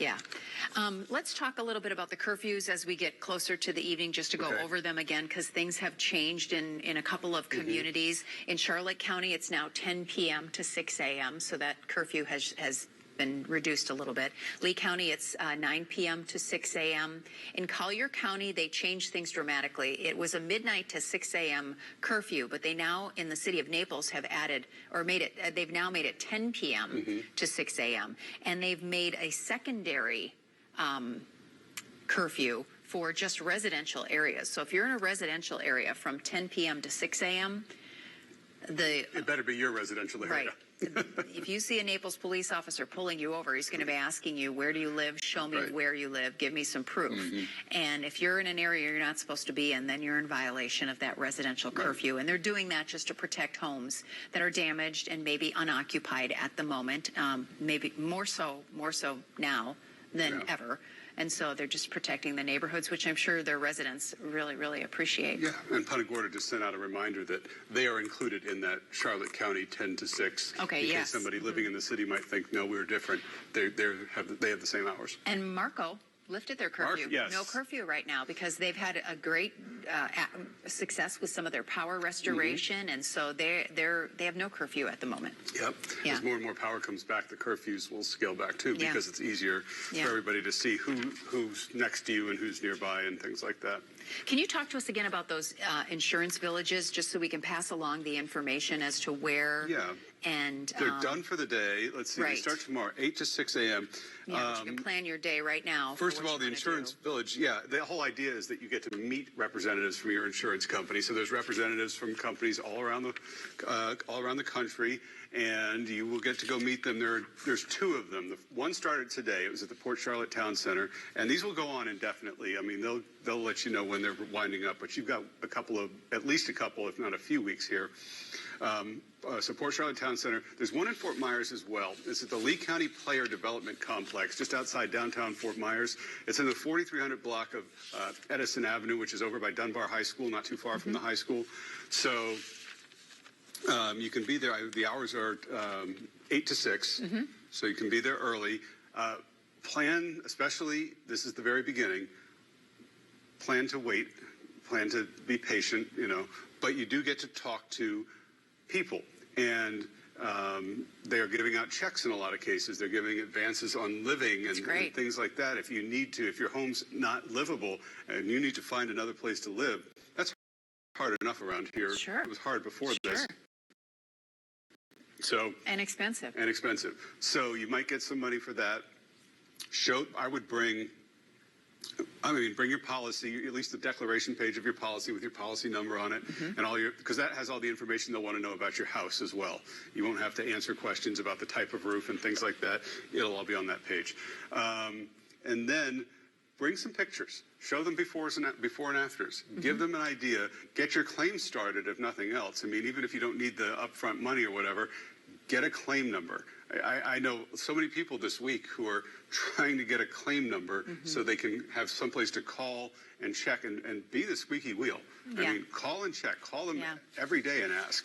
Yeah. Let's talk a little bit about the curfews as we get closer to the evening, just to go over them again, because things have changed in a couple of communities. In Charlotte County, it's now 10 p.m. to 6 a.m., so that curfew has been reduced a little bit. Lee County, it's 9 p.m. to 6 a.m. In Collier County, they changed things dramatically. It was a midnight to 6 a.m. curfew, but they now, in the city of Naples, have added, or made it, they've now made it 10 p.m. to 6 a.m. And they've made a secondary curfew for just residential areas. So if you're in a residential area from 10 p.m. to 6 a.m., it better be your residential area. Right. If you see a Naples police officer pulling you over, he's going to be asking you, where do you live? Show me where you live. Give me some proof. And if you're in an area you're not supposed to be in, then you're in violation of that residential curfew. And they're doing that just to protect homes that are damaged and maybe unoccupied at the moment, maybe more so now than ever. And so they're just protecting the neighborhoods, which I'm sure their residents really, really appreciate. Yeah, and Punta Gorda just sent out a reminder that they are included in that Charlotte County 10 to 6. Okay, in case somebody living in the city might think, no, we're different. They have the same hours. And Marco lifted their curfew. Yes. No curfew right now because they've had a great success with some of their power restoration, and so they have no curfew at the moment. Yep. Yeah. As more and more power comes back, the curfews will scale back too, because it's easier for everybody to see who's next to you and who's nearby and things like that. Can you talk to us again about those insurance villages, just so we can pass along the information as to where? Yeah. And they're done for the day. Let's see. They start tomorrow, 8 to 6 a.m. Yeah, but you can plan your day right now. First of all, the insurance village, the whole idea is that you get to meet representatives from your insurance company. So there's representatives from companies all around the country, and you will get to go meet them. There's two of them. The one started today. It was at the Port Charlotte Town Center, and these will go on indefinitely. I mean, they'll let you know when they're winding up, but you've got at least a couple, if not a few weeks here. So Port Charlotte Town Center. There's one in Fort Myers as well. It's at the Lee County Player Development Complex, just outside downtown Fort Myers. It's in the 4300 block of Edison Avenue, which is over by Dunbar High School, not too far from the high school. So you can be there. The hours are 8 to 6, so you can be there early. Plan, especially, this is the very beginning, plan to wait, plan to be patient, but you do get to talk to people. And they are giving out checks in a lot of cases. They're giving advances on living and things like that. If you need to, if your home's not livable and you need to find another place to live, that's hard enough around here. Sure. It was hard before this. So and expensive. So you might get some money for that. Bring your policy, at least the declaration page of your policy with your policy number on it, and because that has all the information they'll want to know about your house as well. You won't have to answer questions about the type of roof and things like that. It'll all be on that page. And then bring some pictures. Show them befores and afters. Give them an idea. Get your claim started, if nothing else. I mean, even if you don't need the upfront money or whatever, get a claim number. I know so many people this week who are trying to get a claim number so they can have someplace to call and check and be the squeaky wheel. I mean, call and check. Call them every day and ask,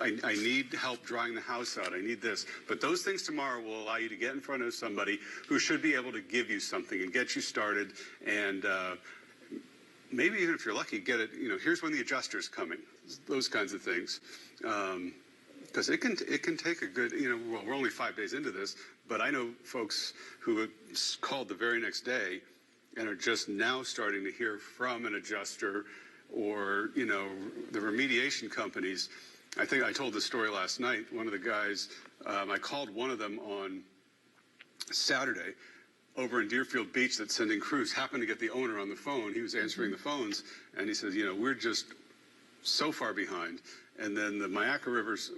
I need help drying the house out. I need this. But those things tomorrow will allow you to get in front of somebody who should be able to give you something and get you started. And maybe even if you're lucky, get it, here's when the adjuster's coming. Those kinds of things. Because it can take a good, we're only 5 days into this, but I know folks who have called the very next day and are just now starting to hear from an adjuster or, the remediation companies. I think I told this story last night. One of the guys, I called one of them on Saturday over in Deerfield Beach that's sending crews, happened to get the owner on the phone. He was answering the phones, and he says, we're just so far behind. And then the Mayaca River's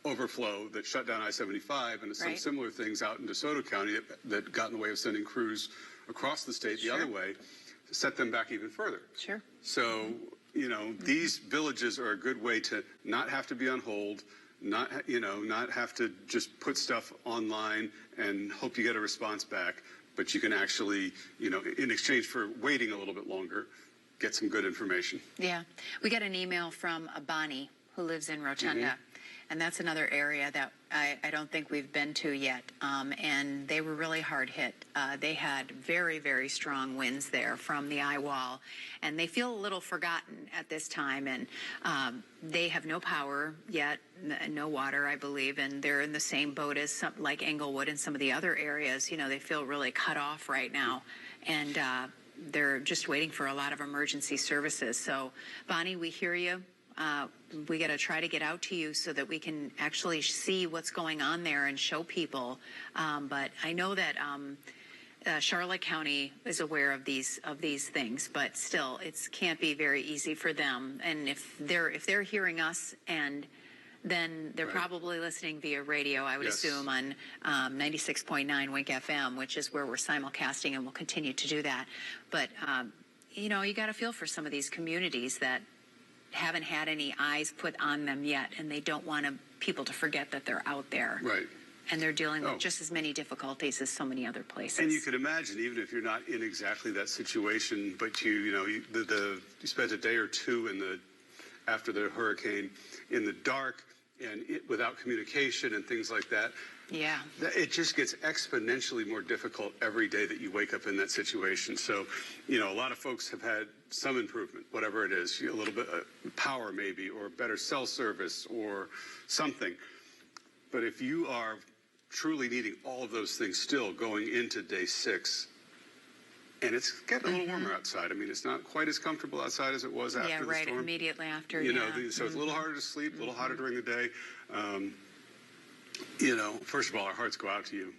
overflow that shut down I-75 and some similar things out in DeSoto County that got in the way of sending crews across the state the other way, set them back even further. Sure. So, these villages are a good way to not have to be on hold, not have to just put stuff online and hope you get a response back, but you can actually, in exchange for waiting a little bit longer, get some good information. Yeah. We got an email from Bonnie, who lives in Rotunda. And that's another area that I don't think we've been to yet. And they were really hard hit. They had very, very strong winds there from the eye wall. And they feel a little forgotten at this time. And they have no power yet, no water, I believe. And they're in the same boat as like Englewood and some of the other areas. You know, they feel really cut off right now. And they're just waiting for a lot of emergency services. So, Bonnie, we hear you. We got to try to get out to you so that we can actually see what's going on there and show people. But I know that Charlotte County is aware of these things, but still, it can't be very easy for them. And if they're hearing us, and then they're probably listening via radio, I would assume, on 96.9 Wink FM, which is where we're simulcasting, and we'll continue to do that. But you know, you got to feel for some of these communities that haven't had any eyes put on them yet, and they don't want people to forget that they're out there. Right. And they're dealing with just as many difficulties as so many other places. And you can imagine, even if you're not in exactly that situation, but you spent a day or two after the hurricane in the dark and without communication and things like that. Yeah. It just gets exponentially more difficult every day that you wake up in that situation. So, you know, a lot of folks have had some improvement, whatever it is, a little bit of power maybe, or better cell service or something. But if you are truly needing all of those things still going into day 6, and it's getting a little warmer outside. I mean, it's not quite as comfortable outside as it was after the storm. Yeah, right, immediately after, You know, so it's a little harder to sleep, a little hotter during the day. You know, first of all, our hearts go out to you,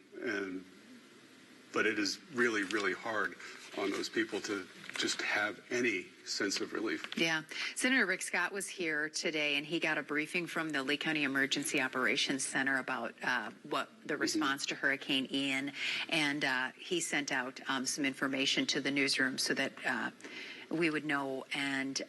but it is really, really hard on those people to just have any sense of relief. Yeah. Senator Rick Scott was here today, and he got a briefing from the Lee County Emergency Operations Center about what the response to Hurricane Ian, and he sent out some information to the newsroom so that we would know. And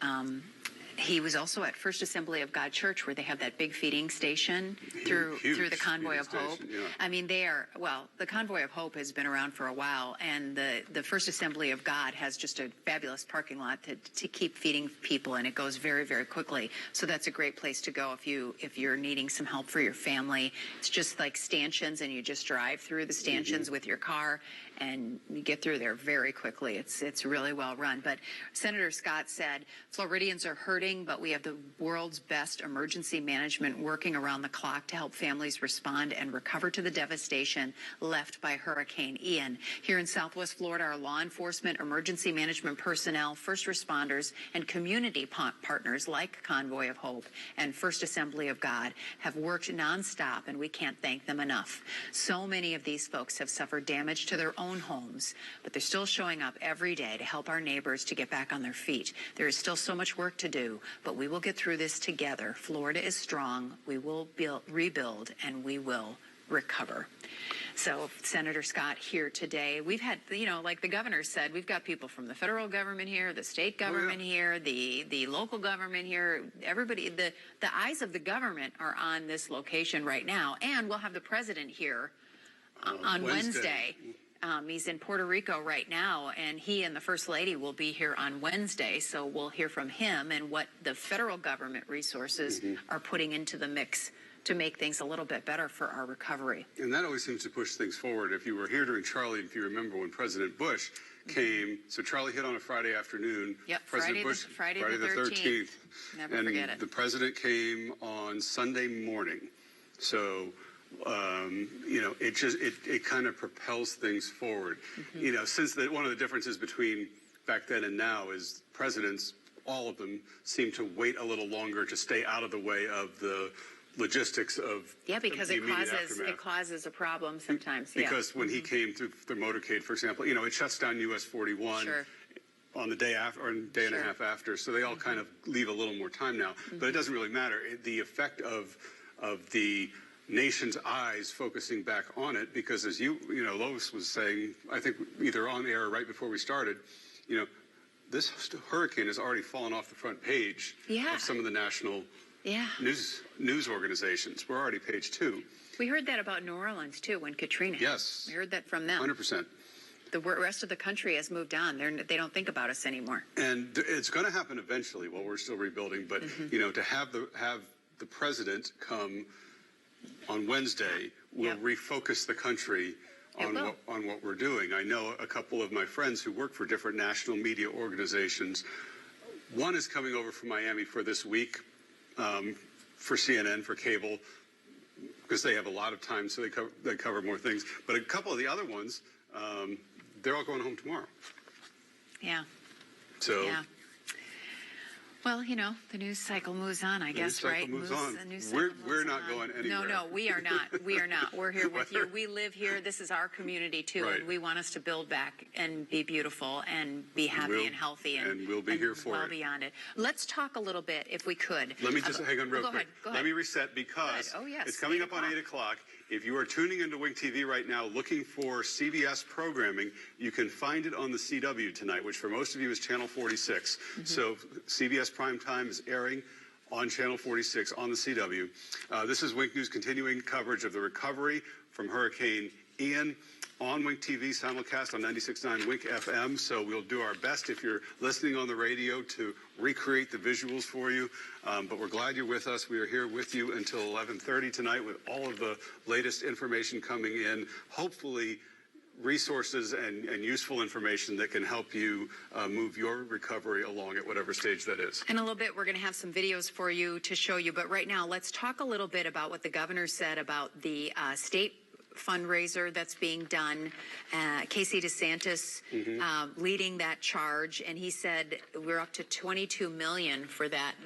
he was also at First Assembly of God Church, where they have that big feeding station through the Convoy of Hope. Yeah. I mean, the Convoy of Hope has been around for a while, and the First Assembly of God has just a fabulous parking lot to keep feeding people, and it goes very, very quickly. So that's a great place to go if you're needing some help for your family. It's just like stanchions, and you just drive through the stanchions with your car, and you get through there very quickly. It's really well run. But Senator Scott said Floridians are hurting, but we have the world's best emergency management working around the clock to help families respond and recover to the devastation left by Hurricane Ian. Here in Southwest Florida, our law enforcement, emergency management personnel, first responders, and community partners like Convoy of Hope and First Assembly of God have worked nonstop, and we can't thank them enough. So many of these folks have suffered damage to their own homes, but they're still showing up every day to help our neighbors to get back on their feet. There is still so much work to do, but we will get through this together. Florida is strong. We will rebuild, and we will recover. So Senator Scott here today. We've had, like the governor said, we've got people from the federal government here, the state government here, the local government here. Everybody, the eyes of the government are on this location right now, and we'll have the president here on Wednesday. He's in Puerto Rico right now, and he and the First Lady will be here on Wednesday, so we'll hear from him and what the federal government resources are putting into the mix to make things a little bit better for our recovery. And that always seems to push things forward. If you were here during Charlie, if you remember when President Bush came, so Charlie hit on a Friday afternoon. Yep, President Bush, Friday the 13th. Never forget it. The president came on Sunday morning. So it kind of propels things forward. Since one of the differences between back then and now is presidents, all of them seem to wait a little longer to stay out of the way of the logistics of because it causes a problem sometimes. Because when he came through the motorcade, for example, it shuts down US 41 on the day after, or a day and a half after. So they all kind of leave a little more time now. But it doesn't really matter. The effect of the nation's eyes focusing back on it, because as Lois was saying, I think either on air or right before we started, this hurricane has already fallen off the front page of some of the national news organizations. We're already page 2. We heard that about New Orleans too when Katrina hit. Yes. We heard that from them. 100%. The rest of the country has moved on. They don't think about us anymore. And it's going to happen eventually while we're still rebuilding. But to have the president come on Wednesday will refocus the country on what we're doing. I know a couple of my friends who work for different national media organizations. One is coming over from Miami for this week for CNN, for cable, because they have a lot of time, so they cover more things. But a couple of the other ones, they're all going home tomorrow. Yeah. So. Yeah. Well, you know, the news cycle moves on, I guess, right? Moves on. We're not going anywhere. No, we are not. We are not. We're here with you. We live here. This is our community, too. Right. And we want us to build back and be beautiful and be happy and healthy. And we'll be here for well beyond it. Let's talk a little bit, if we could. Let me just hang on real quick. Go ahead. Let me reset because it's coming up on 8 o'clock. If you are tuning into Wink TV right now looking for CBS programming, you can find it on the CW tonight, which for most of you is Channel 46. So CBS Primetime is airing on Channel 46 on the CW. This is Wink News continuing coverage of the recovery from Hurricane Ian on Wink TV, simulcast on 96.9 Wink FM. So we'll do our best if you're listening on the radio to recreate the visuals for you. But we're glad you're with us. We are here with you until 11:30 tonight with all of the latest information coming in. Hopefully resources and useful information that can help you move your recovery along at whatever stage that is. In a little bit, we're going to have some videos for you to show you. But right now, let's talk a little bit about what the governor said about the state fundraiser that's being done. Casey DeSantis leading that charge, and he said we're up to $22 million for that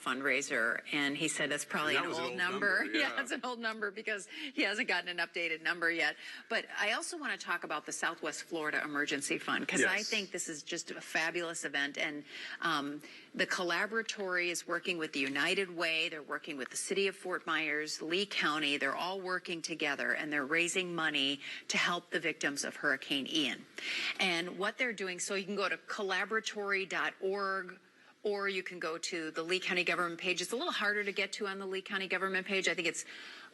fundraiser, and he said that's probably an old number. Yeah, it's an old number because he hasn't gotten an updated number yet. But I also want to talk about the Southwest Florida Emergency Fund because I think this is just a fabulous event, and the Collaboratory is working with the United Way. They're working with the City of Fort Myers, Lee County. They're all working together, and they're raising money to help the victims of Hurricane Ian. And what they're doing, so you can go to collaboratory.org, or you can go to the Lee County government page. It's a little harder to get to on the Lee County government page. I think it's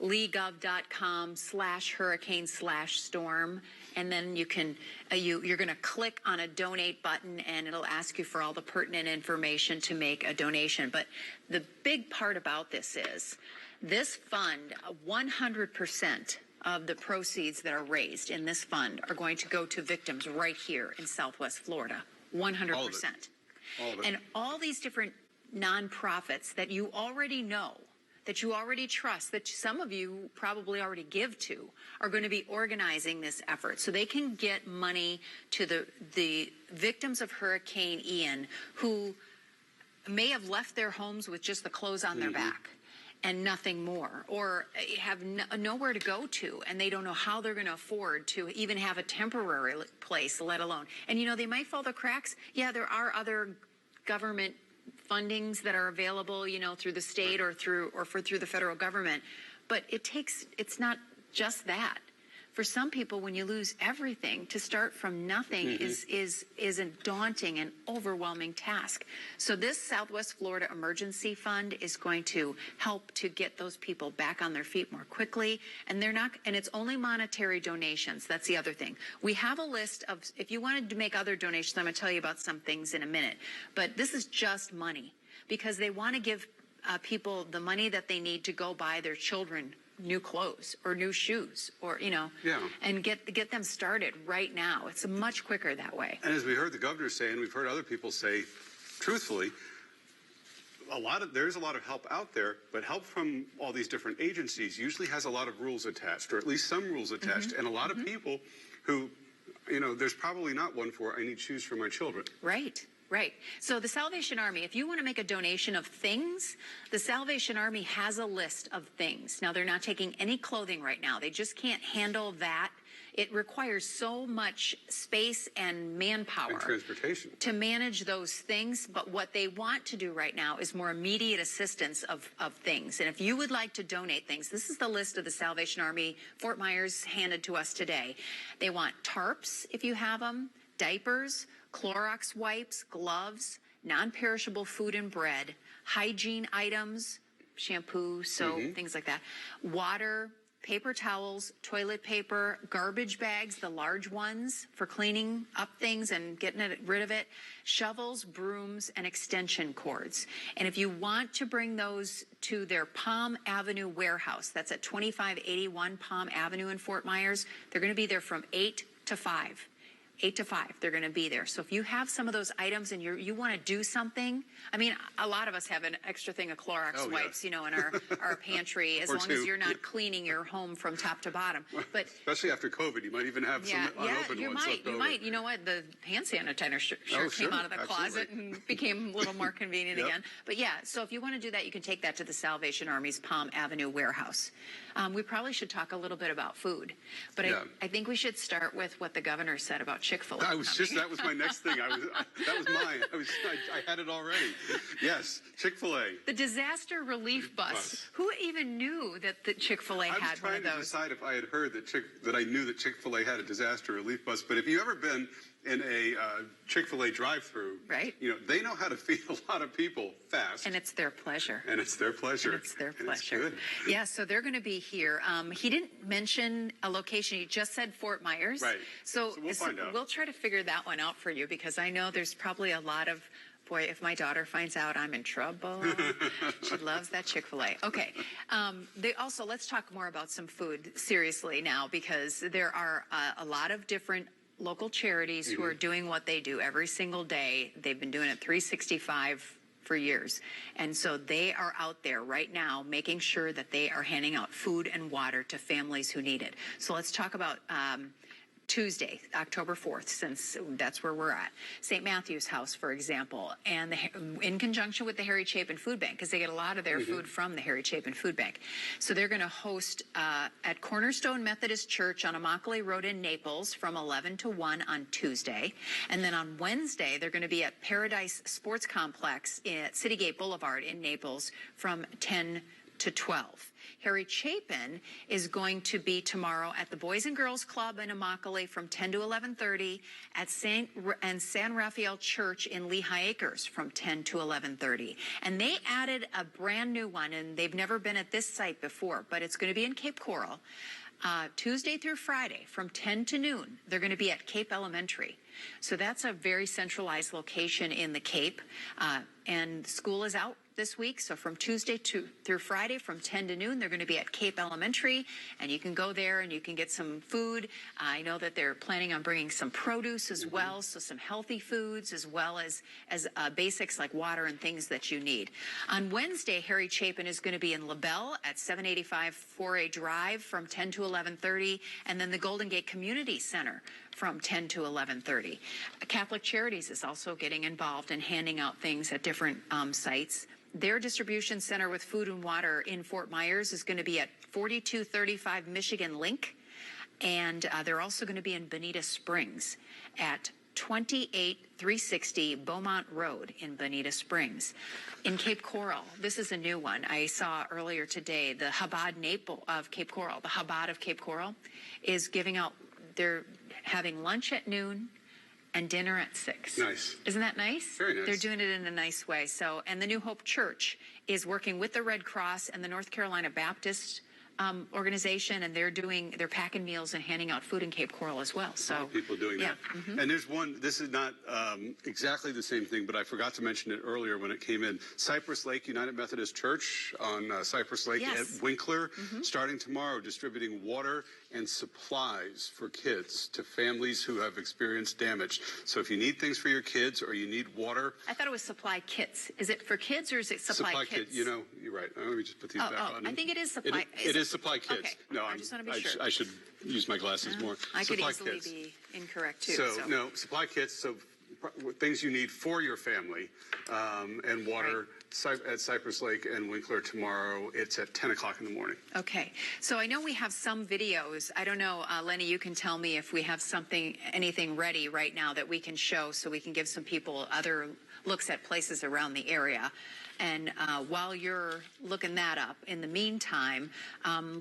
leegov.com/hurricane/storm. And then you can, you're going to click on a donate button, and it'll ask you for all the pertinent information to make a donation. But the big part about this is this fund, 100% of the proceeds that are raised in this fund are going to go to victims right here in Southwest Florida. 100%. All of it. All of it. And all these different nonprofits that you already know, that you already trust, that some of you probably already give to, are going to be organizing this effort so they can get money to the victims of Hurricane Ian who may have left their homes with just the clothes on their back and nothing more, or have nowhere to go to, and they don't know how they're going to afford to even have a temporary place, let alone. And, you know, they might fall the cracks. Yeah, there are other government fundings that are available, you know, through the state or through the federal government. But it's not just that. For some people, when you lose everything, to start from nothing is a daunting and overwhelming task. So this Southwest Florida Emergency Fund is going to help to get those people back on their feet more quickly. And it's only monetary donations. That's the other thing. We have a list of, if you wanted to make other donations, I'm going to tell you about some things in a minute. But this is just money because they want to give people the money that they need to go buy their children new clothes or new shoes, or, you know, and get them started right now. It's much quicker that way. And as we heard the governor say, and we've heard other people say, truthfully, there's a lot of help out there, but help from all these different agencies usually has a lot of rules attached, or at least some rules attached, and a lot of people who, you know, there's probably not one for, I need shoes for my children. Right. Right. So the Salvation Army, if you want to make a donation of things, the Salvation Army has a list of things. Now, they're not taking any clothing right now. They just can't handle that. It requires so much space and manpower and transportation to manage those things. But what they want to do right now is more immediate assistance of things. And if you would like to donate things, this is the list of the Salvation Army Fort Myers handed to us today. They want tarps, if you have them, diapers, Clorox wipes, gloves, non-perishable food and bread, hygiene items, shampoo, soap, things like that, water, paper towels, toilet paper, garbage bags, the large ones for cleaning up things and getting rid of it, shovels, brooms, and extension cords. And if you want to bring those to their Palm Avenue warehouse, that's at 2581 Palm Avenue in Fort Myers, they're going to be there from 8 to 5. 8 to 5, they're going to be there. So if you have some of those items and you want to do something, I mean, a lot of us have an extra thing of Clorox wipes, you know, in our pantry, as long as you're not cleaning your home from top to bottom. But especially after COVID, you might even have some unopened ones left over. You might. You know what? The hand sanitizer sure came out of the closet and became a little more convenient again. But yeah, so if you want to do that, you can take that to the Salvation Army's Palm Avenue warehouse. We probably should talk a little bit about food, but I think we should start with what the governor said about Chick-fil-A. That was my next thing. That was mine. I had it already. Yes, Chick-fil-A. The disaster relief bus. Who even knew that the Chick-fil-A had one of those? I was trying to decide if I had heard that I knew that Chick-fil-A had a disaster relief bus. But if you've ever been in a Chick-fil-A drive-through, right? You know, they know how to feed a lot of people fast. And it's their pleasure. And it's their pleasure. It's their pleasure. It's good. Yeah, so they're going to be here. He didn't mention a location. He just said Fort Myers. Right. So we'll find out. We'll try to figure that one out for you, because I know there's probably a lot of, boy, if my daughter finds out, I'm in trouble. She loves that Chick-fil-A. Okay. Let's talk more about some food seriously now, because there are a lot of different local charities who are doing what they do every single day. They've been doing it 365 for years. And so they are out there right now making sure that they are handing out food and water to families who need it. So let's talk about Tuesday, October 4th, since that's where we're at. St. Matthew's House, for example, and in conjunction with the Harry Chapin Food Bank, because they get a lot of their food from the Harry Chapin Food Bank. So they're going to host at Cornerstone Methodist Church on Immokalee Road in Naples from 11 to 1 on Tuesday. And then on Wednesday, they're going to be at Paradise Sports Complex at Citygate Boulevard in Naples from 10 to 12. Harry Chapin is going to be tomorrow at the Boys and Girls Club in Immokalee from 10 to 11:30, at San Rafael Church in Lehigh Acres from 10 to 11:30. And they added a brand new one, and they've never been at this site before, but it's going to be in Cape Coral. Tuesday through Friday from 10 to noon, they're going to be at Cape Elementary. So that's a very centralized location in the Cape, and school is out this week. So from Tuesday through Friday from 10 to noon, they're going to be at Cape Elementary, and you can go there and you can get some food. I know that they're planning on bringing some produce as well, so some healthy foods as well as basics like water and things that you need. On Wednesday, Harry Chapin is going to be in LaBelle at 785 4A Drive from 10 to 11:30, and then the Golden Gate Community Center from 10 to 11:30. Catholic Charities is also getting involved in handing out things at different sites. Their distribution center with food and water in Fort Myers is going to be at 4235 Michigan Link, and they're also going to be in Bonita Springs at 28360 Beaumont Road in Bonita Springs. In Cape Coral, this is a new one I saw earlier today. The Chabad of Cape Coral, the Chabad of Cape Coral is giving out, they're having lunch at noon and dinner at 6. Nice. Isn't that nice? Very nice. They're doing it in a nice way. So, and the New Hope Church is working with the Red Cross and the North Carolina Baptist organization, and they're packing meals and handing out food in Cape Coral as well. So a lot of people doing that. And there's one, this is not exactly the same thing, but I forgot to mention it earlier when it came in. Cypress Lake United Methodist Church on Cypress Lake at Winkler, starting tomorrow, distributing water and supplies for kids to families who have experienced damage. So if you need things for your kids or you need water. I thought it was supply kits. Is it for kids or is it supply kits? You know, you're right. Let me just put these back on. I think it is supply. It is supply kits. Okay. No, I just want to be sure. I should use my glasses more. I supply could easily kits. be incorrect too. So no, supply kits. So things you need for your family, and water at Cypress Lake and Winkler tomorrow. It's at 10 o'clock in the morning. Okay. So I know we have some videos. I don't know, Lenny, you can tell me if we have anything ready right now that we can show so we can give some people other looks at places around the area. And while you're looking that up, in the meantime,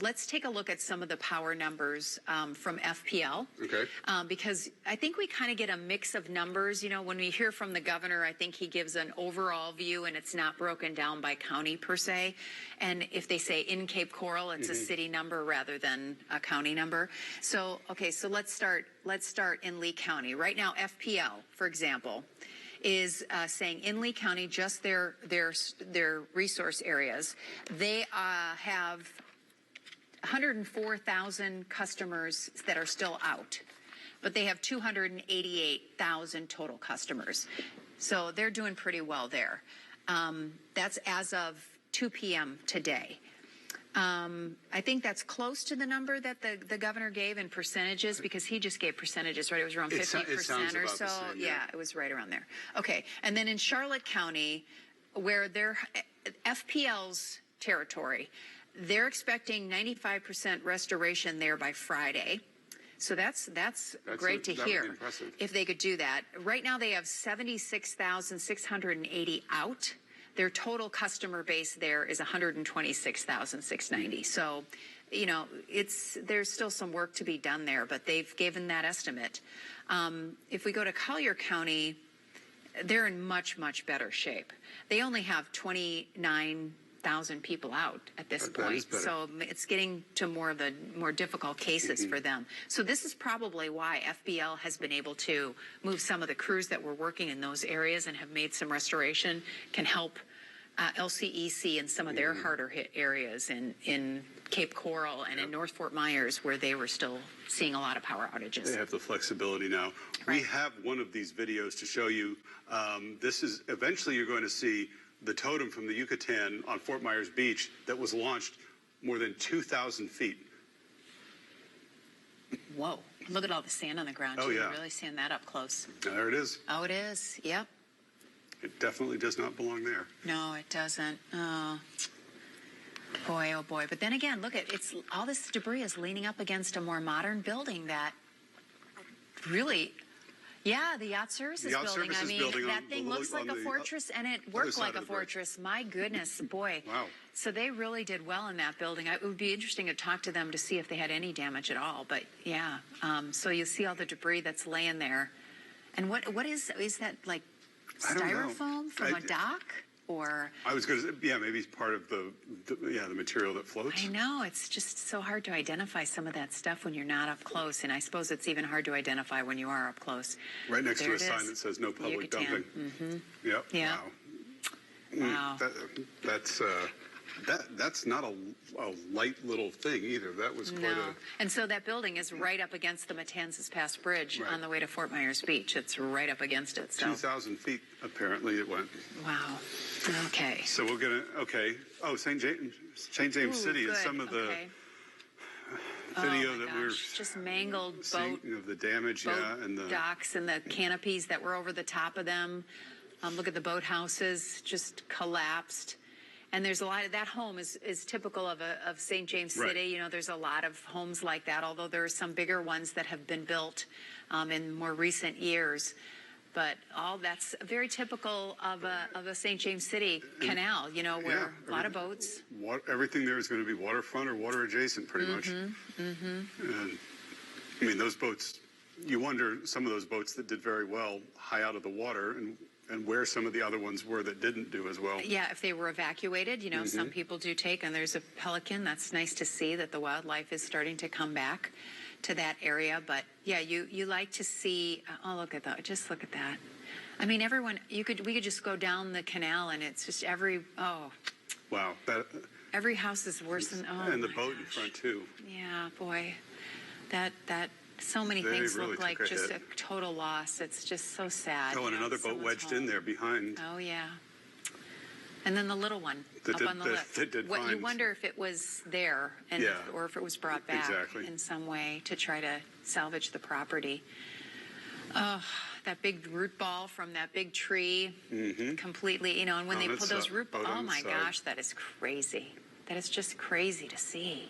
let's take a look at some of the power numbers from FPL. Okay. Because I think we kind of get a mix of numbers. You know, when we hear from the governor, I think he gives an overall view and it's not broken down by county per se. And if they say in Cape Coral, it's a city number rather than a county number. So, okay, so let's start in Lee County. Right now, FPL, for example, is saying in Lee County, just their resource areas, they have 104,000 customers that are still out, but they have 288,000 total customers. So they're doing pretty well there. That's as of 2 p.m. today. I think that's close to the number that the governor gave in percentages, because he just gave percentages, right? It was around 50% or so. Yeah, it was right around there. Okay. And then in Charlotte County, where they're FPL's territory, they're expecting 95% restoration there by Friday. So that's great to hear if they could do that. Right now they have 76,680 out. Their total customer base there is 126,690. So, you know, there's still some work to be done there, but they've given that estimate. If we go to Collier County, they're in much, much better shape. They only have 29,000 people out at this point. So it's getting to more of the more difficult cases for them. So this is probably why FBL has been able to move some of the crews that were working in those areas and have made some restoration, can help LCEC in some of their harder hit areas in Cape Coral and in North Fort Myers, where they were still seeing a lot of power outages. They have the flexibility now. Right. We have one of these videos to show you. This is eventually you're going to see the totem from the Yucatan on Fort Myers Beach that was launched more than 2,000 feet. Whoa. Look at all the sand on the ground. Oh, yeah. You're really seeing that up close. There it is. Oh, it is. Yep. It definitely does not belong there. No, it doesn't. Oh, boy, oh, boy. But then again, look, it's all this debris is leaning up against a more modern building that really... Yeah, the yacht services building. I mean, that thing looks like a fortress, and it worked like a fortress. My goodness, boy. Wow. So they really did well in that building. It would be interesting to talk to them to see if they had any damage at all. But yeah, so you see all the debris that's laying there. And what is that, like styrofoam from a dock? Or I was going to say, yeah, maybe it's part of the material that floats. I know, it's just so hard to identify some of that stuff when you're not up close, and I suppose it's even hard to identify when you are up close. Right next to a sign that says no public dumping. Mm-hmm. Yep. Yeah. Wow. That's not a light little thing either. That was quite a... And so that building is right up against the Matanzas Pass Bridge on the way to Fort Myers Beach. It's right up against it. So 2,000 feet, apparently, it went. Wow. Okay. So we're going to... Okay. Oh, St. James City and some of the video that we're... Just mangled boat... Of the damage, and the... docks and the canopies that were over the top of them. Look at the boathouses just collapsed. And there's a lot of that home is typical of St. James City. Right. You know, there's a lot of homes like that, although there are some bigger ones that have been built in more recent years. But all that's very typical of a St. James City canal, you know, where a lot of boats. Everything there is going to be waterfront or water adjacent, pretty much. And I mean, those boats, you wonder, some of those boats that did very well high out of the water and where some of the other ones were that didn't do as well. Yeah, if they were evacuated, you know, some people do take, and there's a pelican. That's nice to see that the wildlife is starting to come back to that area. But yeah, you like to see, oh, look at that. Just look at that. I mean, we could just go down the canal and it's just wow. Every house is worse than, and the boat in front too. Yeah, boy, that so many things look like just a total loss. It's just so sad. Oh, and another boat wedged in there behind. Oh, yeah. And then the little one up on the lip. You wonder if it was there or if it was brought back in some way to try to salvage the property. Oh, that big root ball from that big tree, completely, you know, and when they pull those root balls, oh my gosh, that is crazy. That is just crazy to see.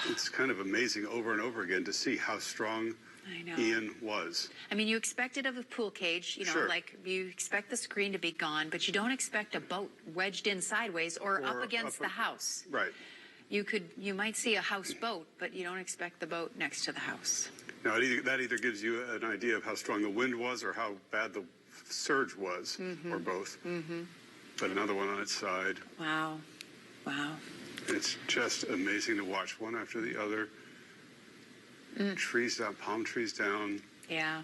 It's kind of amazing over and over again to see how strong I know. Ian was. I mean, you expect it of a pool cage, you know, Sure. like you expect the screen to be gone, but you don't expect a boat wedged in sideways or up against the house. Right. You might see a houseboat, but you don't expect the boat next to the house. Now, that either gives you an idea of how strong the wind was or how bad the surge was, or both. But another one on its side. Wow. Wow. It's just amazing to watch one after the other. Trees down, palm trees down. Yeah.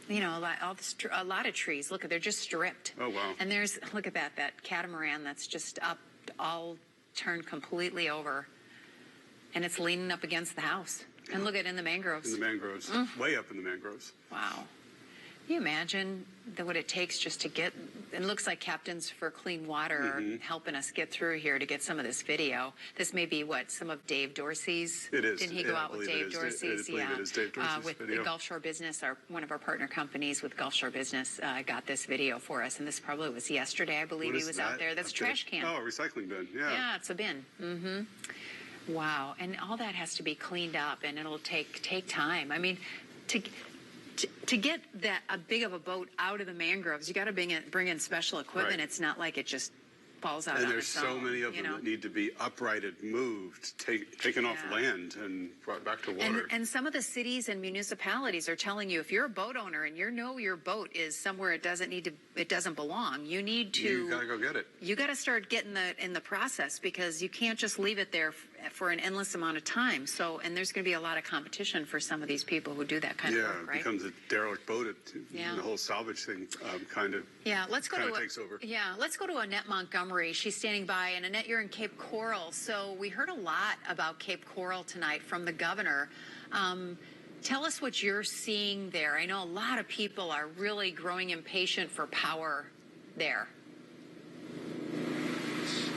You know, a lot of trees. Look, they're just stripped. Oh, wow. And look at that catamaran that's just up, all turned completely over. And it's leaning up against the house. And look at in the mangroves. In the mangroves. Way up in the mangroves. Wow. Can you imagine what it takes just to get, it looks like Captains for Clean Water are helping us get through here to get some of this video. This may be some of Dave Dorsey's? It is. Didn't he go out with Dave Dorsey's? I believe it is Dave Dorsey's with video. the Gulf Shore Business, one of our partner companies with Gulf Shore Business got this video for us. And this probably was yesterday, I believe he was out there. That's a trash can. Oh, a recycling bin, yeah. Yeah, it's a bin. Wow. And all that has to be cleaned up, and it'll take time. I mean, to get a big of a boat out of the mangroves, you got to bring in special equipment. Right. It's not like it just falls out. And on there's its so own, many of them that need to be uprighted, moved, taken off land and brought back to water. And some of the cities and municipalities are telling you, if you're a boat owner and you know your boat is somewhere it doesn't belong, you need to. You got to go get it. You got to start getting in the process, because you can't just leave it there for an endless amount of time. So, and there's going to be a lot of competition for some of these people who do that kind of work, right? Yeah, it becomes a derelict boat. And the whole salvage thing kind of takes over. Yeah, let's go to Annette Montgomery. She's standing by. And Annette, you're in Cape Coral. So we heard a lot about Cape Coral tonight from the governor. Tell us what you're seeing there. I know a lot of people are really growing impatient for power there.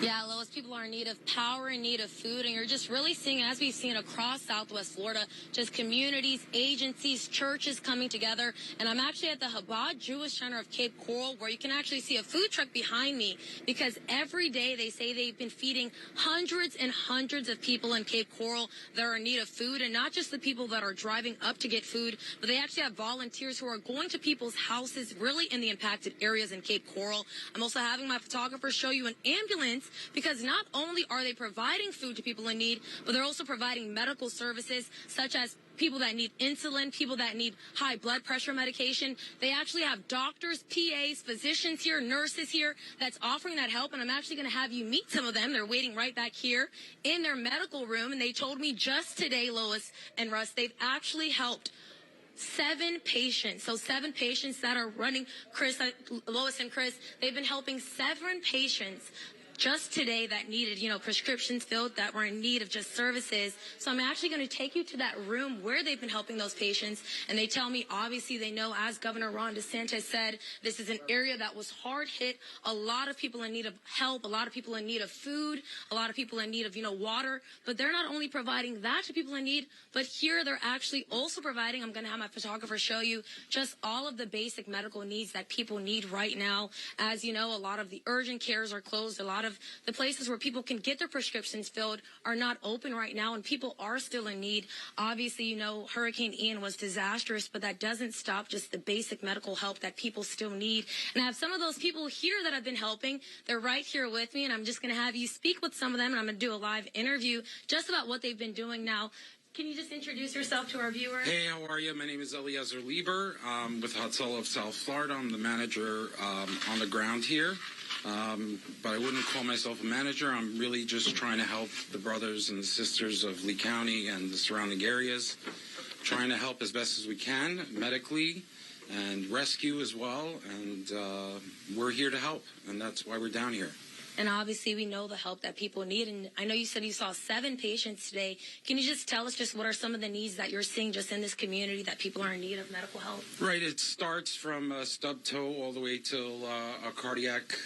Yeah, Lois, people are in need of power, in need of food, and you're just really seeing, as we've seen across Southwest Florida, just communities, agencies, churches coming together. And I'm actually at the Chabad Jewish Center of Cape Coral, where you can actually see a food truck behind me, because every day they say they've been feeding hundreds and hundreds of people in Cape Coral that are in need of food, and not just the people that are driving up to get food, but they actually have volunteers who are going to people's houses really in the impacted areas in Cape Coral. I'm also having my photographer show you an ambulance, because not only are they providing food to people in need, but they're also providing medical services such as people that need insulin, people that need high blood pressure medication. They actually have doctors, PAs, physicians here, nurses here that's offering that help. And I'm actually going to have you meet some of them. They're waiting right back here in their medical room. And they told me just today, Lois and Russ, they've actually helped 7 patients. So 7 patients that are running, Lois and Chris, they've been helping 7 patients just today that needed, prescriptions filled, that were in need of just services. So I'm actually going to take you to that room where they've been helping those patients. And they tell me, obviously, they know, as Governor Ron DeSantis said, this is an area that was hard hit. A lot of people in need of help, a lot of people in need of food, a lot of people in need of, water. But they're not only providing that to people in need, but here they're actually also providing, I'm going to have my photographer show you, just all of the basic medical needs that people need right now. As you know, a lot of the urgent cares are closed. A lot of the places where people can get their prescriptions filled are not open right now, and people are still in need. Obviously, Hurricane Ian was disastrous, but that doesn't stop just the basic medical help that people still need. And I have some of those people here that I've been helping. They're right here with me, and I'm just going to have you speak with some of them, and I'm going to do a live interview just about what they've been doing now. Can you just introduce yourself to our viewers? Hey, how are you? My name is Eliezer Lieber with Hatzalah of South Florida. I'm the manager on the ground here. But I wouldn't call myself a manager. I'm really just trying to help the brothers and the sisters of Lee County and the surrounding areas, trying to help as best as we can medically and rescue as well. And we're here to help, and that's why we're down here. And obviously, we know the help that people need. And I know you said you saw 7 patients today. Can you just tell us just what are some of the needs that you're seeing just in this community that people are in need of medical help? Right. It starts from a stub toe all the way till a cardiac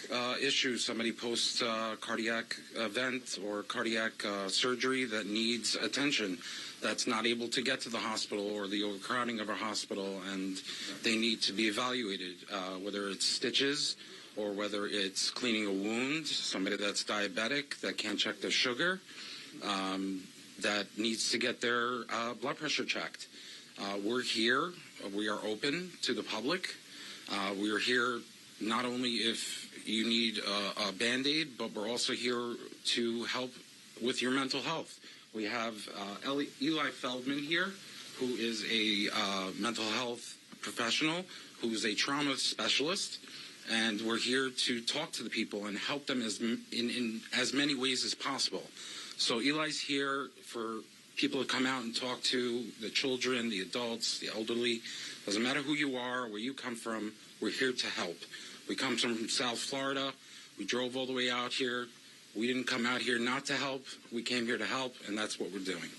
issue. Somebody posts a cardiac event or cardiac surgery that needs attention, that's not able to get to the hospital, or the overcrowding of a hospital, and they need to be evaluated, whether it's stitches or whether it's cleaning a wound, somebody that's diabetic that can't check their sugar, that needs to get their blood pressure checked. We're here. We are open to the public. We are here not only if you need a Band-Aid, but we're also here to help with your mental health. We have Eli Feldman here, who is a mental health professional, who is a trauma specialist, and we're here to talk to the people and help them in as many ways as possible. So Eli's here for people to come out and talk to, the children, the adults, the elderly. Doesn't matter who you are, where you come from, we're here to help. We come from South Florida. We drove all the way out here. We didn't come out here not to help. We came here to help, and that's what we're doing.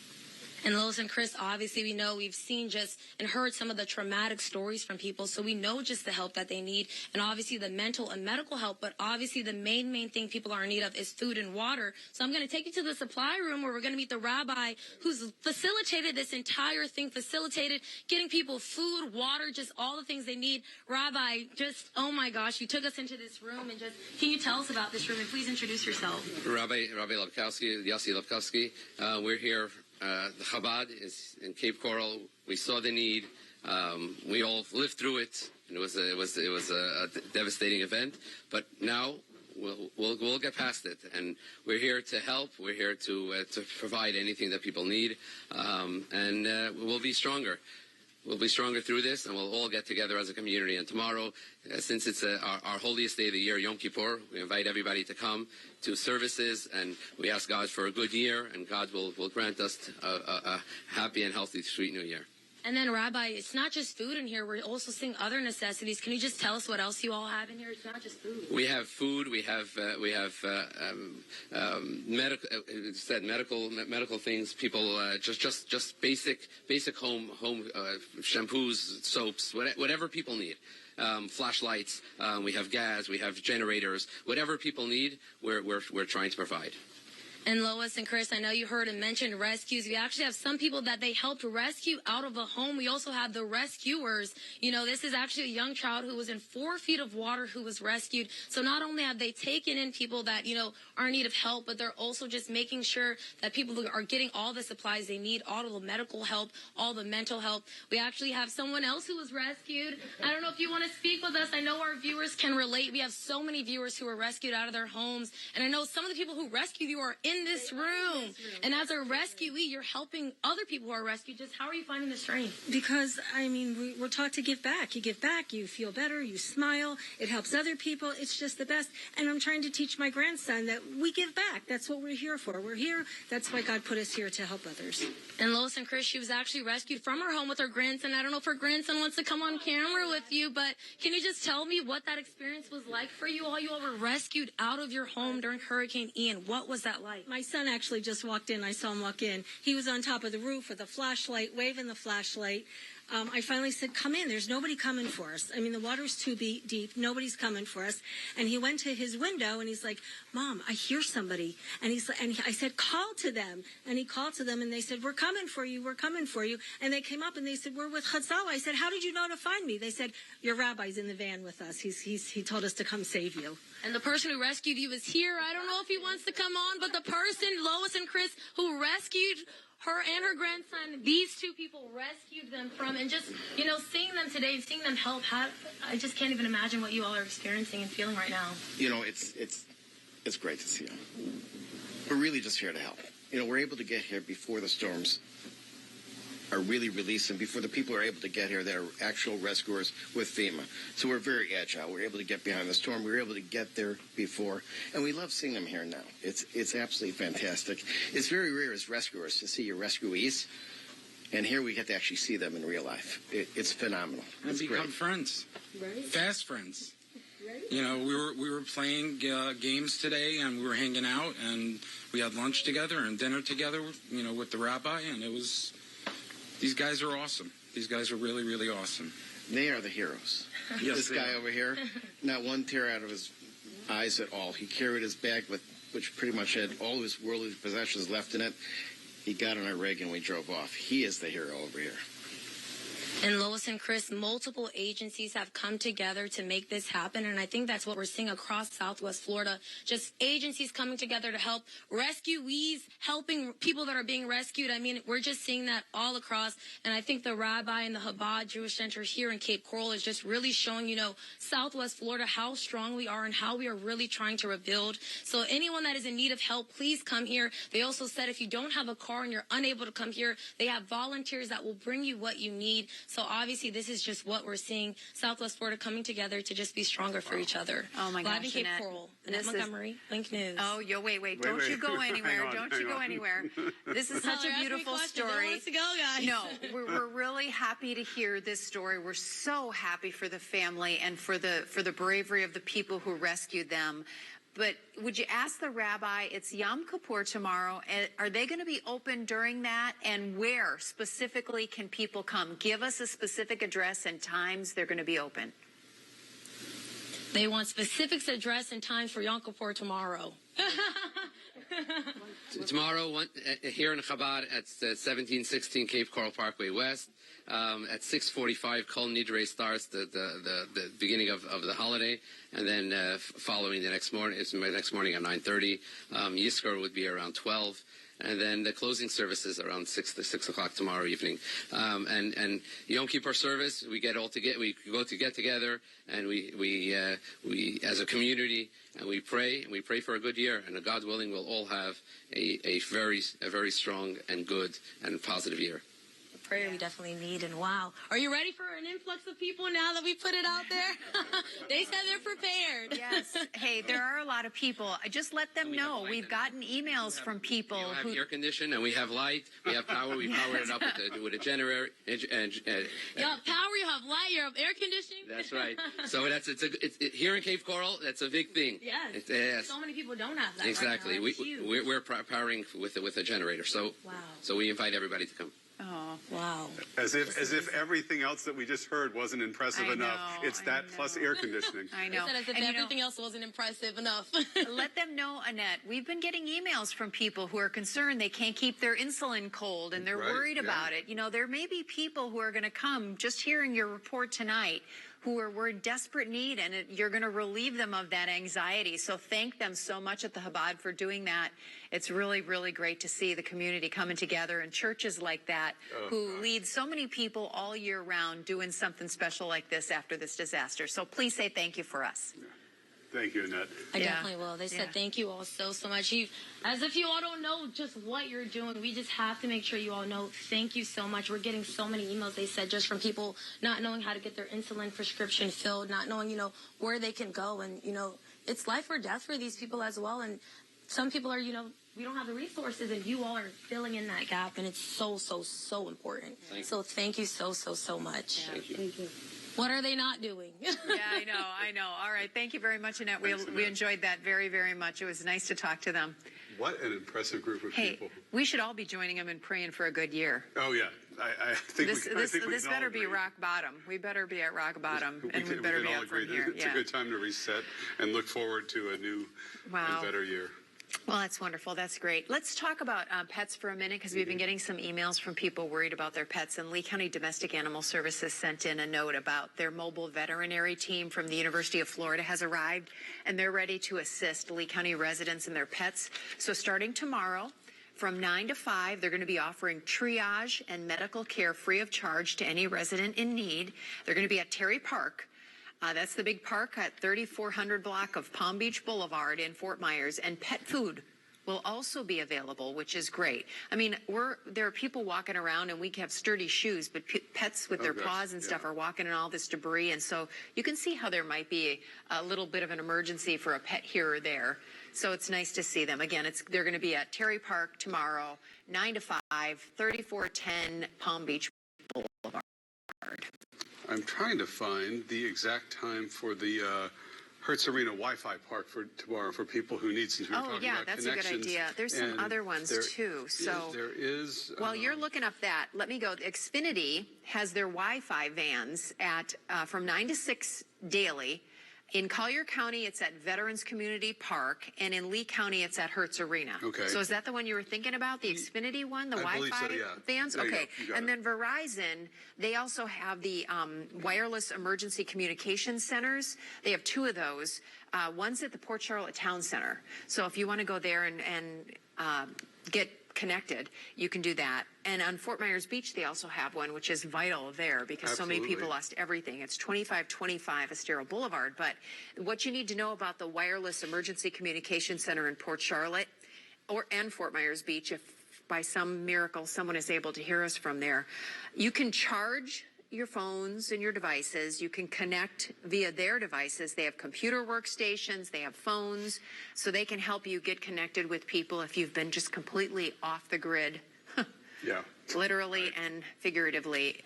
And Lois and Chris, obviously, we know we've seen just and heard some of the traumatic stories from people, so we know just the help that they need, and obviously the mental and medical help, but obviously the main thing people are in need of is food and water. So I'm going to take you to the supply room where we're going to meet the rabbi who's facilitated this entire thing, facilitated getting people food, water, just all the things they need. Rabbi, just, oh my gosh, you took us into this room, and just, can you tell us about this room, and please introduce yourself. Rabbi Lepkowski, Yossi Lepkowski. We're here. The Chabad is in Cape Coral. We saw the need. We all lived through it. It was a devastating event. But now we'll get past it, and we're here to help. We're here to provide anything that people need, and we'll be stronger. We'll be stronger through this, and we'll all get together as a community. And tomorrow, since it's our holiest day of the year, Yom Kippur, we invite everybody to come to services, and we ask God for a good year, and God will grant us a happy and healthy, sweet new year. And then, Rabbi, it's not just food in here. We're also seeing other necessities. Can you just tell us what else you all have in here? It's not just food. We have food. We have medical things. People just basic home shampoos, soaps, whatever people need. Flashlights. We have gas. We have generators. Whatever people need, we're trying to provide. And Lois and Chris, I know you heard and mentioned rescues. We actually have some people that they helped rescue out of a home. We also have the rescuers. You know, this is actually a young child who was in 4 feet of water who was rescued. So not only have they taken in people that, you know, are in need of help, but they're also just making sure that people are getting all the supplies they need, all the medical help, all the mental help. We actually have someone else who was rescued. I don't know if you want to speak with us. I know our viewers can relate. We have so many viewers who were rescued out of their homes. And I know some of the people who rescued you are in this room. And as a rescuee, you're helping other people who are rescued. Just how are you finding the strength? Because, I mean, we're taught to give back. You give back, you feel better, you smile, it helps other people. It's just the best. And I'm trying to teach my grandson that we give back. That's what we're here for. We're here. That's why God put us here, to help others. And Lois and Chris, she was actually rescued from her home with her grandson. I don't know if her grandson wants to come on camera with you, but can you just tell me what that experience was like for you all? You all were rescued out of your home during Hurricane Ian. What was that like? My son actually just walked in. I saw him walk in. He was on top of the roof with a flashlight, waving the flashlight. I finally said, come in. There's nobody coming for us. I mean, the water's too deep. Nobody's coming for us. And he went to his window, and he's like, Mom, I hear somebody. And I said, call to them. And he called to them, and they said, we're coming for you. We're coming for you. And they came up, and they said, we're with Chatzal. I said, how did you know to find me? They said, your rabbi's in the van with us. He told us to come save you. And the person who rescued you is here. I don't know if he wants to come on, but the person, Lois and Chris, who rescued her and her grandson, these two people rescued them from, and just, you know, seeing them today, seeing them help, I just can't even imagine what you all are experiencing and feeling right now. You know, it's great to see them. We're really just here to help. You know, we're able to get here before the storms are really releasing, before the people are able to get here that are actual rescuers with FEMA. So we're very agile. We're able to get behind the storm. We were able to get there before. And we love seeing them here now. It's absolutely fantastic. It's very rare as rescuers to see your rescuees. And here we get to actually see them in real life. It's phenomenal. And become great. Friends. Right. Fast friends. Right. You know, we were playing games today, and we were hanging out, and we had lunch together and dinner together, you know, with the rabbi, and it was... These guys are awesome. These guys are really, really awesome. They are the heroes. Yes, this guy over here, not one tear out of his eyes at all. He carried his bag, which pretty much had all his worldly possessions left in it. He got on a rig and we drove off. He is the hero over here. And Lois and Chris, multiple agencies have come together to make this happen. And I think that's what we're seeing across Southwest Florida. Just agencies coming together to help rescuees, helping people that are being rescued. I mean, we're just seeing that all across. And I think the Rabbi and the Chabad Jewish Center here in Cape Coral is just really showing, Southwest Florida, how strong we are and how we are really trying to rebuild. So anyone that is in need of help, please come here. They also said if you don't have a car and you're unable to come here, they have volunteers that will bring you what you need. So obviously, this is just what we're seeing. Southwest Florida coming together to just be stronger for each other. Oh my Live gosh, in Cape Annette, Coral, Annette Montgomery, Link News. Oh, wait. Don't you go anywhere. Don't you go anywhere. This is such a beautiful story. Wants to go, guys. No, we're really happy to hear this story. We're so happy for the family and for the bravery of the people who rescued them. But would you ask the rabbi, it's Yom Kippur tomorrow, are they going to be open during that? And where specifically can people come? Give us a specific address and times they're going to be open. They want specifics, address, and times for Yom Kippur tomorrow. Tomorrow, here in Chabad at 1716 Cape Coral Parkway West. At 6:45, Kol Nidre starts the beginning of the holiday, and then following the next morning at 9:30. Yizkor would be around 12. And then the closing services around 6 o'clock tomorrow evening. And Yom Kippur service, we go to get together, and we as a community, and we pray for a good year, and God willing, we'll all have a very strong and good and positive year. Prayer we definitely need. And wow, are you ready for an influx of people now that we put it out there? They said they're prepared. Yes. Hey, there are a lot of people. Just let them know. We've gotten emails from people who have air conditioning, and we have light, we have power. We power it up with a generator. You have power, you have light, you have air conditioning. That's right. So it's here in Cape Coral. That's a big thing. Yes. Yes. So many people don't have that. Exactly. Right now. We're powering with a generator. So wow. So we invite everybody to come. Oh, wow. As if everything else that we just heard wasn't impressive enough. It's that plus air conditioning. I know. As if everything else wasn't impressive enough. Let them know, Annette. We've been getting emails from people who are concerned they can't keep their insulin cold and they're worried about it. There may be people who are going to come, just hearing your report tonight, who were in desperate need, and you're going to relieve them of that anxiety. So thank them so much at the Chabad for doing that. It's really, really great to see the community coming together and churches like that who lead so many people all year round doing something special like this after this disaster. So please say thank you for us. Yeah. Thank you, Annette. I definitely will. They said thank you all so much. As if you all don't know just what you're doing. We just have to make sure you all know. Thank you so much. We're getting so many emails, they said, just from people not knowing how to get their insulin prescription filled, not knowing, where they can go. And, it's life or death for these people as well. And some people are, we don't have the resources, and you all are filling in that gap. And it's so, so, so important. So thank you so much. Thank you. Thank you. What are they not doing? Yeah, I know. All right. Thank you very much, Annette. We enjoyed that very, very much. It was nice to talk to them. What an impressive group of people. We should all be joining them and praying for a good year. Oh, yeah. I think this better be rock bottom. We better be at rock bottom, and we better be up from here. It's a good time to reset and look forward to a new and better year. Well, that's wonderful. That's great. Let's talk about pets for a minute, because we've been getting some emails from people worried about their pets. And Lee County Domestic Animal Services sent in a note about their mobile veterinary team from the University of Florida has arrived, and they're ready to assist Lee County residents and their pets. So starting tomorrow, from 9 to 5, they're going to be offering triage and medical care free of charge to any resident in need. They're going to be at Terry Park. That's the big park at 3400 block of Palm Beach Boulevard in Fort Myers. And pet food will also be available, which is great. I mean, there are people walking around, and we have sturdy shoes, but pets with their paws and stuff are walking in all this debris. And so you can see how there might be a little bit of an emergency for a pet here or there. So it's nice to see them. Again, they're going to be at Terry Park tomorrow, 9 to 5, 3410 Palm Beach Boulevard. I'm trying to find the exact time for the Hertz Arena Wi-Fi park for tomorrow for people who need some. Oh, yeah, that's a good idea. There's some other ones too. So there is. While you're looking up that, let me go. Xfinity has their Wi-Fi vans at from 9 to 6 daily. In Collier County, it's at Veterans Community Park, and in Lee County, it's at Hertz Arena. Okay. So is that the one you were thinking about, the Xfinity one, the I believe Wi-Fi so, yeah. bands? There you Okay. go. You got And it. then Verizon, they also have the wireless emergency communication centers. They have 2 of those. One's at the Port Charlotte Town Center. So if you want to go there and get connected, you can do that. And on Fort Myers Beach, they also have one, which is vital there because so many people Absolutely. lost everything. It's 2525 Estero Boulevard. But what you need to know about the Wireless Emergency Communication Center in Port Charlotte and Fort Myers Beach, if by some miracle someone is able to hear us from there, you can charge your phones and your devices. You can connect via their devices. They have computer workstations, they have phones, so they can help you get connected with people if you've been just completely off the grid, Yeah. literally and figuratively.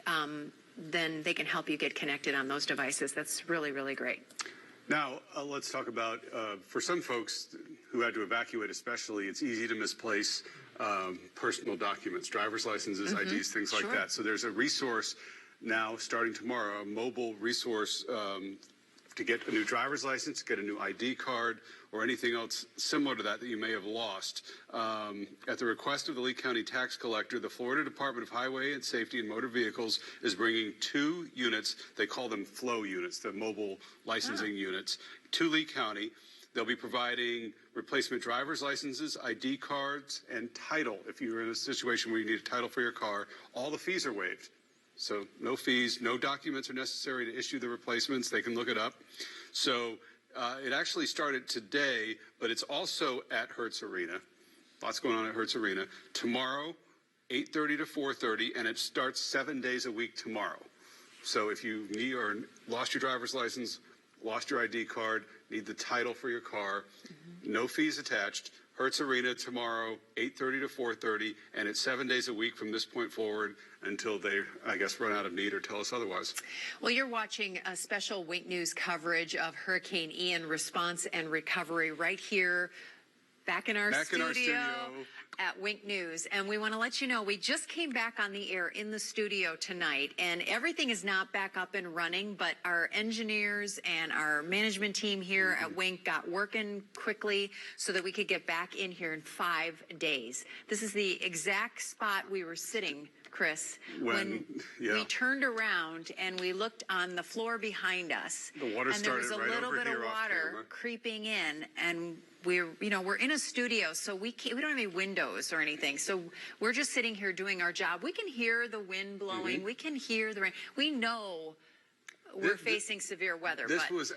Then they can help you get connected on those devices. That's really, really great. Now, let's talk about, for some folks who had to evacuate especially, it's easy to misplace personal documents, driver's licenses, IDs, things like Sure. that. So there's a resource now, starting tomorrow, a mobile resource to get a new driver's license, get a new ID card, or anything else similar to that you may have lost. At the request of the Lee County Tax Collector, the Florida Department of Highway and Safety and Motor Vehicles is bringing 2 units. They call them flow units, the mobile licensing units, to Lee County. They'll be providing replacement driver's licenses, ID cards, and title. If you're in a situation where you need a title for your car, all the fees are waived. So no fees, no documents are necessary to issue the replacements. They can look it up. So it actually started today, but it's also at Hertz Arena. Lots going on at Hertz Arena. Tomorrow, 8:30 to 4:30, and it starts 7 days a week tomorrow. So if you need or lost your driver's license, lost your ID card, need the title for your car, no fees attached. Hertz Arena tomorrow, 8:30 to 4:30, and it's 7 days a week from this point forward until they, I guess, run out of need or tell us otherwise. Well, you're watching a special Wink News coverage of Hurricane Ian response and recovery right here, back in our studio at Wink News. And we want to let you know, we just came back on the air in the studio tonight, and everything is not back up and running, but our engineers and our management team here at Wink got working quickly so that we could get back in here in 5 days. This is the exact spot we were sitting, Chris, when we turned around and we looked on the floor behind us. The water and there was a started right little over bit here of off water camera. creeping in, and we're in a studio, so we don't have any windows or anything. So we're just sitting here doing our job. We can hear the wind blowing. We can hear the rain. We know we're facing severe weather. This but was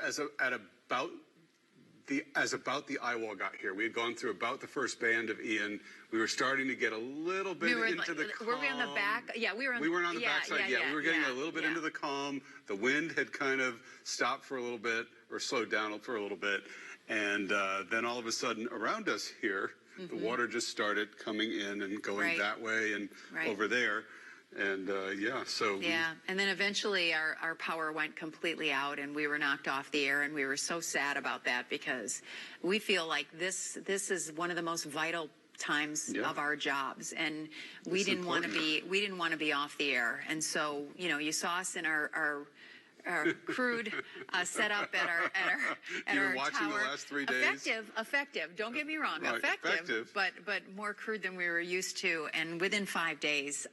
about the eye wall got here. We had gone through about the first band of Ian. We were starting to get a little bit into the calm. Were we on the back? Yeah, we were on. We were on the backside. Yeah, we were getting a little bit yeah. into the calm. The wind had kind of stopped for a little bit, or slowed down for a little bit, and then all of a sudden, around us here, the water just started coming in and going that way and over there. And and then eventually our power went completely out and we were knocked off the air, and we were so sad about that because we feel like this is one of the most vital times of our jobs, and we didn't want to be off the air. And so you saw us in our crude setup at our watching tower. the last 3 days. Effective. Don't get me wrong, Right, effective. but more crude than we were used to. And within 5 days,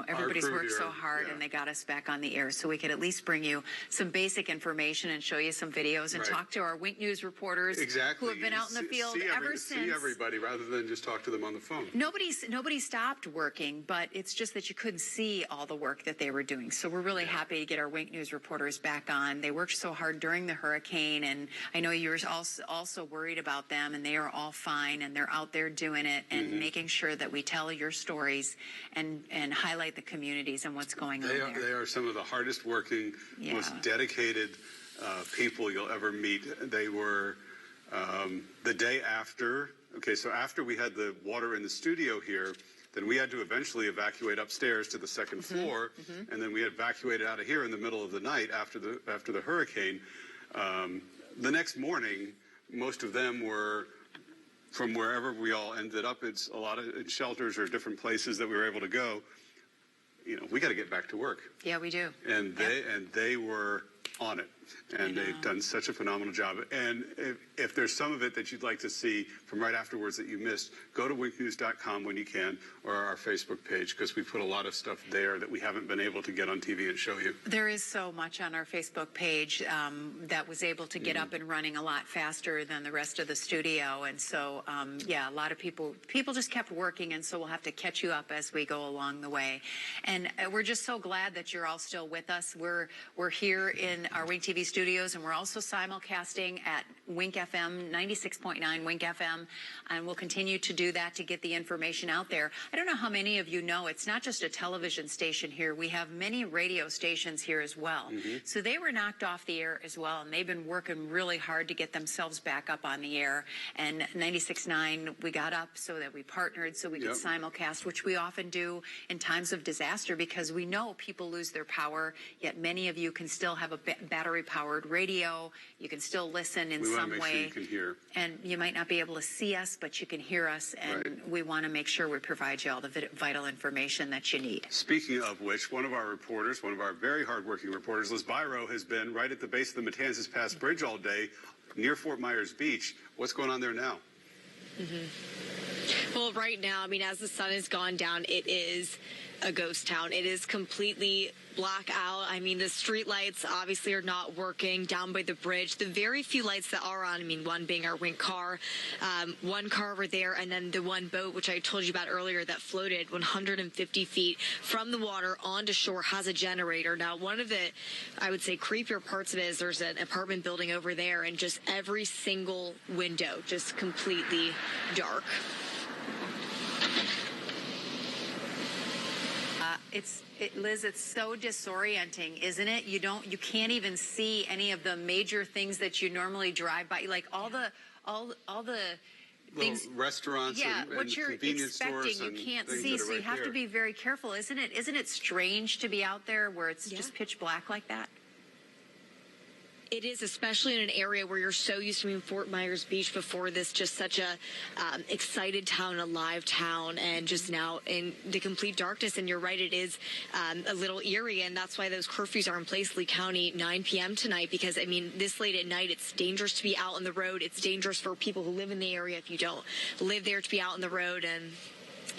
everybody's worked so hard, and they got us back on the air so we could at least bring you some basic information and show you some videos and talk to our Wink News reporters who have been out in the field ever since. See everybody rather than just talk to them on the phone. Nobody stopped working, but it's just that you couldn't see all the work that they were doing. So we're really happy to get our Wink News reporters back on. They worked so hard during the hurricane, and I know you were also worried about them, and they are all fine, and they're out there doing it and making sure that we tell your stories and highlight the communities and what's going on there. They are some of the hardest working, most dedicated people you'll ever meet. They were the day after. Okay, so after we had the water in the studio here, then we had to eventually evacuate upstairs to the second floor, and then we evacuated out of here in the middle of the night after the hurricane. The next morning, most of them were from wherever we all ended up. It's a lot of in shelters or different places that we were able to go. We got to get back to work. Yeah, we do. And they were on it. And they've done such a phenomenal job. And if there's some of it that you'd like to see from right afterwards that you missed, go to winknews.com when you can, or our Facebook page, because we put a lot of stuff there that we haven't been able to get on TV and show you. There is so much on our Facebook page that was able to get up and running a lot faster than the rest of the studio. And so, yeah, a lot of people just kept working, and so we'll have to catch you up as we go along the way. And we're just so glad that you're all still with us. We're here in our Wink TV studios, and we're also simulcasting at Wink FM, 96.9 Wink FM, and we'll continue to do that to get the information out there. I don't know how many of you know, it's not just a television station here. We have many radio stations here as well. So they were knocked off the air as well, and they've been working really hard to get themselves back up on the air. And 96.9, we got up so that we partnered so we could simulcast, which we often do in times of disaster, because we know people lose their power, yet many of you can still have a battery-powered radio. You can still listen in some way. Sure you can hear. And you might not be able to see us, but you can hear us, and we want to make sure we provide you all the vital information that you need. Speaking of which, one of our reporters, one of our very hardworking reporters, Liz Byro, has been right at the base of the Matanzas Pass Bridge all day near Fort Myers Beach. What's going on there now? Well, right now, I mean, as the sun has gone down, it is a ghost town. It is completely black out. I mean, the street lights obviously are not working down by the bridge. The very few lights that are on, I mean, one being our Wink car, one car over there, and then the one boat, which I told you about earlier, that floated 150 feet from the water onto shore, has a generator. Now, one of the, I would say, creepier parts of it is there's an apartment building over there, and just every single window just completely dark. Liz, it's so disorienting, isn't it? You can't even see any of the major things that you normally drive by, like all the things, restaurants, and what you're convenience expecting, stores, you can't and see, things that are so you right have there. to be very careful, isn't it? Isn't it strange to be out there where it's just pitch black like that? It is, especially in an area where you're so used to being Fort Myers Beach before this, just such a excited town, a live town, and just now in the complete darkness. And you're right, it is a little eerie, and that's why those curfews are in place, Lee County, 9 p.m. tonight, because, I mean, this late at night, it's dangerous to be out on the road. It's dangerous for people who live in the area if you don't live there to be out on the road, and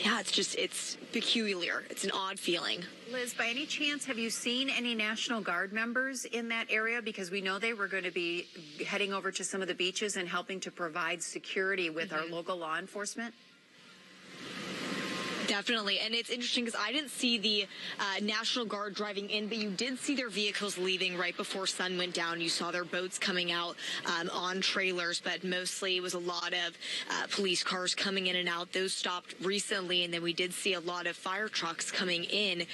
yeah, it's peculiar. It's an odd feeling. Liz, by any chance, have you seen any National Guard members in that area? Because we know they were going to be heading over to some of the beaches and helping to provide security with our local law enforcement. Definitely. And it's interesting because I didn't see the National Guard driving in, but you did see their vehicles leaving right before sun went down. You saw their boats coming out on trailers, but mostly it was a lot of police cars coming in and out. Those stopped recently, and then we did see a lot of fire trucks coming in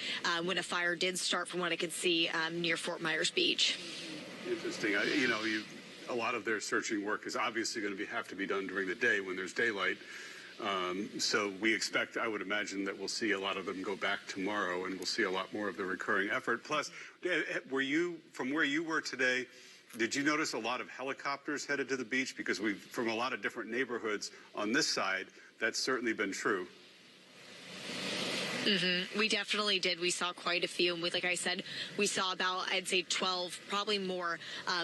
when a fire did start, from what I could see near Fort Myers Beach. Interesting. A lot of their searching work is obviously going to have to be done during the day when there's daylight. So we expect, I would imagine, that we'll see a lot of them go back tomorrow, and we'll see a lot more of the recurring effort. Plus, from where you were today, did you notice a lot of helicopters headed to the beach? Because from a lot of different neighborhoods on this side, that's certainly been true. We definitely did. We saw quite a few. And like I said, we saw about, I'd say 12, probably more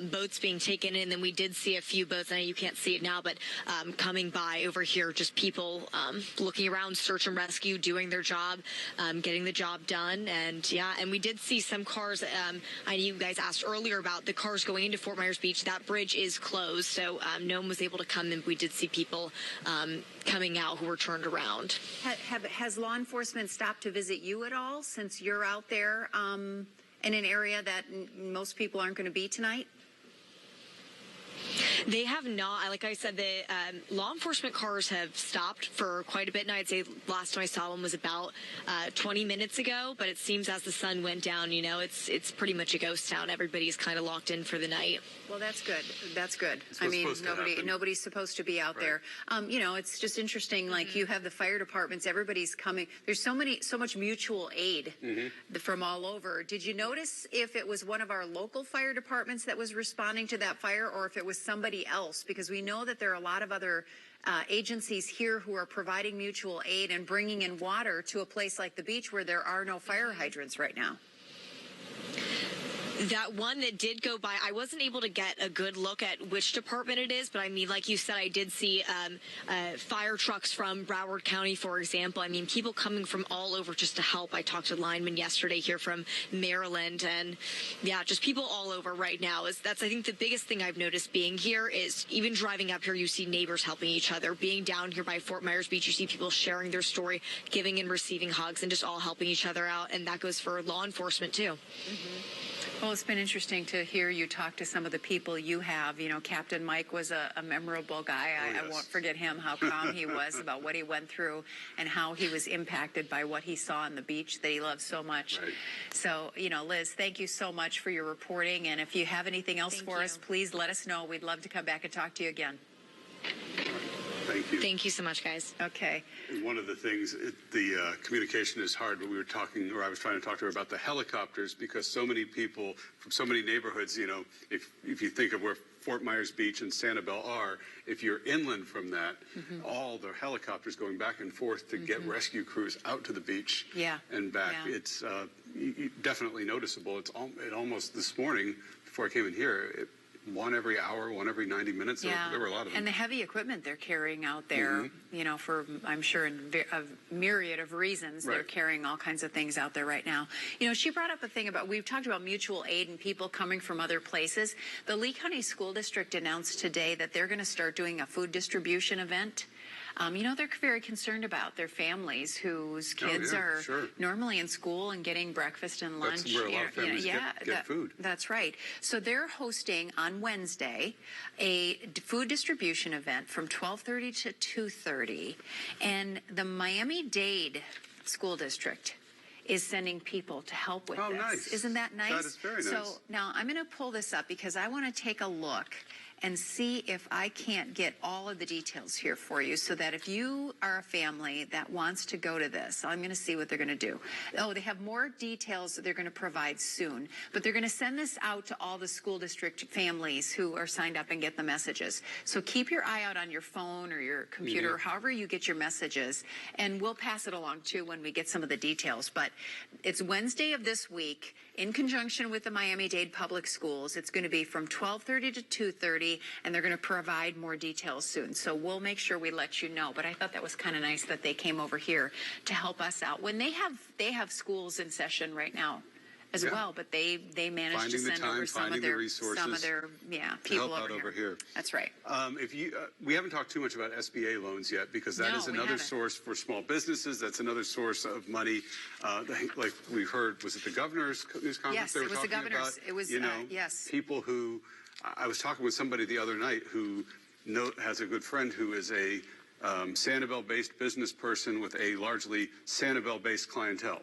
boats being taken in. And then we did see a few boats. I know you can't see it now, but coming by over here, just people looking around, search and rescue, doing their job, getting the job done. And yeah, and we did see some cars. I know you guys asked earlier about the cars going into Fort Myers Beach. That bridge is closed, so no one was able to come in. We did see people coming out who were turned around. Has law enforcement stopped to visit you at all, since you're out there in an area that most people aren't going to be tonight? They have not. Like I said, the law enforcement cars have stopped for quite a bit. And I'd say last time I saw one was about 20 minutes ago. But it seems as the sun went down, it's pretty much a ghost town. Everybody's kind of locked in for the night. Well, that's good. That's good. I mean, nobody's supposed to be out there. It's just interesting. Like you have the fire departments. Everybody's coming. There's so much mutual aid from all over. Did you notice if it was one of our local fire departments that was responding to that fire, or if it was somebody else? Because we know that there are a lot of other agencies here who are providing mutual aid and bringing in water to a place like the beach where there are no fire hydrants right now. That one that did go by, I wasn't able to get a good look at which department it is, but I mean, like you said, I did see fire trucks from Broward County, for example. I mean, people coming from all over just to help. I talked to linemen yesterday here from Maryland, and yeah, just people all over right now. That's I think the biggest thing I've noticed being here is even driving up here, you see neighbors helping each other. Being down here by Fort Myers Beach, you see people sharing their story, giving and receiving hugs, and just all helping each other out. And that goes for law enforcement too. Mm-hmm. Well, it's been interesting to hear you talk to some of the people you have. You know, Captain Mike was a memorable guy. Yes. I won't forget him, how calm he was about what he went through and how he was impacted by what he saw on the beach that he loved so much. Right. So, you know, Liz, thank you so much for your reporting. And if you have anything else for us, please let us know. We'd love to come back and talk to you again. Thank you. Thank you so much, guys. Okay. And one of the things, the communication is hard, but we were talking, or I was trying to talk to her about the helicopters, because so many people from so many neighborhoods, you know, if you think of where Fort Myers Beach and Sanibel are, if you're inland from that, all the helicopters going back and forth to get rescue crews out to the beach and back, it's definitely noticeable. It almost, this morning, before I came in here, one every hour, one every 90 minutes. There were a lot of them. And the heavy equipment they're carrying out there, you know, for, I'm sure, a myriad of reasons, they're carrying all kinds of things out there right now. You know, she brought up a thing about, we've talked about mutual aid and people coming from other places. The Lee County School District announced today that they're going to start doing a food distribution event. You know, they're very concerned about their families whose kids are normally in school and getting breakfast and lunch. That's where a lot of families get food. That's right. So they're hosting on Wednesday a food distribution event from 12:30 to 2:30, and the Miami-Dade School District is sending people to help with this. Nice. Isn't that nice? That is very nice. So now I'm going to pull this up because I want to take a look and see if I can't get all of the details here for you, so that if you are a family that wants to go to this, I'm going to see what they're going to do. Oh, they have more details that they're going to provide soon, but they're going to send this out to all the school district families who are signed up and get the messages. So keep your eye out on your phone or your computer, or however you get your messages, and we'll pass it along too when we get some of the details. But it's Wednesday of this week in conjunction with the Miami-Dade Public Schools. It's going to be from 12:30 to 2:30. And they're going to provide more details soon. So we'll make sure we let you know. But I thought that was kind of nice that they came over here to help us out. When they have schools in session right now as well, but they managed to send over some of their people over here. That's right. We haven't talked too much about SBA loans yet, because that is another source for small businesses. That's another source of money. Like we heard, was it the governor's news conference they were talking about? Yes, it was the governor's. It was, people who, I was talking with somebody the other night who has a good friend who is a Sanibel-based business person with a largely Sanibel-based clientele.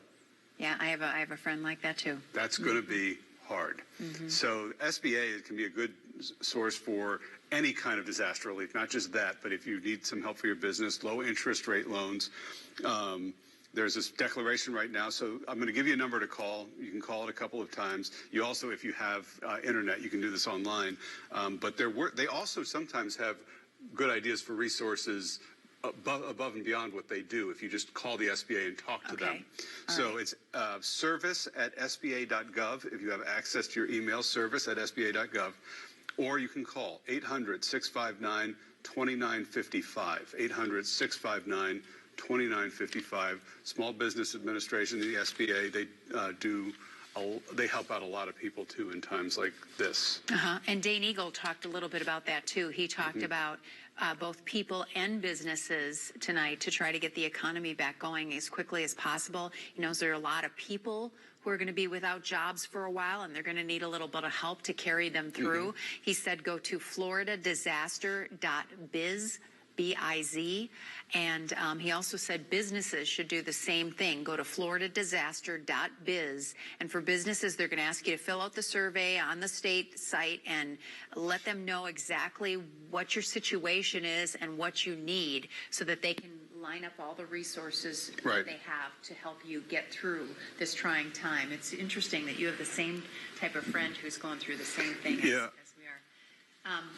Yeah, I have a friend like that too. That's going to be hard. So SBA can be a good source for any kind of disaster relief, not just that, but if you need some help for your business, low interest rate loans. There's this declaration right now, so I'm going to give you a number to call. You can call it a couple of times. You also, if you have internet, you can do this online. But they also sometimes have good ideas for resources above and beyond what they do if you just call the SBA and talk to them. So it's service@sba.gov if you have access to your email, service@sba.gov. Or you can call 800-659-2955, 800-659-2955. Small Business Administration, the SBA, they help out a lot of people too in times like this. And Dane Eagle talked a little bit about that too. He talked about both people and businesses tonight to try to get the economy back going as quickly as possible. He knows there are a lot of people who are going to be without jobs for a while, and they're going to need a little bit of help to carry them through. He said go to floridadisaster.biz. B-I-Z. And he also said businesses should do the same thing. Go to floridadisaster.biz. And for businesses, they're going to ask you to fill out the survey on the state site and let them know exactly what your situation is and what you need so that they can line up all the resources that they have to help you get through this trying time. It's interesting that you have the same type of friend who's going through the same thing as we are.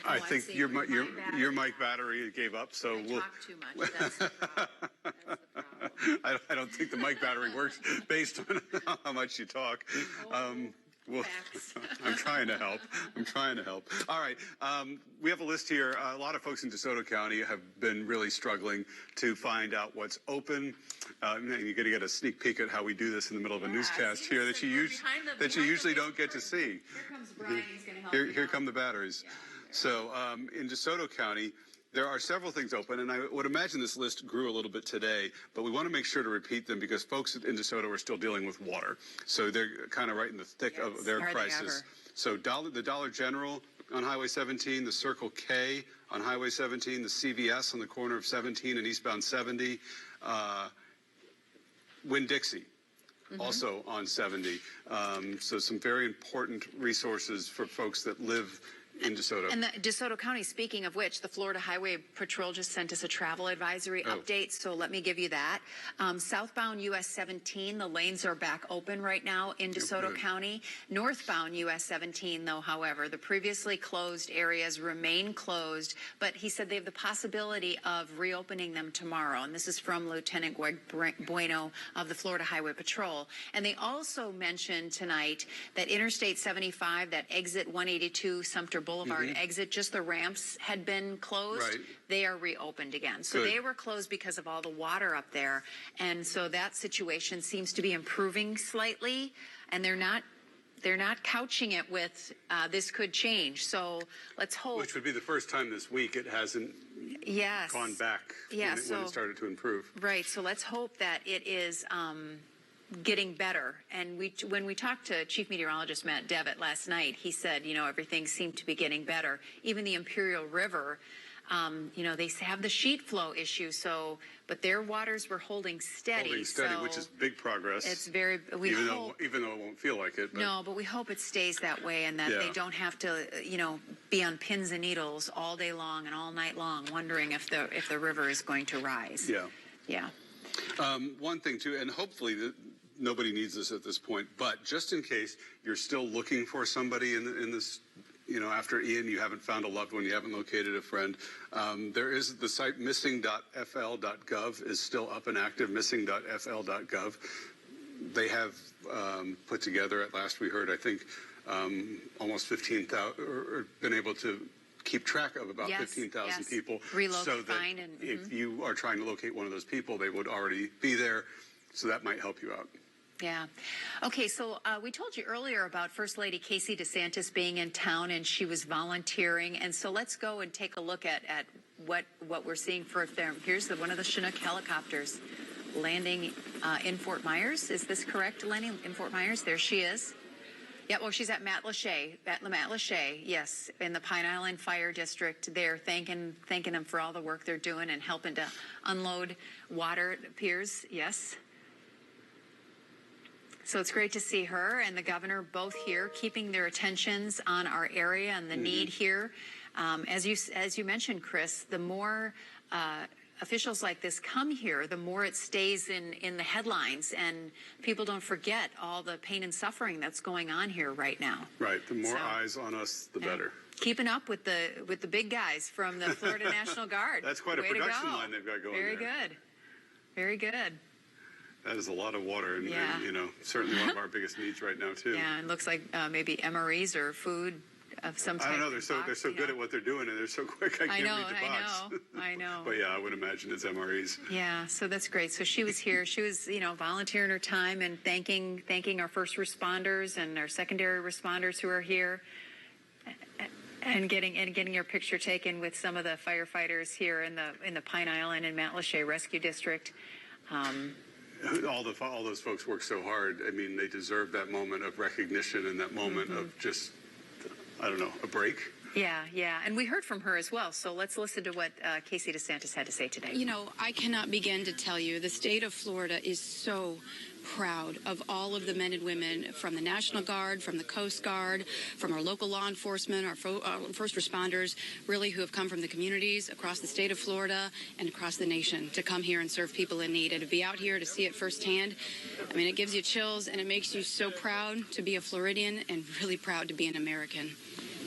I think your mic battery gave up, so we'll talk too much. That's the problem. That's the problem. I don't think the mic battery works based on how much you talk. Well, Facts. I'm trying to help. All right. We have a list here. A lot of folks in DeSoto County have been really struggling to find out what's open. You're going to get a sneak peek at how we do this in the middle of a newscast here that you usually don't get to see. Here comes Brian. He's going to help you Here out. come the batteries. Yeah. So in DeSoto County, there are several things open, and I would imagine this list grew a little bit today, but we want to make sure to repeat them because folks in DeSoto are still dealing with water. So they're kind of right in the thick of their Are they crisis. ever? So the Dollar General on Highway 17, the Circle K on Highway 17, the CVS on the corner of 17 and eastbound 70, Winn-Dixie. Also on 70. So some very important resources for folks that live in DeSoto. And the DeSoto County, speaking of which, the Florida Highway Patrol just sent us a travel advisory update, so let me give you that. Southbound US 17, the lanes are back open right now in DeSoto County. Northbound US 17, though, however, the previously closed areas remain closed, but he said they have the possibility of reopening them tomorrow. And this is from Lieutenant Greg Bueno of the Florida Highway Patrol. And they also mentioned tonight that Interstate 75, that exit 182 Sumter Boulevard exit, just the ramps had been closed. Right. They are reopened again. So Good. they were closed because of all the water up there. And so that situation seems to be improving slightly. And they're not couching it with this could change. So let's hope. Which would be the first time this week it hasn't gone back when it started to improve. Right. So let's hope that it is getting better. And when we talked to Chief Meteorologist Matt Devitt last night, he said, everything seemed to be getting better. Even the Imperial River, they have the sheet flow issue. But their waters were holding steady. Which is big progress. It's very. Even though it won't feel like it. But. No, but we hope it stays that way and that they don't have to, be on pins and needles all day long and all night long, wondering if the river is going to rise. Yeah. Yeah. One thing too, and hopefully nobody needs this at this point, but just in case you're still looking for somebody in this, after Ian, you haven't found a loved one, you haven't located a friend, there is the site missing.fl.gov is still up and active, missing.fl.gov. They have put together, at last we heard, I think, almost 15,000, or been able to keep track of about 15,000 people. So that if you are trying to locate one of those people, they would already be there. So that might help you out. Yeah. Okay, so we told you earlier about First Lady Casey DeSantis being in town, and she was volunteering. And so let's go and take a look at what we're seeing for there. Here's one of the Chinook helicopters landing in Fort Myers. Is this correct, Lenny? In Fort Myers? There she is. Yeah, well, she's at Matlacha, yes, in the Pine Island Fire District. They're thanking them for all the work they're doing and helping to unload water, it appears, yes. So it's great to see her and the governor both here, keeping their attentions on our area and the need here. As you mentioned, Chris, the more officials like this come here, the more it stays in the headlines, and people don't forget all the pain and suffering that's going on here right now. Right. The more eyes on us, the better. Keeping up with the big guys from the Florida National Guard. That's quite a production line they've got going there. Very good. Very good. That is a lot of water, and certainly one of our biggest needs right now too. Yeah, it looks like maybe MREs or food of some type. I don't know. They're so good at what they're doing, and they're so quick. I can't read the box. I know. But yeah, I would imagine it's MREs. Yeah, so that's great. So she was here. She was, volunteering her time and thanking our first responders and our secondary responders who are here, and getting your picture taken with some of the firefighters here in the Pine Island and Matlacha Rescue District. All those folks work so hard. I mean, they deserve that moment of recognition and that moment of just, I don't know, a break. Yeah. And we heard from her as well. So let's listen to what Casey DeSantis had to say today. I cannot begin to tell you, the state of Florida is so proud of all of the men and women from the National Guard, from the Coast Guard, from our local law enforcement, our first responders, really who have come from the communities across the state of Florida and across the nation to come here and serve people in need. And to be out here to see it firsthand, I mean, it gives you chills and it makes you so proud to be a Floridian and really proud to be an American.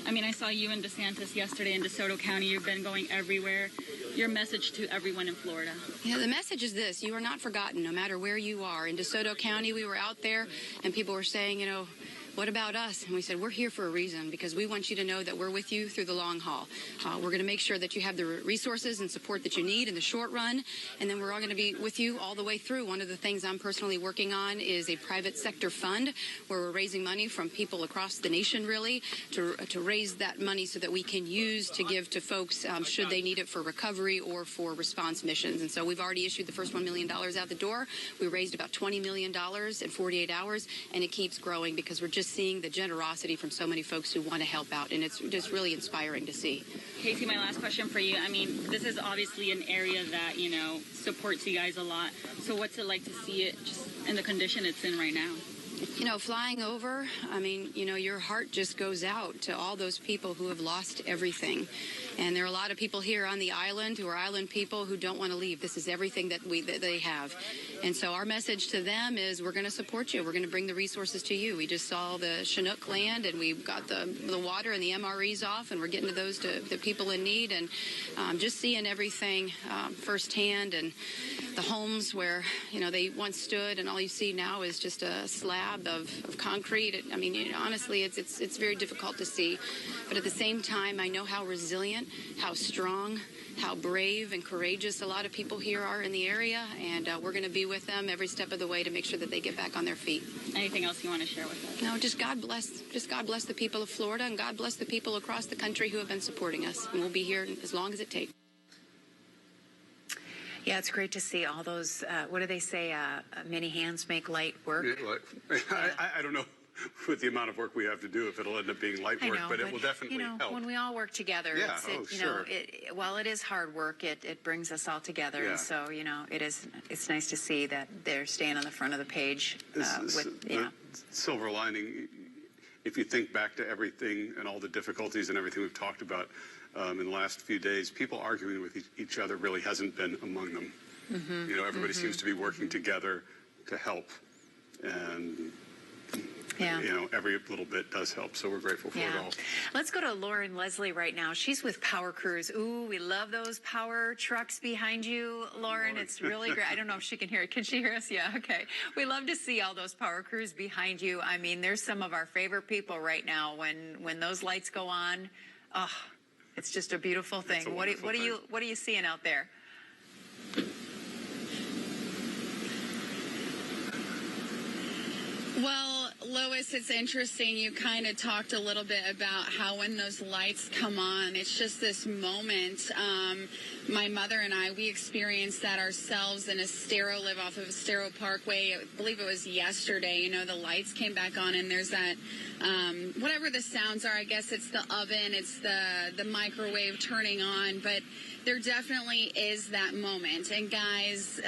I mean, I saw you and DeSantis yesterday in DeSoto County. You've been going everywhere. Your message to everyone in Florida. The message is this. You are not forgotten, no matter where you are. In DeSoto County, we were out there, and people were saying, what about us? And we said, we're here for a reason, because we want you to know that we're with you through the long haul. We're going to make sure that you have the resources and support that you need in the short run, and then we're all going to be with you all the way through. One of the things I'm personally working on is a private sector fund where we're raising money from people across the nation, really, to raise that money so that we can use to give to folks should they need it for recovery or for response missions. And so we've already issued the first $1 million out the door. We raised about $20 million in 48 hours, and it keeps growing because we're just seeing the generosity from so many folks who want to help out, and it's just really inspiring to see. Casey, my last question for you. I mean, this is obviously an area that, you know, supports you guys a lot. So what's it like to see it just in the condition it's in right now? You know, flying over, I mean, you know, your heart just goes out to all those people who have lost everything. And there are a lot of people here on the island who are island people who don't want to leave. This is everything that they have. And so our message to them is we're going to support you. We're going to bring the resources to you. We just saw the Chinook land, and we got the water and the MREs off, and we're getting to those to the people in need. And just seeing everything firsthand, and the homes where, you know, they once stood, and all you see now is just a slab of concrete. I mean, you know, honestly, it's very difficult to see. But at the same time, I know how resilient, how strong, how brave and courageous a lot of people here are in the area, and we're going to be with them every step of the way to make sure that they get back on their feet. Anything else you want to share with us? No, just God bless the people of Florida, and God bless the people across the country who have been supporting us. And we'll be here as long as it takes. Yeah, it's great to see all those, what do they say, many hands make light work? I don't know with the amount of work we have to do if it'll end up being light work, but it will definitely help. When we all work together, while it is hard work, it brings us all together. Yeah. And so, you know, it's nice to see that they're staying on the front of the page. The silver lining, if you think back to everything and all the difficulties and everything we've talked about in the last few days, people arguing with each other really hasn't been among them. Mm-hmm. You know, everybody seems to be working together to help. And you know, every little bit does help, so we're grateful for it all. Let's go to Lauren Leslie right now. She's with Power Crews. Ooh, we love those power trucks behind you, Lauren. It's really great. I don't know if she can hear it. Can she hear us? Yeah, okay. We love to see all those Power Crews behind you. I mean, there's some of our favorite people right now. When those lights go on, it's just a beautiful thing. What are you seeing out there? Well, Lois, it's interesting. You kind of talked a little bit about how when those lights come on, it's just this moment. My mother and I, we experienced that ourselves in Estero, live off of Estero Parkway. I believe it was yesterday. You know, the lights came back on, and there's that, whatever the sounds are, I guess it's the oven, it's the microwave turning on, but there definitely is that moment. And guys,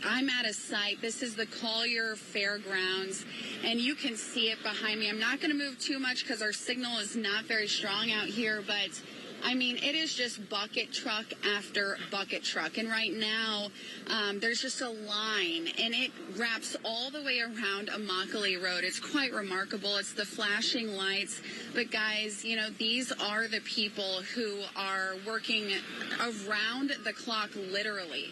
I'm at a site. This is the Collier Fairgrounds, and you can see it behind me. I'm not going to move too much because our signal is not very strong out here, but I mean, it is just bucket truck after bucket truck. And right now, there's just a line, and it wraps all the way around Immokalee Road. It's quite remarkable. It's the flashing lights. But guys, you know, these are the people who are working around the clock, literally,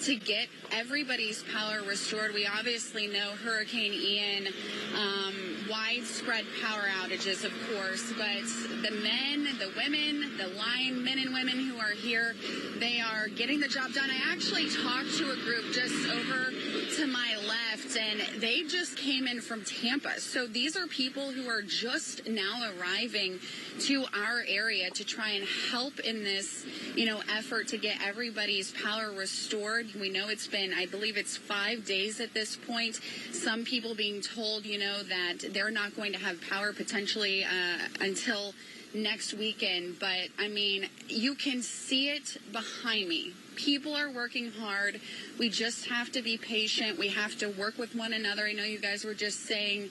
to get everybody's power restored. We obviously know Hurricane Ian, widespread power outages, of course, but the men, the women, the men and women who are here, they are getting the job done. I actually talked to a group just over to my left, and they just came in from Tampa. So these are people who are just now arriving to our area to try and help in this, you know, effort to get everybody's power restored. We know it's been, I believe it's 5 days at this point. Some people being told, you know, that they're not going to have power potentially until next weekend. But, I mean, you can see it behind me. People are working hard. We just have to be patient. We have to work with one another. I know you guys were just saying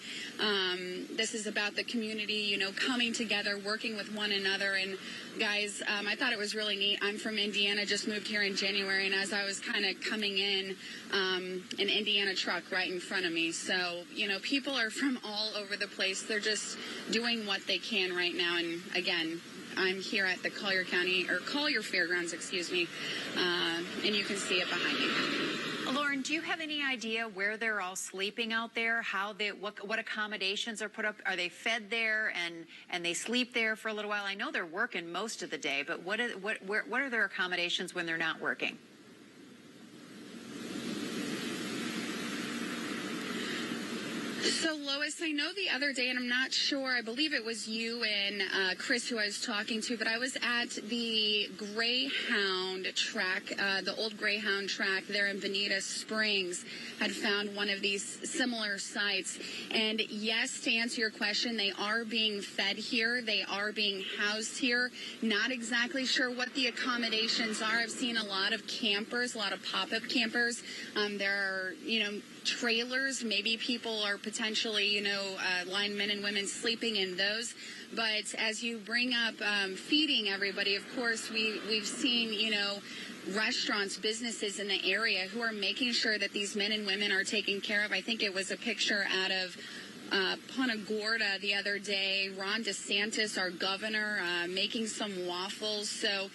this is about the community, you know, coming together, working with one another. And guys, I thought it was really neat. I'm from Indiana, just moved here in January, and as I was kind of coming in, an Indiana truck right in front of me. So, you know, people are from all over the place. They're just doing what they can right now. And again, I'm here at the Collier Fairgrounds, and you can see it behind me. Lauren, do you have any idea where they're all sleeping out there? What accommodations are put up? Are they fed there and they sleep there for a little while? I know they're working most of the day, but what are their accommodations when they're not working? So, Lois, I know the other day, and I'm not sure, I believe it was you and Chris who I was talking to, but I was at the Greyhound track, the old Greyhound track there in Bonita Springs, had found one of these similar sites. And yes, to answer your question, they are being fed here. They are being housed here. Not exactly sure what the accommodations are. I've seen a lot of campers, a lot of pop-up campers. There are, trailers. Maybe people are potentially, linemen and women sleeping in those. But as you bring up feeding everybody, of course, we've seen, restaurants, businesses in the area who are making sure that these men and women are taken care of. I think it was a picture out of Punta Gorda the other day. Ron DeSantis, our governor, making some waffles. So,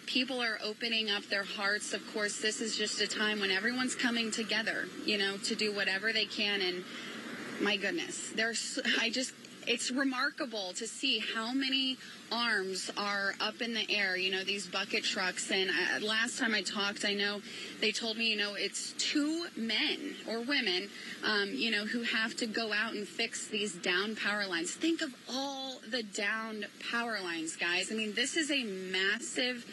people are opening up their hearts. Of course, this is just a time when everyone's coming together, to do whatever they can. And my goodness, it's remarkable to see how many arms are up in the air, these bucket trucks. And last time I talked, I know they told me, it's 2 men or women, who have to go out and fix these down power lines. Think of all the down power lines, guys. I mean, this is a massive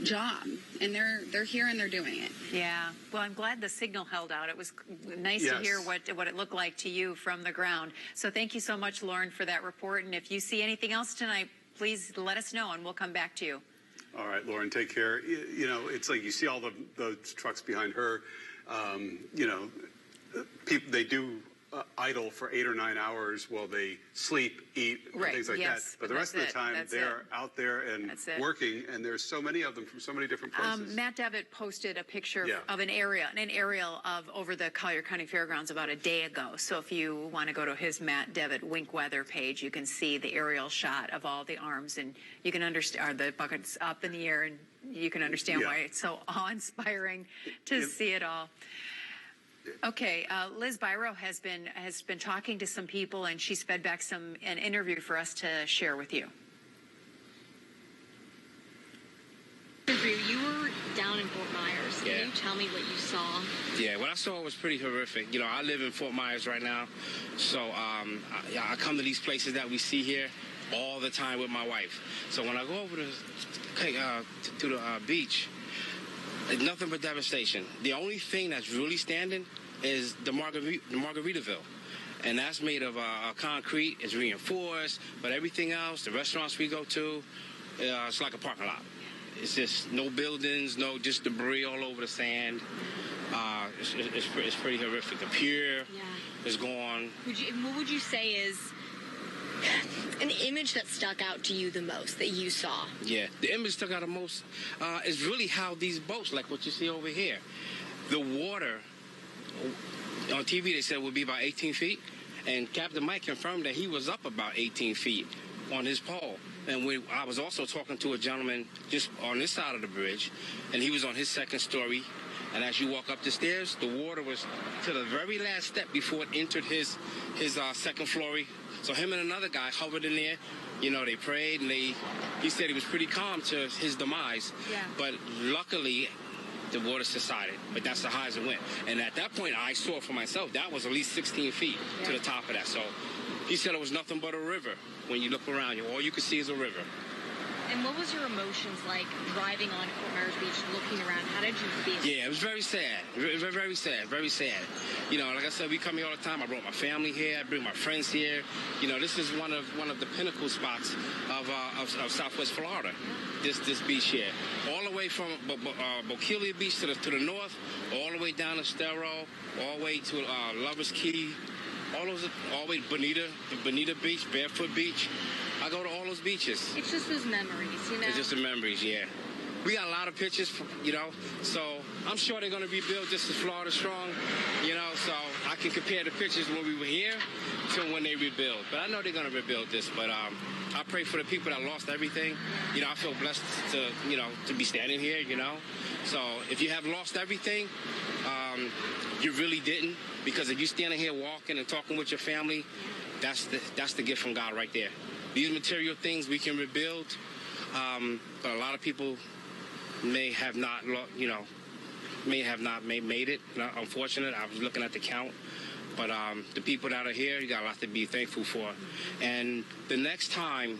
job, and they're here and they're doing it. Yeah. Well, I'm glad the signal held out. It was nice to hear what it looked like to you from the ground. So thank you so much, Lauren, for that report. And if you see anything else tonight, please let us know and we'll come back to you. All right, Lauren, take care. It's like you see all the trucks behind her. People, they do idle for 8 or 9 hours while they sleep, eat, and things like that. But the rest of the time, they're out there and working, and there's so many of them from so many different places. Matt Devitt posted a picture of an aerial of over the Collier County Fairgrounds about a day ago. So if you want to go to his Matt Devitt Wink Weather page, you can see the aerial shot of all the arms, and you can understand the buckets up in the air, and you can understand why it's so awe-inspiring to see it all. Okay, Liz Biro has been talking to some people, and she's fed back an interview for us to share with you. You were down in Fort Myers. Can you tell me what you saw? Yeah, what I saw was pretty horrific. I live in Fort Myers right now, so I come to these places that we see here all the time with my wife. So when I go over to the beach, it's nothing but devastation. The only thing that's really standing is the Margaritaville. And that's made of concrete. It's reinforced. But everything else, the restaurants we go to, it's like a parking lot. It's just no buildings, just debris all over the sand. It's pretty horrific. The pier is gone. What would you say is an image that stuck out to you the most that you saw? Yeah, the image stuck out the most is really how these boats, like what you see over here, the water on TV they said would be about 18 feet, and Captain Mike confirmed that he was up about 18 feet on his pole. And I was also talking to a gentleman just on this side of the bridge, and he was on his second story. And as you walk up the stairs, the water was to the very last step before it entered his second story. So him and another guy hovered in there. They prayed, and he said he was pretty calm to his demise. Yeah. But luckily, the water subsided. But that's the highest it went. And at that point, I saw for myself, that was at least 16 feet to the top of that. So he said it was nothing but a river. When you look around, all you can see is a river. And what was your emotions like driving on Fort Myers Beach, looking around? How did you feel? Yeah, it was very sad. Very sad. Very sad. Like I said, we come here all the time. I brought my family here. I bring my friends here. This is one of the pinnacle spots of Southwest Florida. This beach here, all the way from Bokeelia Beach to the north, all the way down to Estero, all the way to Lovers Key. All the way to Bonita Beach, Barefoot Beach. I go to all those beaches. It's just those memories, It's just the memories, yeah. We got a lot of pictures, so I'm sure they're going to rebuild just as Florida strong, so I can compare the pictures when we were here to when they rebuild. But I know they're going to rebuild this, but I pray for the people that lost everything. I feel blessed to be standing here, So if you have lost everything, you really didn't, because if you're standing here walking and talking with your family, that's the gift from God right there. These material things we can rebuild, but a lot of people may have not made it. Unfortunate. I was looking at the count. But the people that are here, you got a lot to be thankful for. And the next time,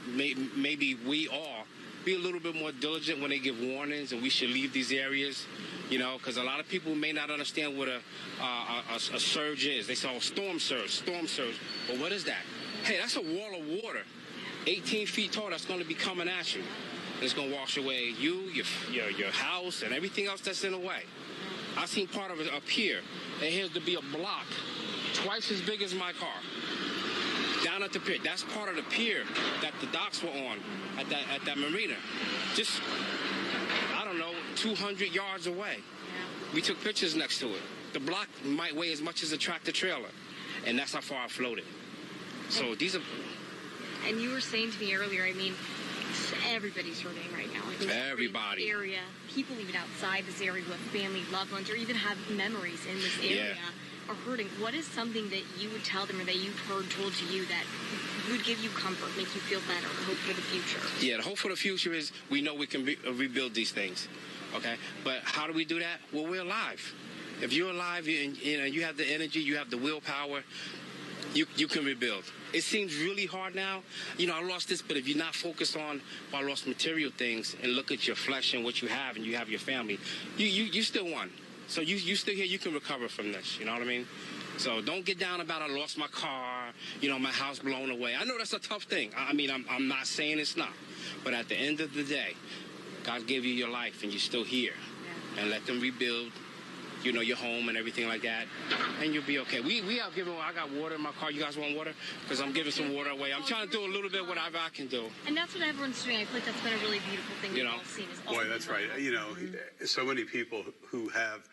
maybe we all be a little bit more diligent when they give warnings, and we should leave these areas, because a lot of people may not understand what a surge is. They say, oh, storm surge. Well, what is that? Hey, that's a wall of water, 18 feet tall, that's going to be coming at you. And it's going to wash away you, your house, and everything else that's in the way. I seen part of it up here. It has to be a block twice as big as my car down at the pier. That's part of the pier that the docks were on at that marina. Just, I don't know, 200 yards away. We took pictures next to it. The block might weigh as much as a tractor trailer, and that's how far I floated. So these are... And you were saying to me earlier, I mean, everybody's hurting right now. Like everybody. In this area, people even outside this area who have family, loved ones, or even have memories in this area are hurting. What is something that you would tell them, or that you've heard told to you, that would give you comfort, make you feel better, hope for the future? Yeah, the hope for the future is we know we can rebuild these things, okay? But how do we do that? Well, we're alive. If you're alive, you have the energy, you have the willpower, you can rebuild. It seems really hard now. I lost this, but if you're not focused on, I lost material things, and look at your flesh and what you have, and you have your family, you still won. So you still here, you can recover from this, you know what I mean? So don't get down about, I lost my car, my house blown away. I know that's a tough thing. I mean, I'm not saying it's not. But at the end of the day, God gave you your life, and you're still here. And let them rebuild, your home and everything like that, and you'll be okay. We are giving, I got water in my car. You guys want water? Because I'm giving some water away. I'm trying to do a little bit whatever I can do. And that's what everyone's doing. I think that's been a really beautiful thing we've all seen. Boy, that's right. So many people who have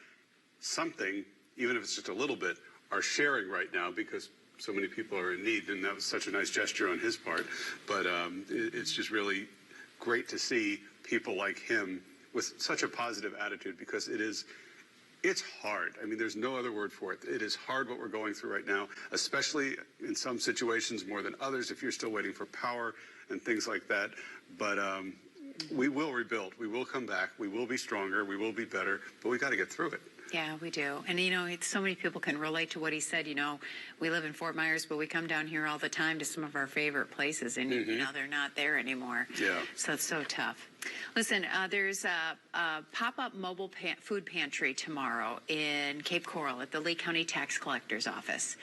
something, even if it's just a little bit, are sharing right now because so many people are in need, and that was such a nice gesture on his part. But it's just really great to see people like him with such a positive attitude, because it's hard. I mean, there's no other word for it. It is hard what we're going through right now, especially in some situations more than others, if you're still waiting for power and things like that. But we will rebuild. We will come back. We will be stronger. We will be better. But we got to get through it. Yeah, we do. And, so many people can relate to what he said. We live in Fort Myers, but we come down here all the time to some of our favorite places, and, they're not there anymore. Yeah. So it's so tough. Listen, there's a pop-up mobile food pantry tomorrow in Cape Coral at the Lee County Tax Collector's Office.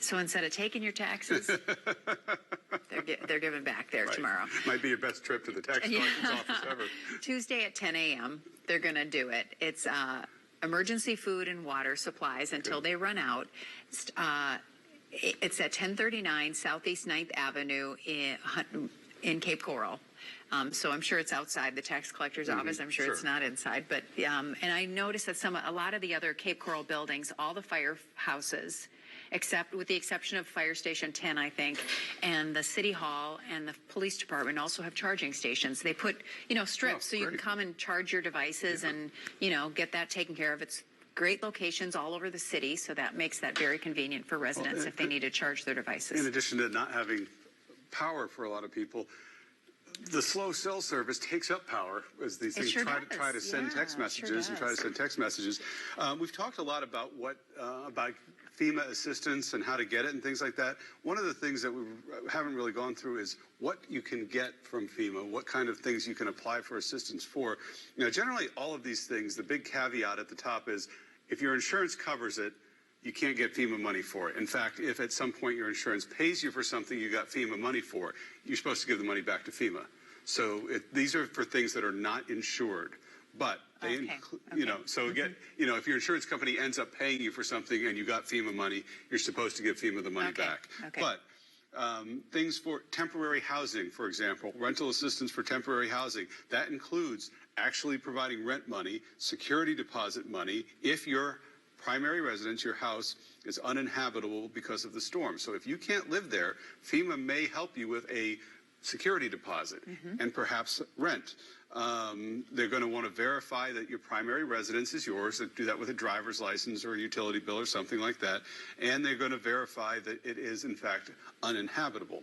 So instead of taking your taxes, they're giving back there tomorrow. Might be your best trip to the tax collector's office ever. Tuesday at 10 a.m., they're going to do it. It's emergency food and water supplies until they run out. It's at 1039 Southeast 9th Avenue in Cape Coral. So I'm sure it's outside the tax collector's office. I'm sure it's not inside. But and I noticed that a lot of the other Cape Coral buildings, all the firehouses, with the exception of Fire Station 10, I think, and the City Hall and the Police Department also have charging stations. They put, strips so you can come and charge your devices and, get that taken care of. It's great locations all over the city, so that makes that very convenient for residents if they need to charge their devices. In addition to not having power for a lot of people, the slow cell service takes up power as these things try to send text messages and try to send text messages. We've talked a lot about about FEMA assistance and how to get it and things like that. One of the things that we haven't really gone through is what you can get from FEMA, what kind of things you can apply for assistance for. Generally, all of these things, the big caveat at the top is if your insurance covers it, you can't get FEMA money for it. In fact, if at some point your insurance pays you for something you got FEMA money for, you're supposed to give the money back to FEMA. So these are for things that are not insured. But they, so again, if your insurance company ends up paying you for something and you got FEMA money, you're supposed to give FEMA the money back. Okay. But things for temporary housing, for example, rental assistance for temporary housing, that includes actually providing rent money, security deposit money, if your primary residence, your house, is uninhabitable because of the storm. So if you can't live there, FEMA may help you with a security deposit and perhaps rent. They're going to want to verify that your primary residence is yours. They do that with a driver's license or a utility bill or something like that. And they're going to verify that it is, in fact, uninhabitable.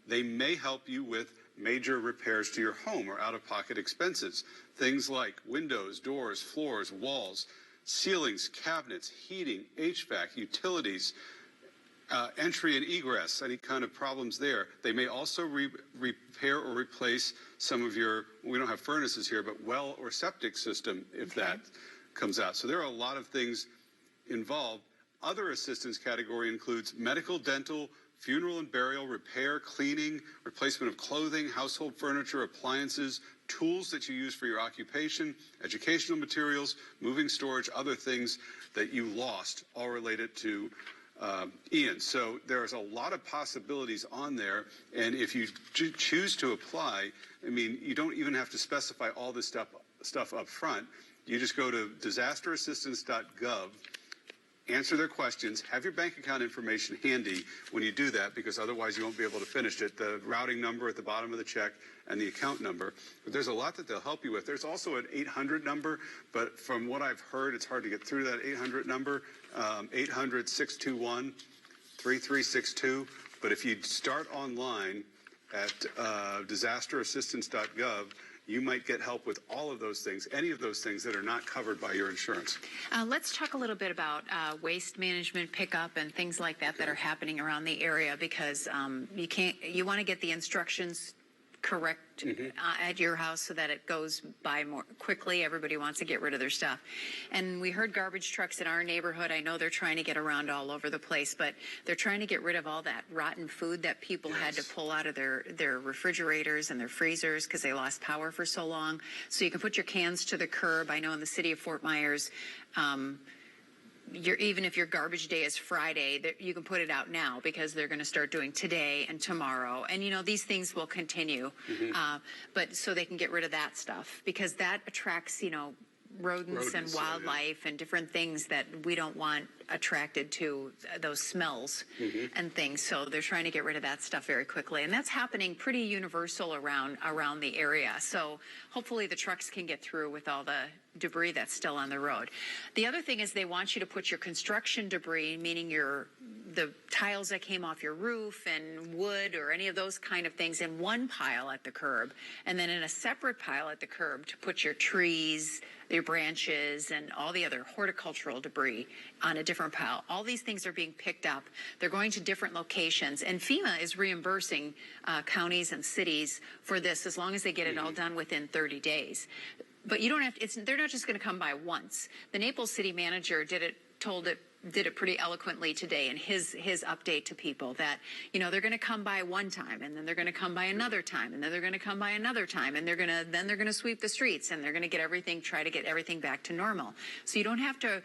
They may help you with major repairs to your home or out-of-pocket expenses. Things like windows, doors, floors, walls, ceilings, cabinets, heating, HVAC, utilities, entry and egress, any kind of problems there. They may also repair or replace some of your, we don't have furnaces here, but well or septic system if that comes out. So there are a lot of things involved. Other assistance category includes medical, dental, funeral and burial, repair, cleaning, replacement of clothing, household furniture, appliances, tools that you use for your occupation, educational materials, moving storage, other things that you lost, all related to Ian. So there's a lot of possibilities on there, and if you choose to apply, I mean, you don't even have to specify all this stuff up front. You just go to disasterassistance.gov, answer their questions, have your bank account information handy when you do that, because otherwise you won't be able to finish it. The routing number at the bottom of the check and the account number. But there's a lot that they'll help you with. There's also an 800 number, but from what I've heard, it's hard to get through that 800 number, 800-621-3362. But if you start online at disasterassistance.gov, you might get help with all of those things, any of those things that are not covered by your insurance. Let's talk a little bit about waste management pickup and things like that that are happening around the area, because you want to get the instructions correct at your house so that it goes by more quickly. Everybody wants to get rid of their stuff. And we heard garbage trucks in our neighborhood. I know they're trying to get around all over the place, but they're trying to get rid of all that rotten food that people had to pull out of their refrigerators and their freezers because they lost power for so long. So you can put your cans to the curb. I know in the city of Fort Myers, even if your garbage day is Friday, you can put it out now because they're going to start doing today and tomorrow. And, these things will continue. But so they can get rid of that stuff because that attracts, rodents and wildlife and different things that we don't want attracted to those smells and things. So they're trying to get rid of that stuff very quickly. And that's happening pretty universal around the area. So hopefully the trucks can get through with all the debris that's still on the road. The other thing is they want you to put your construction debris, meaning the tiles that came off your roof and wood or any of those kind of things, in one pile at the curb, and then in a separate pile at the curb to put your trees, your branches, and all the other horticultural debris on a different pile. All these things are being picked up. They're going to different locations, and FEMA is reimbursing counties and cities for this as long as they get it all done within 30 days. But you don't have to, they're not just going to come by once. The Naples city manager did it pretty eloquently today in his update to people that, they're going to come by one time, and then they're going to come by another time, and then they're going to come by another time, and they're going to sweep the streets, and they're going to try to get everything back to normal. So you don't have to,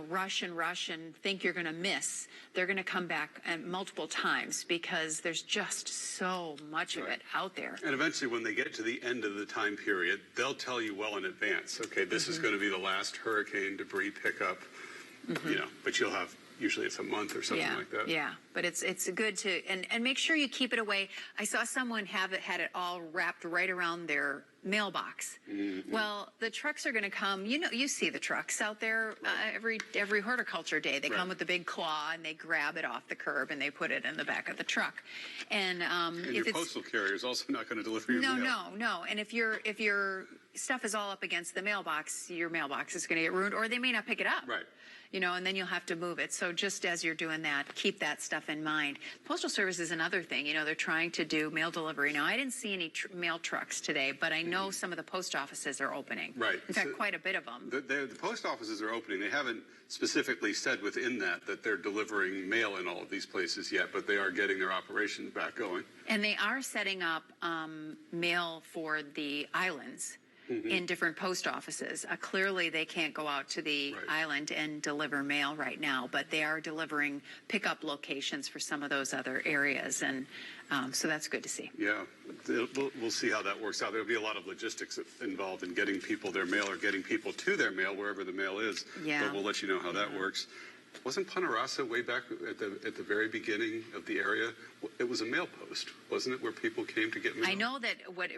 rush and think you're going to miss. They're going to come back multiple times because there's just so much of it out there. And eventually when they get to the end of the time period, they'll tell you well in advance, okay, this is going to be the last hurricane debris pickup. But you'll have, usually it's a month or something like that. Yeah, but it's good to, and make sure you keep it away. I saw someone had it all wrapped right around their mailbox. Well, the trucks are going to come, you see the trucks out there every horticulture day. They come with the big claw and they grab it off the curb and they put it in the back of the truck. And your postal carrier is also not going to deliver your mail. No. And if your stuff is all up against the mailbox, your mailbox is going to get ruined, or they may not pick it up. Right. And then you'll have to move it. So just as you're doing that, keep that stuff in mind. Postal Service is another thing. They're trying to do mail delivery. Now, I didn't see any mail trucks today, but I know some of the post offices are opening. Right. In fact, quite a bit of them. The post offices are opening. They haven't specifically said within that they're delivering mail in all of these places yet, but they are getting their operation back going. And they are setting up mail for the islands. In different post offices. Clearly, they can't go out to the island and deliver mail right now, but they are delivering pickup locations for some of those other areas, and so that's good to see. Yeah, we'll see how that works out. There'll be a lot of logistics involved in getting people their mail or getting people to their mail wherever the mail is. Yeah. But we'll let you know how that works. wasn't Ponderosa way back at the very beginning of the area? It was a mail post, wasn't it, where people came to get mail? I know that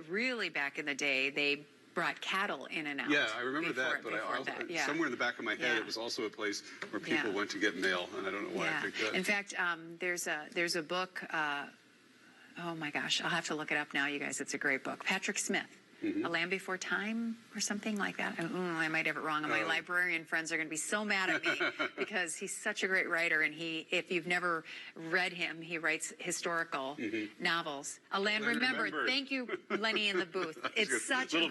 really back in the day, they brought cattle in and out. Yeah, I remember that, but somewhere in the back of my head, it was also a place where people went to get mail, and I don't know why I picked that. In fact, there's a book, oh my gosh, I'll have to look it up now, you guys. It's a great book. Patrick Smith. A Land Before Time or something like that. I might have it wrong. My librarian friends are going to be so mad at me because he's such a great writer. And if you've never read him, he writes historical novels. A Land Remembered. Thank you, Lenny in the booth. It's such a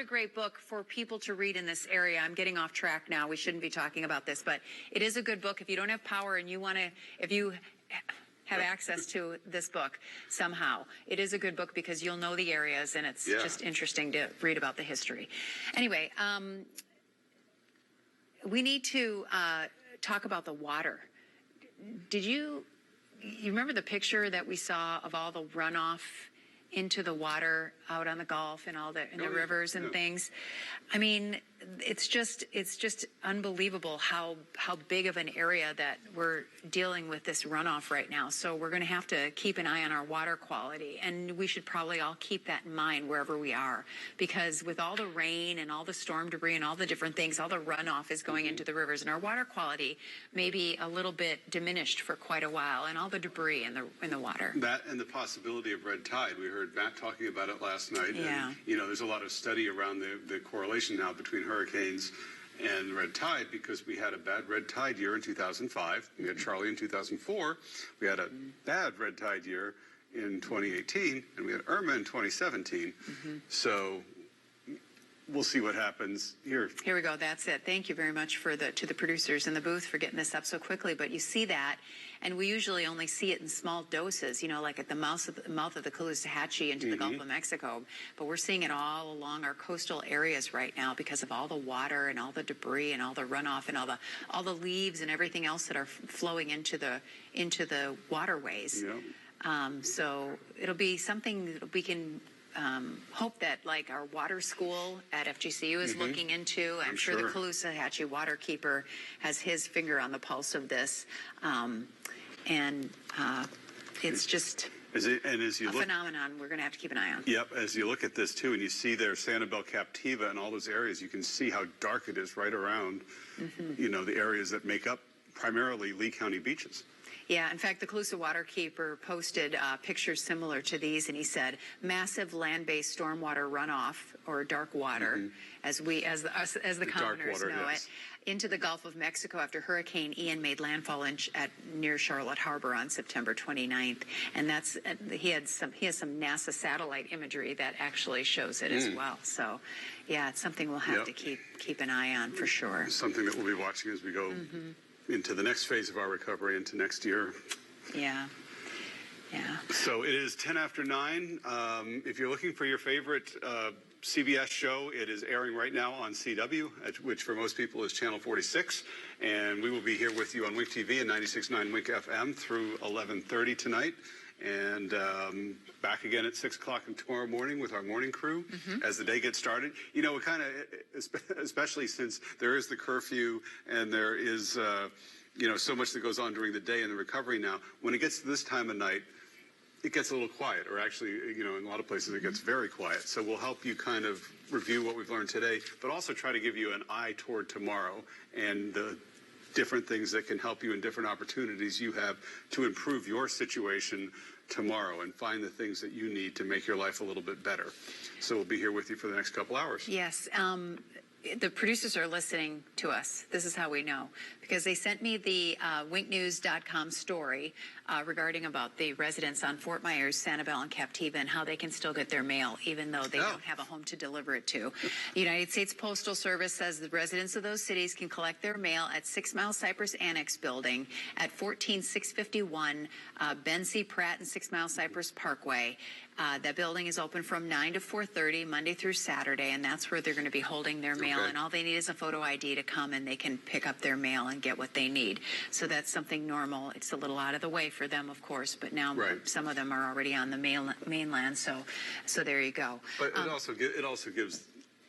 great book for people to read in this area. I'm getting off track now. We shouldn't be talking about this, but it is a good book. If you don't have power and you want to, if you have access to this book somehow. It is a good book because you'll know the areas, and it's just interesting to read about the history. Anyway, we need to talk about the water. Did you remember the picture that we saw of all the runoff into the water out on the Gulf and all the rivers and things? I mean, it's just unbelievable how big of an area that we're dealing with this runoff right now. So we're going to have to keep an eye on our water quality, and we should probably all keep that in mind wherever we are, because with all the rain and all the storm debris and all the different things, all the runoff is going into the rivers, and our water quality may be a little bit diminished for quite a while, and all the debris in the water. That and the possibility of red tide. We heard Matt talking about it last night. Yeah. And, there's a lot of study around the correlation now between hurricanes and red tide, because we had a bad red tide year in 2005. We had Charlie in 2004. We had a bad red tide year in 2018, and we had Irma in 2017. So we'll see what happens here. Here we go. That's it. Thank you very much to the producers in the booth for getting this up so quickly. But you see that, and we usually only see it in small doses, like at the mouth of the Caloosahatchee into the Gulf of Mexico. But we're seeing it all along our coastal areas right now because of all the water and all the debris and all the runoff and all the leaves and everything else that are flowing into the waterways. So it'll be something that we can hope that, like, our water school at FGCU is looking into. I'm sure the Caloosahatchee Waterkeeper has his finger on the pulse of this. It's just a phenomenon we're going to have to keep an eye on. Yep, as you look at this, too, and you see there Sanibel, Captiva, and all those areas, you can see how dark it is right around, the areas that make up primarily Lee County beaches. Yeah, in fact, the Calusa Waterkeeper posted pictures similar to these, and he said, massive land-based stormwater runoff, or dark water, as the commoners know it, into the Gulf of Mexico after Hurricane Ian made landfall near Charlotte Harbor on September 29th. And he has some NASA satellite imagery that actually shows it as well. So, yeah, it's something we'll have to keep an eye on for sure. Something that we'll be watching as we go into the next phase of our recovery into next year. Yeah. So it is 10 after 9. If you're looking for your favorite CBS show, it is airing right now on CW, which for most people is Channel 46. And we will be here with you on Wink TV and 96.9 Wink FM through 11:30 tonight. And back again at 6 o'clock tomorrow morning with our morning crew as the day gets started. We kind of, especially since there is the curfew and there is, so much that goes on during the day in the recovery now, when it gets to this time of night, it gets a little quiet, or actually, in a lot of places it gets very quiet. So we'll help you kind of review what we've learned today, but also try to give you an eye toward tomorrow and the different things that can help you and different opportunities you have to improve your situation tomorrow and find the things that you need to make your life a little bit better. So we'll be here with you for the next couple hours. Yes. The producers are listening to us. This is how we know, because they sent me the winknews.com story regarding about the residents on Fort Myers, Sanibel, and Captiva, and how they can still get their mail even though they don't have a home to deliver it to. The United States Postal Service says the residents of those cities can collect their mail at 6 Mile Cypress Annex Building at 14651 Ben C. Pratt and 6 Mile Cypress Parkway. That building is open from 9 to 4:30 Monday through Saturday, and that's where they're going to be holding their mail. And all they need is a photo ID to come, and they can pick up their mail and get what they need. So that's something normal. It's a little out of the way for them, of course, but now some of them are already on the mainland. So there you go. But it also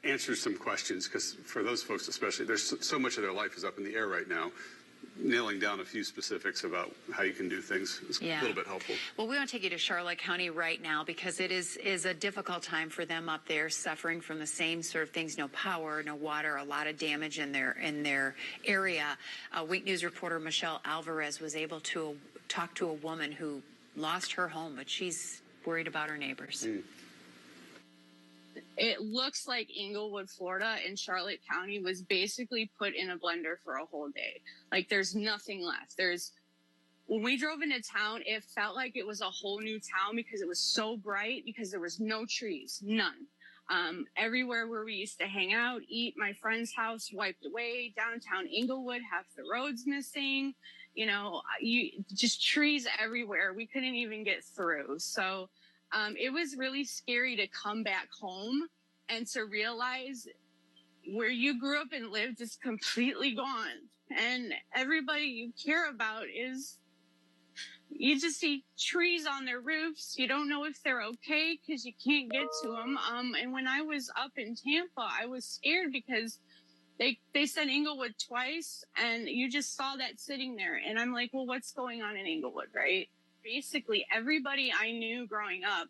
answers some questions, because for those folks especially, there's so much of their life is up in the air right now. nailing down a few specifics about how you can do things is a little bit helpful. Well, we want to take you to Charlotte County right now because it is a difficult time for them up there, suffering from the same sort of things: no power, no water, a lot of damage in their area. Week News reporter Michelle Alvarez was able to talk to a woman who lost her home, but she's worried about her neighbors. It looks like Englewood, Florida, and Charlotte County was basically put in a blender for a whole day. Like, there's nothing left. When we drove into town, it felt like it was a whole new town because it was so bright, because there was no trees, none. Everywhere where we used to hang out, eat, my friend's house wiped away. Downtown Englewood, half the roads missing. Just trees everywhere. We couldn't even get through. So it was really scary to come back home and to realize where you grew up and lived is completely gone. And everybody you care about you just see trees on their roofs. You don't know if they're okay because you can't get to them. And when I was up in Tampa, I was scared because they said Englewood twice, and you just saw that sitting there. And I'm like, well, what's going on in Englewood, right? Basically, everybody I knew growing up,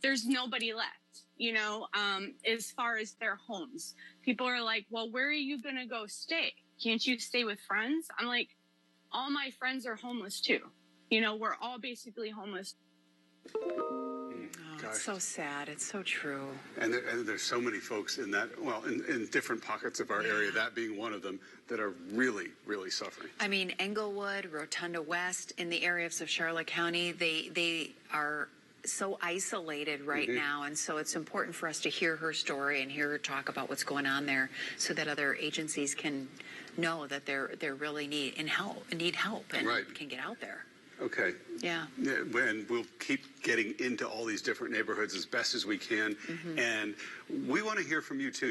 there's nobody left, as far as their homes. People are like, well, where are you going to go stay? Can't you stay with friends? I'm like, all my friends are homeless too. We're all basically homeless. Oh, it's so sad. It's so true. And there's so many folks in different pockets of our area, that being one of them, that are really, really suffering. I mean, Englewood, Rotunda West, in the areas of Charlotte County, they are so isolated right now, and so it's important for us to hear her story and hear her talk about what's going on there, so that other agencies can know that they're really need help and can get out there. Okay. Yeah. And we'll keep getting into all these different neighborhoods as best as we can. And we want to hear from you, too.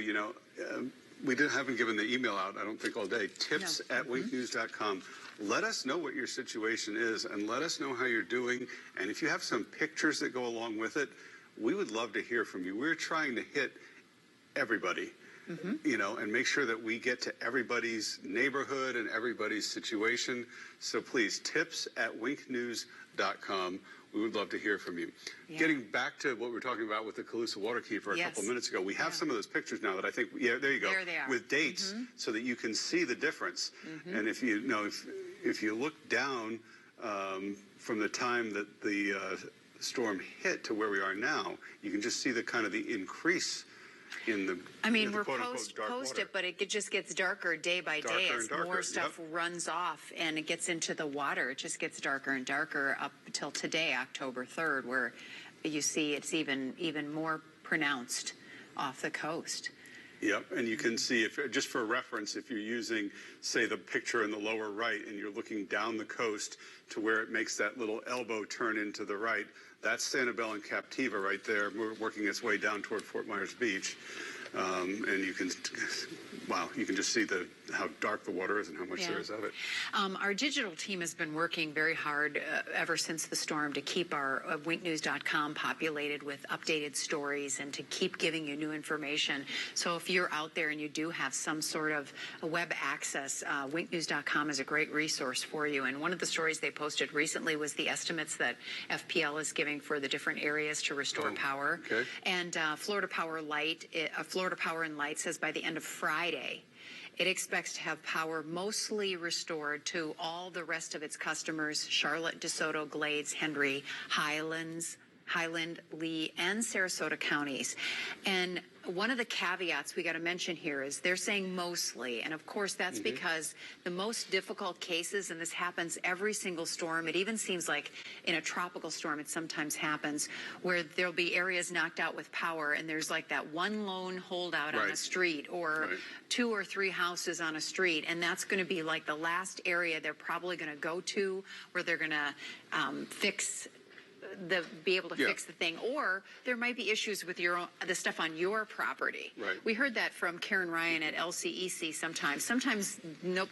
We haven't given the email out, I don't think, all day. tips@winknews.com. Let us know what your situation is, and let us know how you're doing. And if you have some pictures that go along with it, we would love to hear from you. We're trying to hit everybody. And make sure that we get to everybody's neighborhood and everybody's situation. So please, tips@winknews.com. We would love to hear from you. Yeah. Getting back to what we were talking about with the Calusa Waterkeeper a couple minutes ago, we have some of those pictures now that I think, there you go. There they are. With dates so that you can see the difference. And if you look down from the time that the storm hit to where we are now, you can just see the kind of the increase in the, we're post water. it, but it just gets darker day by day as more stuff runs off and it gets into the water. It just gets darker and darker up until today, October 3rd, where you see it's even more pronounced off the coast. Yep, and you can see, just for reference, if you're using, say, the picture in the lower right and you're looking down the coast to where it makes that little elbow turn into the right, that's Sanibel and Captiva right there, working its way down toward Fort Myers Beach. And you can just see how dark the water is and how much there is of it. Our digital team has been working very hard ever since the storm to keep our winknews.com populated with updated stories and to keep giving you new information. So if you're out there and you do have some sort of web access, winknews.com is a great resource for you. And one of the stories they posted recently was the estimates that FPL is giving for the different areas to restore power. Okay. And Florida Power and Light says by the end of Friday, it expects to have power mostly restored to all the rest of its customers: Charlotte, DeSoto, Glades, Henry, Highland, Lee, and Sarasota counties. And one of the caveats we got to mention here is they're saying mostly, and of course that's because the most difficult cases, and this happens every single storm, it even seems like in a tropical storm it sometimes happens, where there'll be areas knocked out with power and there's like that one lone holdout on a street, or 2 or 3 houses on a street, and that's going to be like the last area they're probably going to go to where they're going to be able to fix the thing, or there might be issues with the stuff on your property. Right. We heard that from Karen Ryan at LCEC sometimes. Sometimes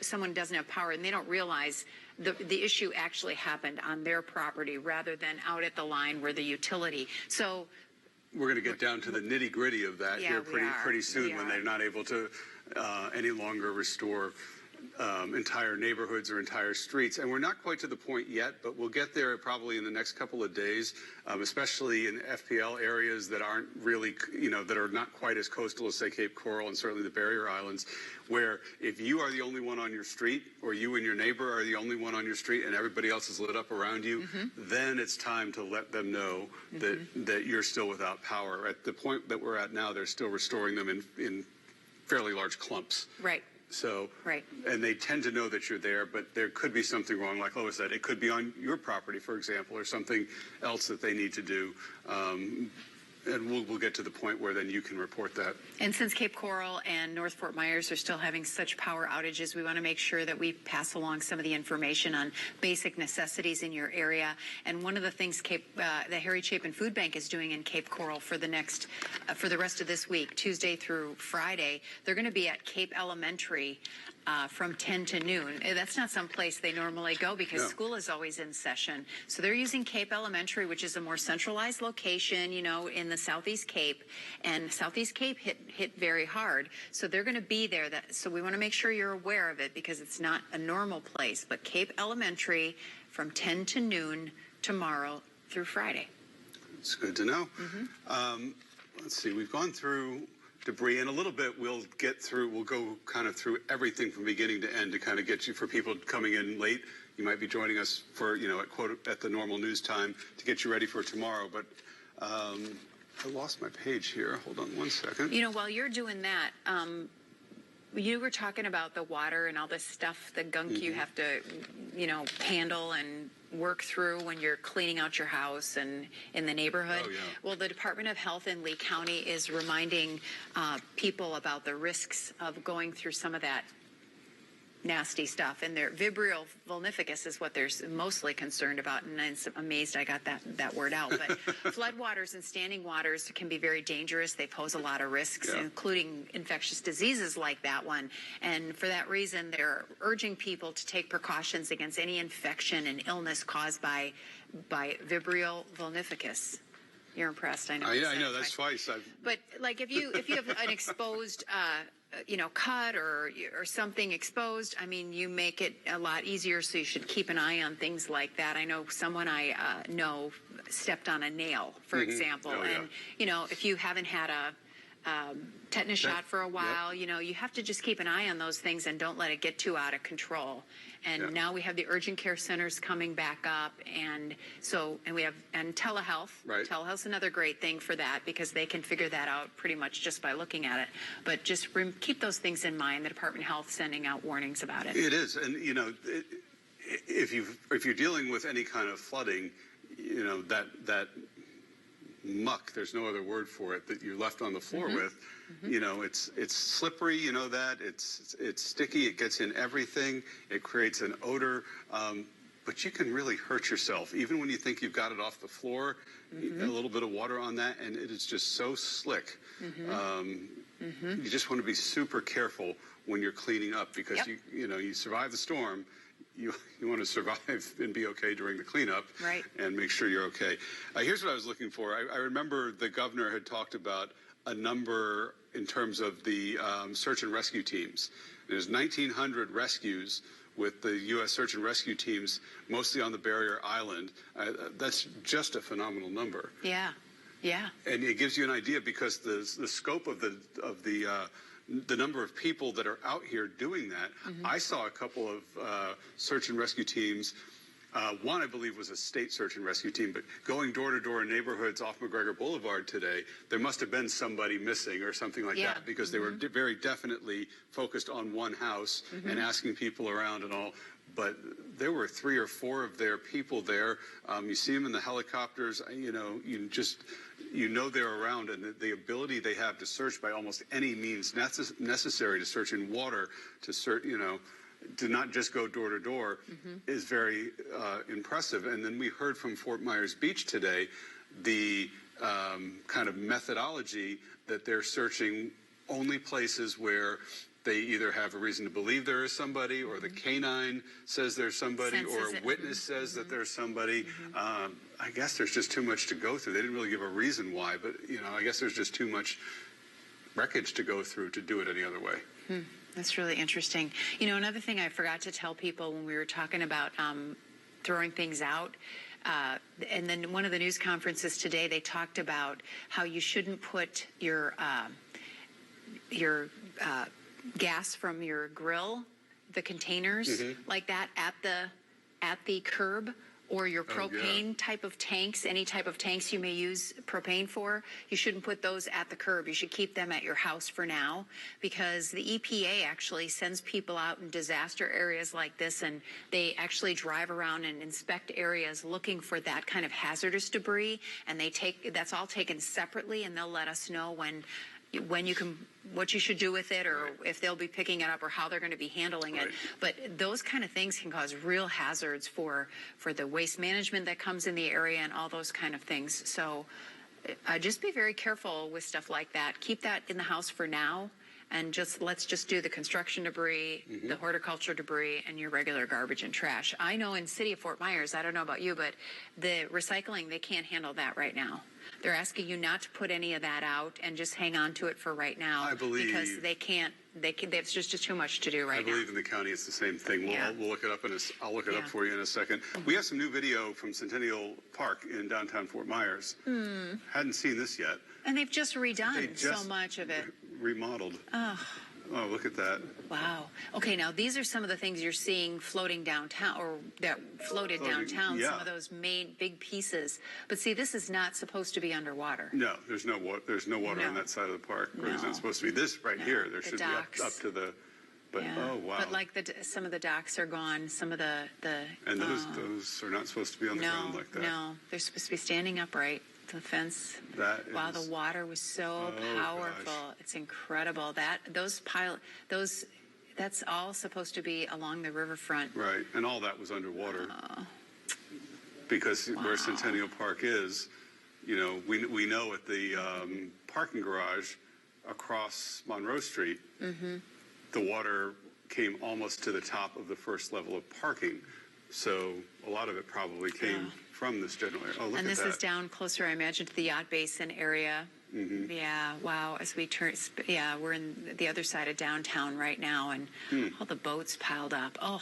someone doesn't have power and they don't realize the issue actually happened on their property rather than out at the line where the utility. So we're going to get down to the nitty-gritty of that here pretty soon when they're not able to any longer restore entire neighborhoods or entire streets. And we're not quite to the point yet, but we'll get there probably in the next couple of days, especially in FPL areas that aren't really, that are not quite as coastal as, say, Cape Coral and certainly the Barrier Islands, where if you are the only one on your street or you and your neighbor are the only one on your street and everybody else is lit up around you, then it's time to let them know that you're still without power. At the point that we're at now, they're still restoring them in fairly large clumps. Right. So, and they tend to know that you're there, but there could be something wrong. Like Lois said, it could be on your property, for example, or something else that they need to do. And we'll get to the point where then you can report that. And since Cape Coral and North Fort Myers are still having such power outages, we want to make sure that we pass along some of the information on basic necessities in your area. And one of the things the Harry Chapin Food Bank is doing in Cape Coral for the rest of this week, Tuesday through Friday, they're going to be at Cape Elementary from 10 to noon. That's not some place they normally go because school is always in session. So they're using Cape Elementary, which is a more centralized location, in the Southeast Cape. And Southeast Cape hit very hard. So they're going to be there. So we want to make sure you're aware of it because it's not a normal place. But Cape Elementary from 10 to noon tomorrow through Friday. It's good to know. Let's see. We've gone through debris, and a little bit we'll go kind of through everything from beginning to end to kind of get you, for people coming in late, you might be joining us for, at the normal news time to get you ready for tomorrow. But I lost my page here. Hold on one second. While you're doing that, you were talking about the water and all this stuff, the gunk you have to, handle and work through when you're cleaning out your house and in the neighborhood. Well, the Department of Health in Lee County is reminding people about the risks of going through some of that nasty stuff, and their Vibrio vulnificus is what they're mostly concerned about, and I'm amazed I got that word out. But floodwaters and standing waters can be very dangerous. They pose a lot of risks, including infectious diseases like that one. And for that reason, they're urging people to take precautions against any infection and illness caused by Vibrio vulnificus. You're impressed, I know. I know, that's twice. But like if you have an exposed cut or something exposed, you make it a lot easier, so you should keep an eye on things like that. I know someone I know stepped on a nail, for example, and if you haven't had a tetanus shot for a while, you have to just keep an eye on those things and don't let it get too out of control. And now we have the urgent care centers coming back up, and we have telehealth. Telehealth's another great thing for that because they can figure that out pretty much just by looking at it. But just keep those things in mind. The Department of Health sending out warnings about it. It is, and if you're dealing with any kind of flooding, that muck, there's no other word for it, that you're left on the floor with. It's slippery, that it's sticky, it gets in everything, it creates an odor, but you can really hurt yourself even when you think you've got it off the floor. A little bit of water on that and it is just so slick. You just want to be super careful when you're cleaning up because you survive the storm. You want to survive and be okay during the cleanup, and make sure you're okay. Here's what I was looking for. I remember the governor had talked about a number in terms of the search and rescue teams. There's 1,900 rescues with the U.S. search and rescue teams, mostly on the Barrier Island. That's just a phenomenal number. Yeah. And it gives you an idea because the scope of the number of people that are out here doing that. I saw a couple of search and rescue teams. One, I believe, was a state search and rescue team, but going door to door in neighborhoods off McGregor Boulevard today, there must have been somebody missing or something like that because they were very definitely focused on one house and asking people around and all. But there were 3 or 4 of their people there. You see them in the helicopters. They're around, and the ability they have to search by almost any means necessary to search in water, to search, to not just go door to door, is very impressive. And then we heard from Fort Myers Beach today the kind of methodology that they're searching only places where they either have a reason to believe there is somebody, or the canine says there's somebody, or a witness says that there's somebody. I guess there's just too much to go through. They didn't really give a reason why, but I guess there's just too much wreckage to go through to do it any other way. That's really interesting. You know, another thing I forgot to tell people when we were talking about throwing things out, and then one of the news conferences today, they talked about how you shouldn't put your gas from your grill, the containers like that at the curb, or your propane type of tanks, any type of tanks you may use propane for. You shouldn't put those at the curb. You should keep them at your house for now, because the EPA actually sends people out in disaster areas like this, and they actually drive around and inspect areas looking for that kind of hazardous debris, and that's all taken separately, and they'll let us know when you can, what you should do with it, or if they'll be picking it up, or how they're going to be handling it. But those kind of things can cause real hazards for the waste management that comes in the area and all those kind of things. So just be very careful with stuff like that. Keep that in the house for now, and let's just do the construction debris, the horticulture debris, and your regular garbage and trash. I know in city of Fort Myers, I don't know about you, but the recycling, they can't handle that right now. They're asking you not to put any of that out and just hang on to it for right now. I believe, because they can't. There's just too much to do right now. I believe in the county it's the same thing. We'll look it up I'll look it up for you in a second. We have some new video from Centennial Park in downtown Fort Myers. Hadn't seen this yet. And they've just redone so much of it. Remodeled. Oh, look at that. Wow. Okay, now these are some of the things you're seeing floating downtown, or that floated downtown, some of those main big pieces. But see, this is not supposed to be underwater. No, there's no water on that side of the park. Or there's not supposed to be. This right here, there should docks. be up to the, but oh wow. But like some of the docks are gone, some of the and those are not supposed to be on the ground like that. No, they're supposed to be standing upright. The fence. Wow, the water was so powerful. Gosh. It's incredible. That's all supposed to be along the riverfront. Right, and all that was underwater. Because where Centennial Park is, you know, we know at the parking garage across Monroe Street, the water came almost to the top of the first level of parking. So a lot of it probably came from this general area. Oh, look at that. And this is down closer, I imagine, to the Yacht Basin area. Yeah, wow. As we turn, we're in the other side of downtown right now, and all the boats piled up. Oh,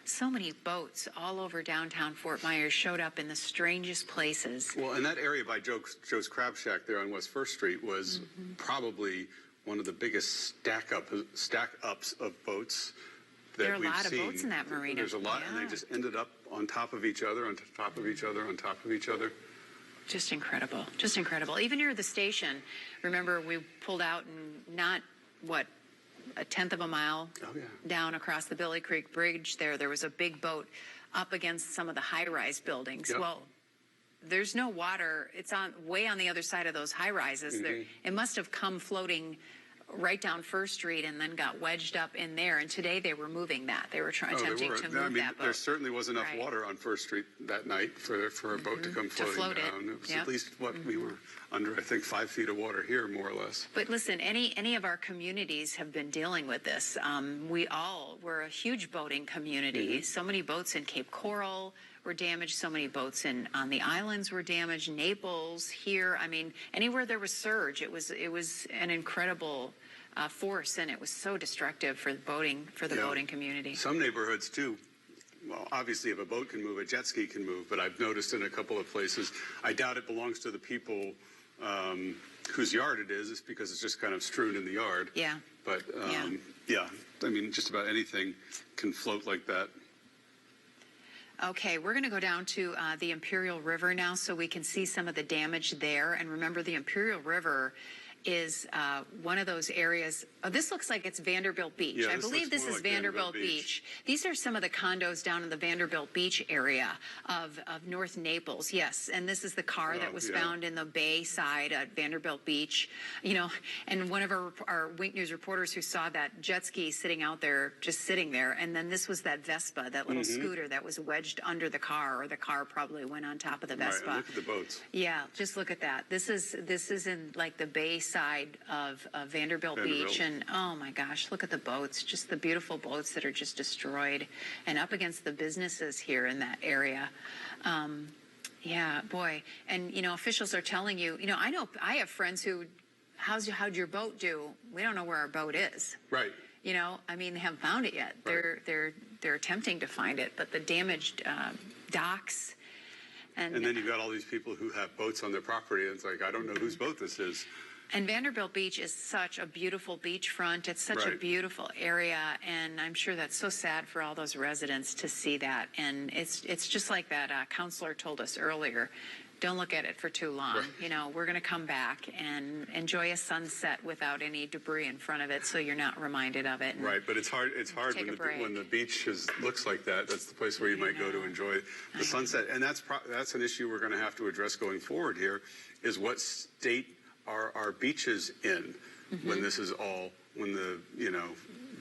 so many boats all over downtown Fort Myers showed up in the strangest places. Well, and that area by Joe's Crab Shack there on West First Street was probably one of the biggest stack-ups of boats. There are a lot of boats in that marina. There's a lot, and they just ended up on top of each other, on top of each other, on top of each other. Just incredible. Just incredible. Even near the station, remember we pulled out and not, a tenth of a mile down across the Billy Creek Bridge there was a big boat up against some of the high-rise buildings. Well, there's no water. It's way on the other side of those high-rises. It must have come floating right down First Street and then got wedged up in there. And today they were moving that. They were attempting to move that boat. There certainly was enough water on First Street that night for a boat to come floating down. It was at least we were under, I think, 5 feet of water here, more or less. But listen, any of our communities have been dealing with this. We're a huge boating community. So many boats in Cape Coral were damaged. So many boats on the islands were damaged. Naples, here. I mean, anywhere there was surge, it was an incredible force, and it was so destructive for the boating community. Some neighborhoods too. Well, obviously, if a boat can move, a jet ski can move. But I've noticed in a couple of places, I doubt it belongs to the people whose yard it is. It's because it's just kind of strewn in the yard. Yeah. But I mean, just about anything can float like that. Okay, we're going to go down to the Imperial River now so we can see some of the damage there. And remember, the Imperial River is one of those areas. Oh, this looks like it's Vanderbilt Beach. Yeah, I believe this is like Vanderbilt Beach. These are some of the condos down in the Vanderbilt Beach area of North Naples. Yes, and this is the car that was found in the bay side at Vanderbilt Beach. You know, and one of our Wink News reporters who saw that jet ski sitting out there, just sitting there, and then this was that Vespa, that little scooter that was wedged under the car, or the car probably went on top of the Vespa. Right, and look at the boats. Yeah, just look at that. This is in like the bay side of Vanderbilt Beach, and oh my gosh, look at the boats, just the beautiful boats that are just destroyed, and up against the businesses here in that area. Yeah, boy. And you know, officials are telling you, I have friends who, how'd your boat do? We don't know where our boat is. Right. You know, I mean, they haven't found it yet. Right. They're attempting to find it, but the damaged docks. And then you've got all these people who have boats on their property, and it's like, I don't know whose boat this is. And Vanderbilt Beach is such a beautiful beachfront. It's such a beautiful area, and I'm sure that's so sad for all those residents to see that. And it's just like that counselor told us earlier. Don't look at it for too long. Right. You know, we're going to come back and enjoy a sunset without any debris in front of it, so you're not reminded of it. Right, but it's hard. It's hard when the beach looks like that. That's the place where you might go to enjoy the sunset, and that's an issue we're going to have to address going forward. Here is what state are our beaches in when this is all, when the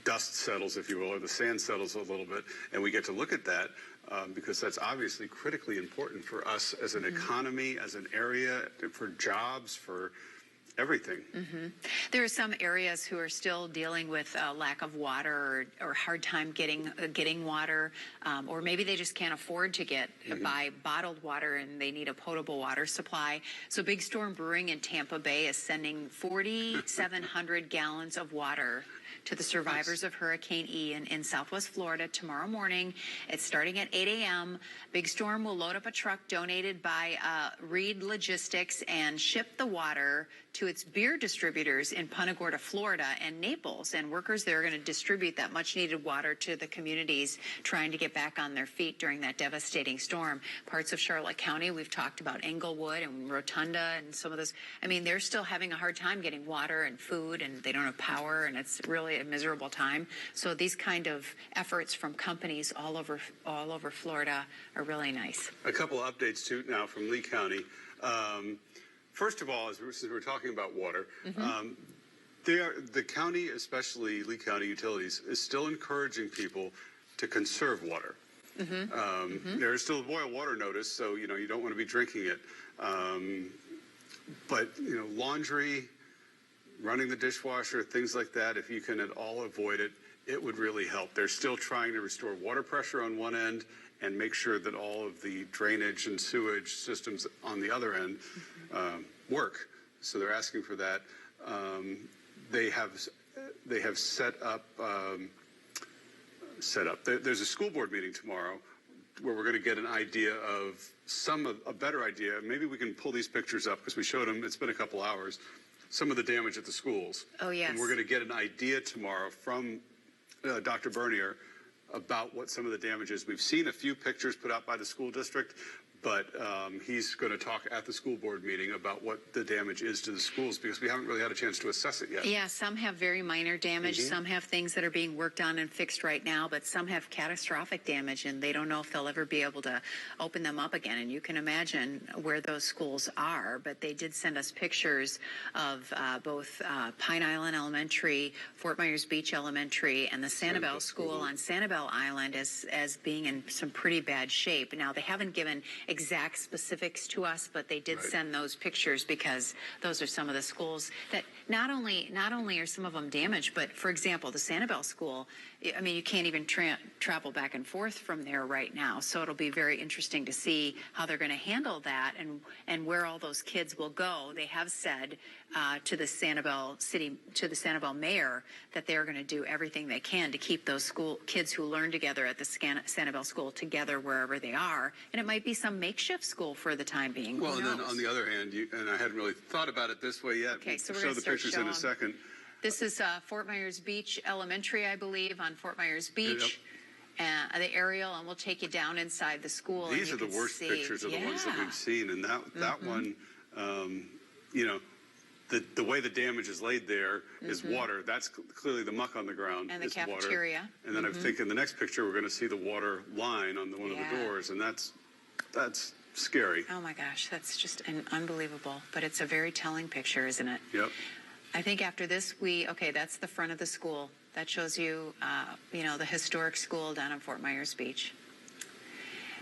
dust settles, if you will, or the sand settles a little bit, and we get to look at that. Because that's obviously critically important for us as an economy, as an area, for jobs, for everything. There are some areas who are still dealing with lack of water or hard time getting water, or maybe they just can't afford to buy bottled water and they need a potable water supply. So Big Storm Brewing in Tampa Bay is sending 4,700 gallons of water to the survivors of Hurricane Ian in Southwest Florida tomorrow morning. It's starting at 8 a.m. Big Storm will load up a truck donated by Reed Logistics and ship the water to its beer distributors in Punta Gorda, Florida, and Naples. And workers there are going to distribute that much-needed water to the communities trying to get back on their feet during that devastating storm. Parts of Charlotte County, we've talked about Englewood and Rotunda and some of those. I mean, they're still having a hard time getting water and food, and they don't have power, and it's really a miserable time. So these kind of efforts from companies all over Florida are really nice. A couple of updates, too, now from Lee County. First of all, since we're talking about water, the county, especially Lee County Utilities, is still encouraging people to conserve water. There is still a boil water notice, so you don't want to be drinking it. But laundry, running the dishwasher, things like that, if you can at all avoid it, it would really help. They're still trying to restore water pressure on one end and make sure that all of the drainage and sewage systems on the other end work. So they're asking for that. They have set up. There's a school board meeting tomorrow where we're going to get an idea of a better idea. Maybe we can pull these pictures up because we showed them. It's been a couple hours. Some of the damage at the schools. Oh, yes. And we're going to get an idea tomorrow from Dr. Bernier about what some of the damage is. We've seen a few pictures put out by the school district, but he's going to talk at the school board meeting about what the damage is to the schools because we haven't really had a chance to assess it yet. Yeah, some have very minor damage. Some have things that are being worked on and fixed right now, but some have catastrophic damage, and they don't know if they'll ever be able to open them up again. And you can imagine where those schools are, but they did send us pictures of both Pine Island Elementary, Fort Myers Beach Elementary, and the Sanibel School on Sanibel Island as being in some pretty bad shape. Now, they haven't given exact specifics to us, but they did send those pictures because those are some of the schools that not only are some of them damaged, but for example, the Sanibel School, I mean, you can't even travel back and forth from there right now. So it'll be very interesting to see how they're going to handle that and where all those kids will go. They have said to the Sanibel mayor that they're going to do everything they can to keep those school kids who learn together at the Sanibel School together wherever they are. And it might be some makeshift school for the time being. Well, and then on the other hand, and I hadn't really thought about it this way yet. Okay, so we'll we're show the pictures in a second. This is Fort Myers Beach Elementary, I believe, on Fort Myers Beach. The aerial, and we'll take you down inside the school. These are the worst pictures of the ones that we've seen, and that one, the way the damage is laid there is water. That's clearly the muck on the ground. And the cafeteria. Water. And then I think in the next picture we're going to see the water line on one of the doors, and that's scary. Oh my gosh, that's just unbelievable. But it's a very telling picture, isn't it? Yep. I think after this, that's the front of the school. That shows you, the historic school down in Fort Myers Beach.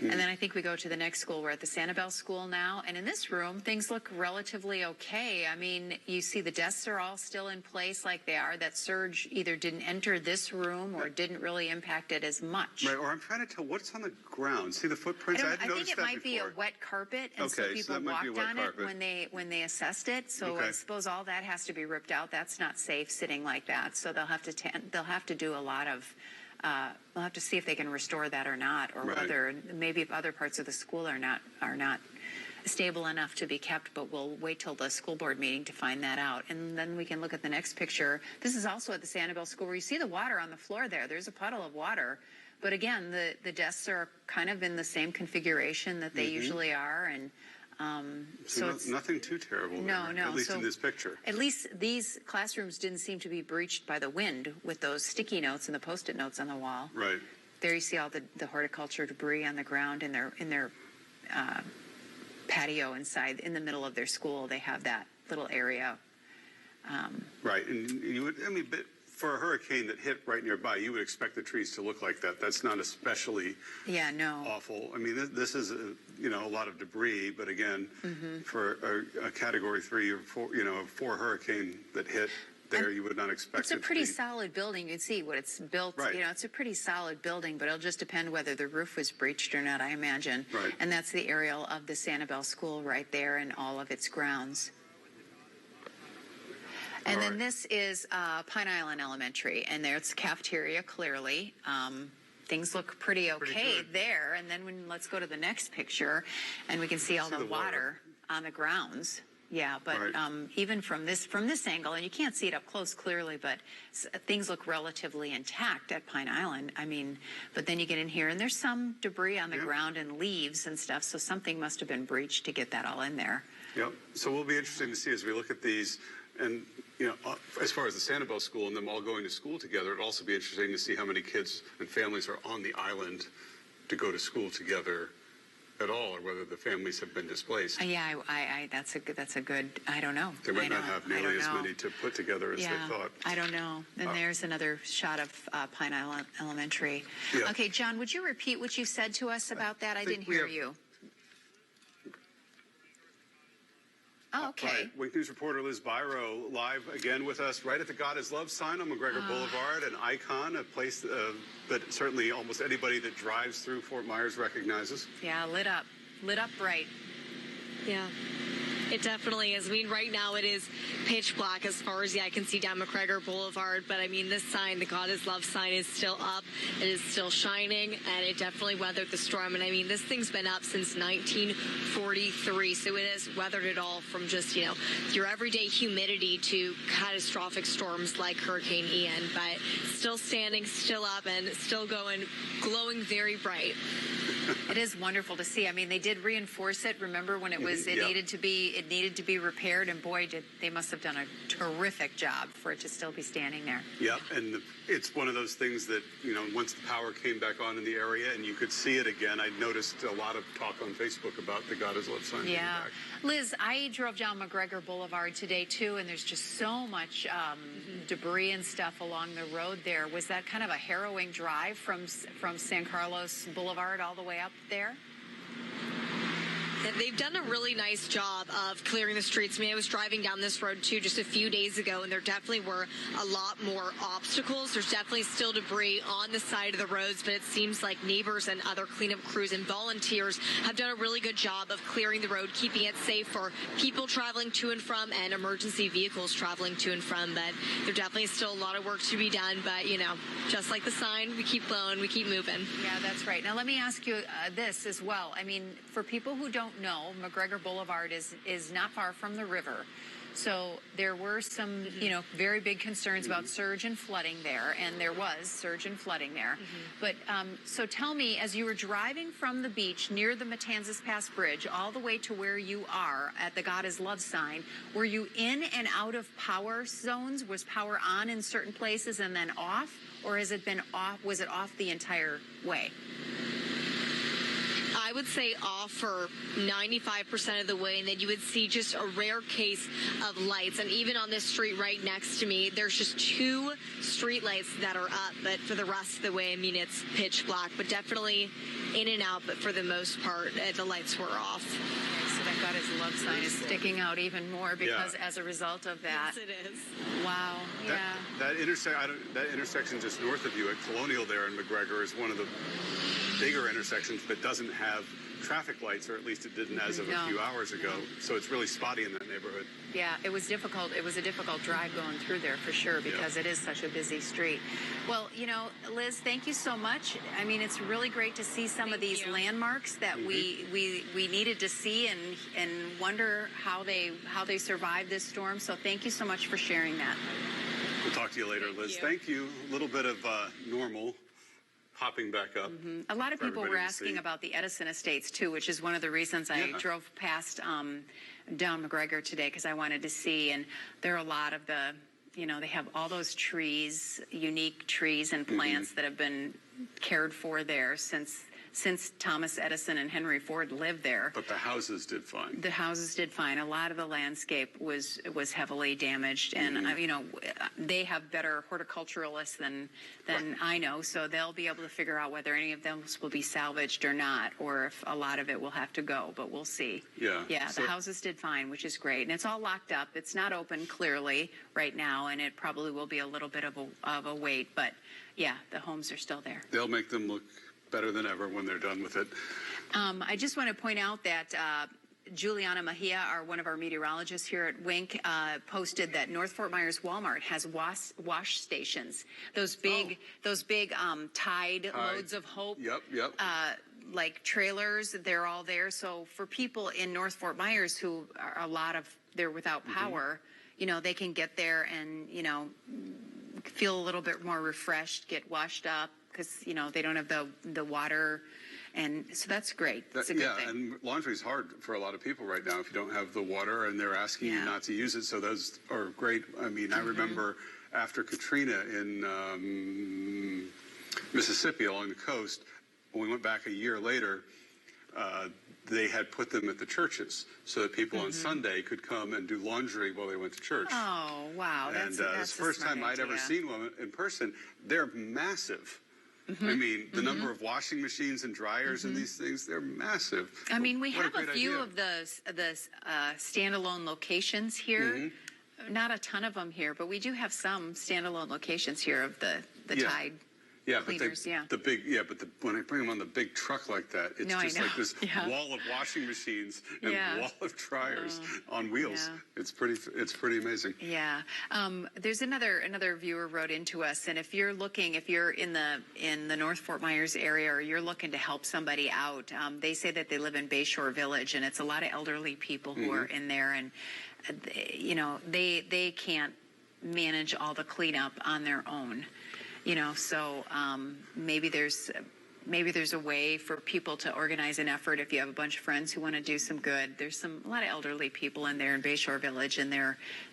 And then I think we go to the next school. We're at the Sanibel School now. And in this room, things look relatively okay. I mean, you see the desks are all still in place like they are. That surge either didn't enter this room or didn't really impact it as much. Right, or I'm trying to tell what's on the ground. See the footprints? I think it might be a wet carpet, and so people walked on it when they assessed it. So I suppose all that has to be ripped out. That's not safe sitting like that. So they'll have to do a lot of. We'll have to see if they can restore that or not, or whether maybe if other parts of the school are not stable enough to be kept. But we'll wait till the school board meeting to find that out, and then we can look at the next picture. This is also at the Sanibel School, where you see the water on the floor there. There's a puddle of water, but again, the desks are kind of in the same configuration that they usually are, and. So it's nothing too terrible. No. At least in this picture. At least these classrooms didn't seem to be breached by the wind with those sticky notes and the Post-it notes on the wall. Right. There you see all the horticulture debris on the ground in their patio inside, in the middle of their school. They have that little area. Right, and you would. I mean, but for a hurricane that hit right nearby, you would expect the trees to look like that. That's not especially awful. I mean, this is a lot of debris, but again, for a Category 3 or 4, 4 hurricane that hit there, you would not expect. It's a pretty solid building. You can see what it's built. Right. It's a pretty solid building, but it'll just depend whether the roof was breached or not, I imagine. Right. And that's the aerial of the Sanibel School right there and all of its grounds. And then this is Pine Island Elementary, and there's the cafeteria, clearly. Things look pretty okay there. And then let's go to the next picture, and we can see all the water on the grounds. Yeah, but even from this angle, and you can't see it up close clearly, but things look relatively intact at Pine Island. I mean, but then you get in here, and there's some debris on the ground and leaves and stuff, so something must have been breached to get that all in there. Yep. So we'll be interested to see as we look at these. And, as far as the Sanibel School and them all going to school together, it'll also be interesting to see how many kids and families are on the island to go to school together at all, or whether the families have been displaced. Yeah, that's a good. I don't know. They might not have nearly as many to put together as they thought. I don't know. And there's another shot of Pine Island Elementary. Yeah. Okay, John, would you repeat what you said to us about that? I didn't hear you. Oh, okay. Right. Wink News reporter Liz Byro live again with us right at the God is Love sign on McGregor Boulevard, an icon, a place that certainly almost anybody that drives through Fort Myers recognizes. Yeah, lit up bright. Yeah. It definitely is. I mean, right now it is pitch black as far as the eye can see down McGregor Boulevard. But, I mean, this sign, the God is Love sign, is still up. It is still shining, and it definitely weathered the storm. And, I mean, this thing's been up since 1943. So it has weathered it all from just, your everyday humidity to catastrophic storms like Hurricane Ian. But still standing, still up, and still glowing very bright. It is wonderful to see. I mean, they did reinforce it. Remember when it needed to be repaired, and boy, they must have done a terrific job for it to still be standing there. Yeah, and it's one of those things that, once the power came back on in the area and you could see it again, I noticed a lot of talk on Facebook about the God is Love sign being back. Liz, I drove down McGregor Boulevard today, too, and there's just so much debris and stuff along the road there. Was that kind of a harrowing drive from San Carlos Boulevard all the way up there? They've done a really nice job of clearing the streets. I mean, I was driving down this road, too, just a few days ago, and there definitely were a lot more obstacles. There's definitely still debris on the side of the roads, but it seems like neighbors and other cleanup crews and volunteers have done a really good job of clearing the road, keeping it safe for people traveling to and from and emergency vehicles traveling to and from. But there definitely is still a lot of work to be done. But, just like the sign, we keep blowing, we keep moving. Yeah, that's right. Now, let me ask you this as well. I mean, for people who don't know, McGregor Boulevard is not far from the river. So there were some, very big concerns about surge and flooding there, and there was surge and flooding there. But so tell me, as you were driving from the beach near the Matanzas Pass Bridge all the way to where you are at the God is Love sign, were you in and out of power zones? Was power on in certain places and then off, or has it been off? Was it off the entire way? would say off for 95% of the way, and then you would see just a rare case of lights. And even on this street right next to me, there's just 2 street lights that are up, but for the rest of the way, I mean, it's pitch black, but definitely in and out, but for the most part, the lights were off. So thank God his love sign is sticking out even more because as a result of that. Yes, it is. Wow. That intersection just north of you at Colonial there in McGregor is one of the bigger intersections that doesn't have traffic lights, or at least it didn't as of a few hours ago. So it's really spotty in that neighborhood. Yeah, it was difficult. It was a difficult drive going through there for sure because it is such a busy street. Well, you know, Liz, thank you so much. I mean, it's really great to see some of these landmarks that we needed to see and wonder how they survived this storm. So thank you so much for sharing that. We'll talk to you later, Liz. Thank you. A little bit of normal popping back up. A lot of people were asking about the Edison Estates too, which is one of the reasons I drove past down McGregor today, because I wanted to see. And there are a lot of the, you know, they have all those trees, unique trees and plants that have been cared for there since Thomas Edison and Henry Ford lived there. But the houses did fine. The houses did fine. A lot of the landscape was heavily damaged, and you know, they have better horticulturalists than I know, so they'll be able to figure out whether any of them will be salvaged or not, or if a lot of it will have to go. But we'll see. Yeah. So, the houses did fine, which is great, and it's all locked up. It's not open clearly right now, and it probably will be a little bit of a wait. But yeah, the homes are still there. They'll make them look better than ever when they're done with it. I just want to point out that Juliana Mejia, one of our meteorologists here at Wink, posted that North Fort Myers Walmart has wash stations. Those big Tide loads of hope. Yep. Like trailers, they're all there. So for people in North Fort Myers who are they're without power, you know, they can get there and, you know, feel a little bit more refreshed, get washed up, because, you know, they don't have the water. And so that's great. That's a good thing. And laundry's hard for a lot of people right now if you don't have the water and they're asking you not to use it. So those are great. I mean, I remember after Katrina in Mississippi along the coast, when we went back a year later, they had put them at the churches so that people on Sunday could come and do laundry while they went to church. Oh, wow. That's the first time I'd ever seen one in person. They're massive. I mean, the number of washing machines and dryers and these things, they're massive. I mean, we have a few of the standalone locations here. Not a ton of them here, but we do have some standalone locations here of the Tide cleaners. But when I bring them on the big truck like that, it's just like this wall of washing machines and wall of dryers on wheels. It's pretty amazing. Yeah. There's another viewer wrote into us, and if you're in the North Fort Myers area, or you're looking to help somebody out, they say that they live in Bayshore Village, and it's a lot of elderly people who are in there, and you know, they can't manage all the cleanup on their own. You know, so maybe there's a way for people to organize an effort. If you have a bunch of friends who want to do some good, there's a lot of elderly people in there in Bayshore Village, and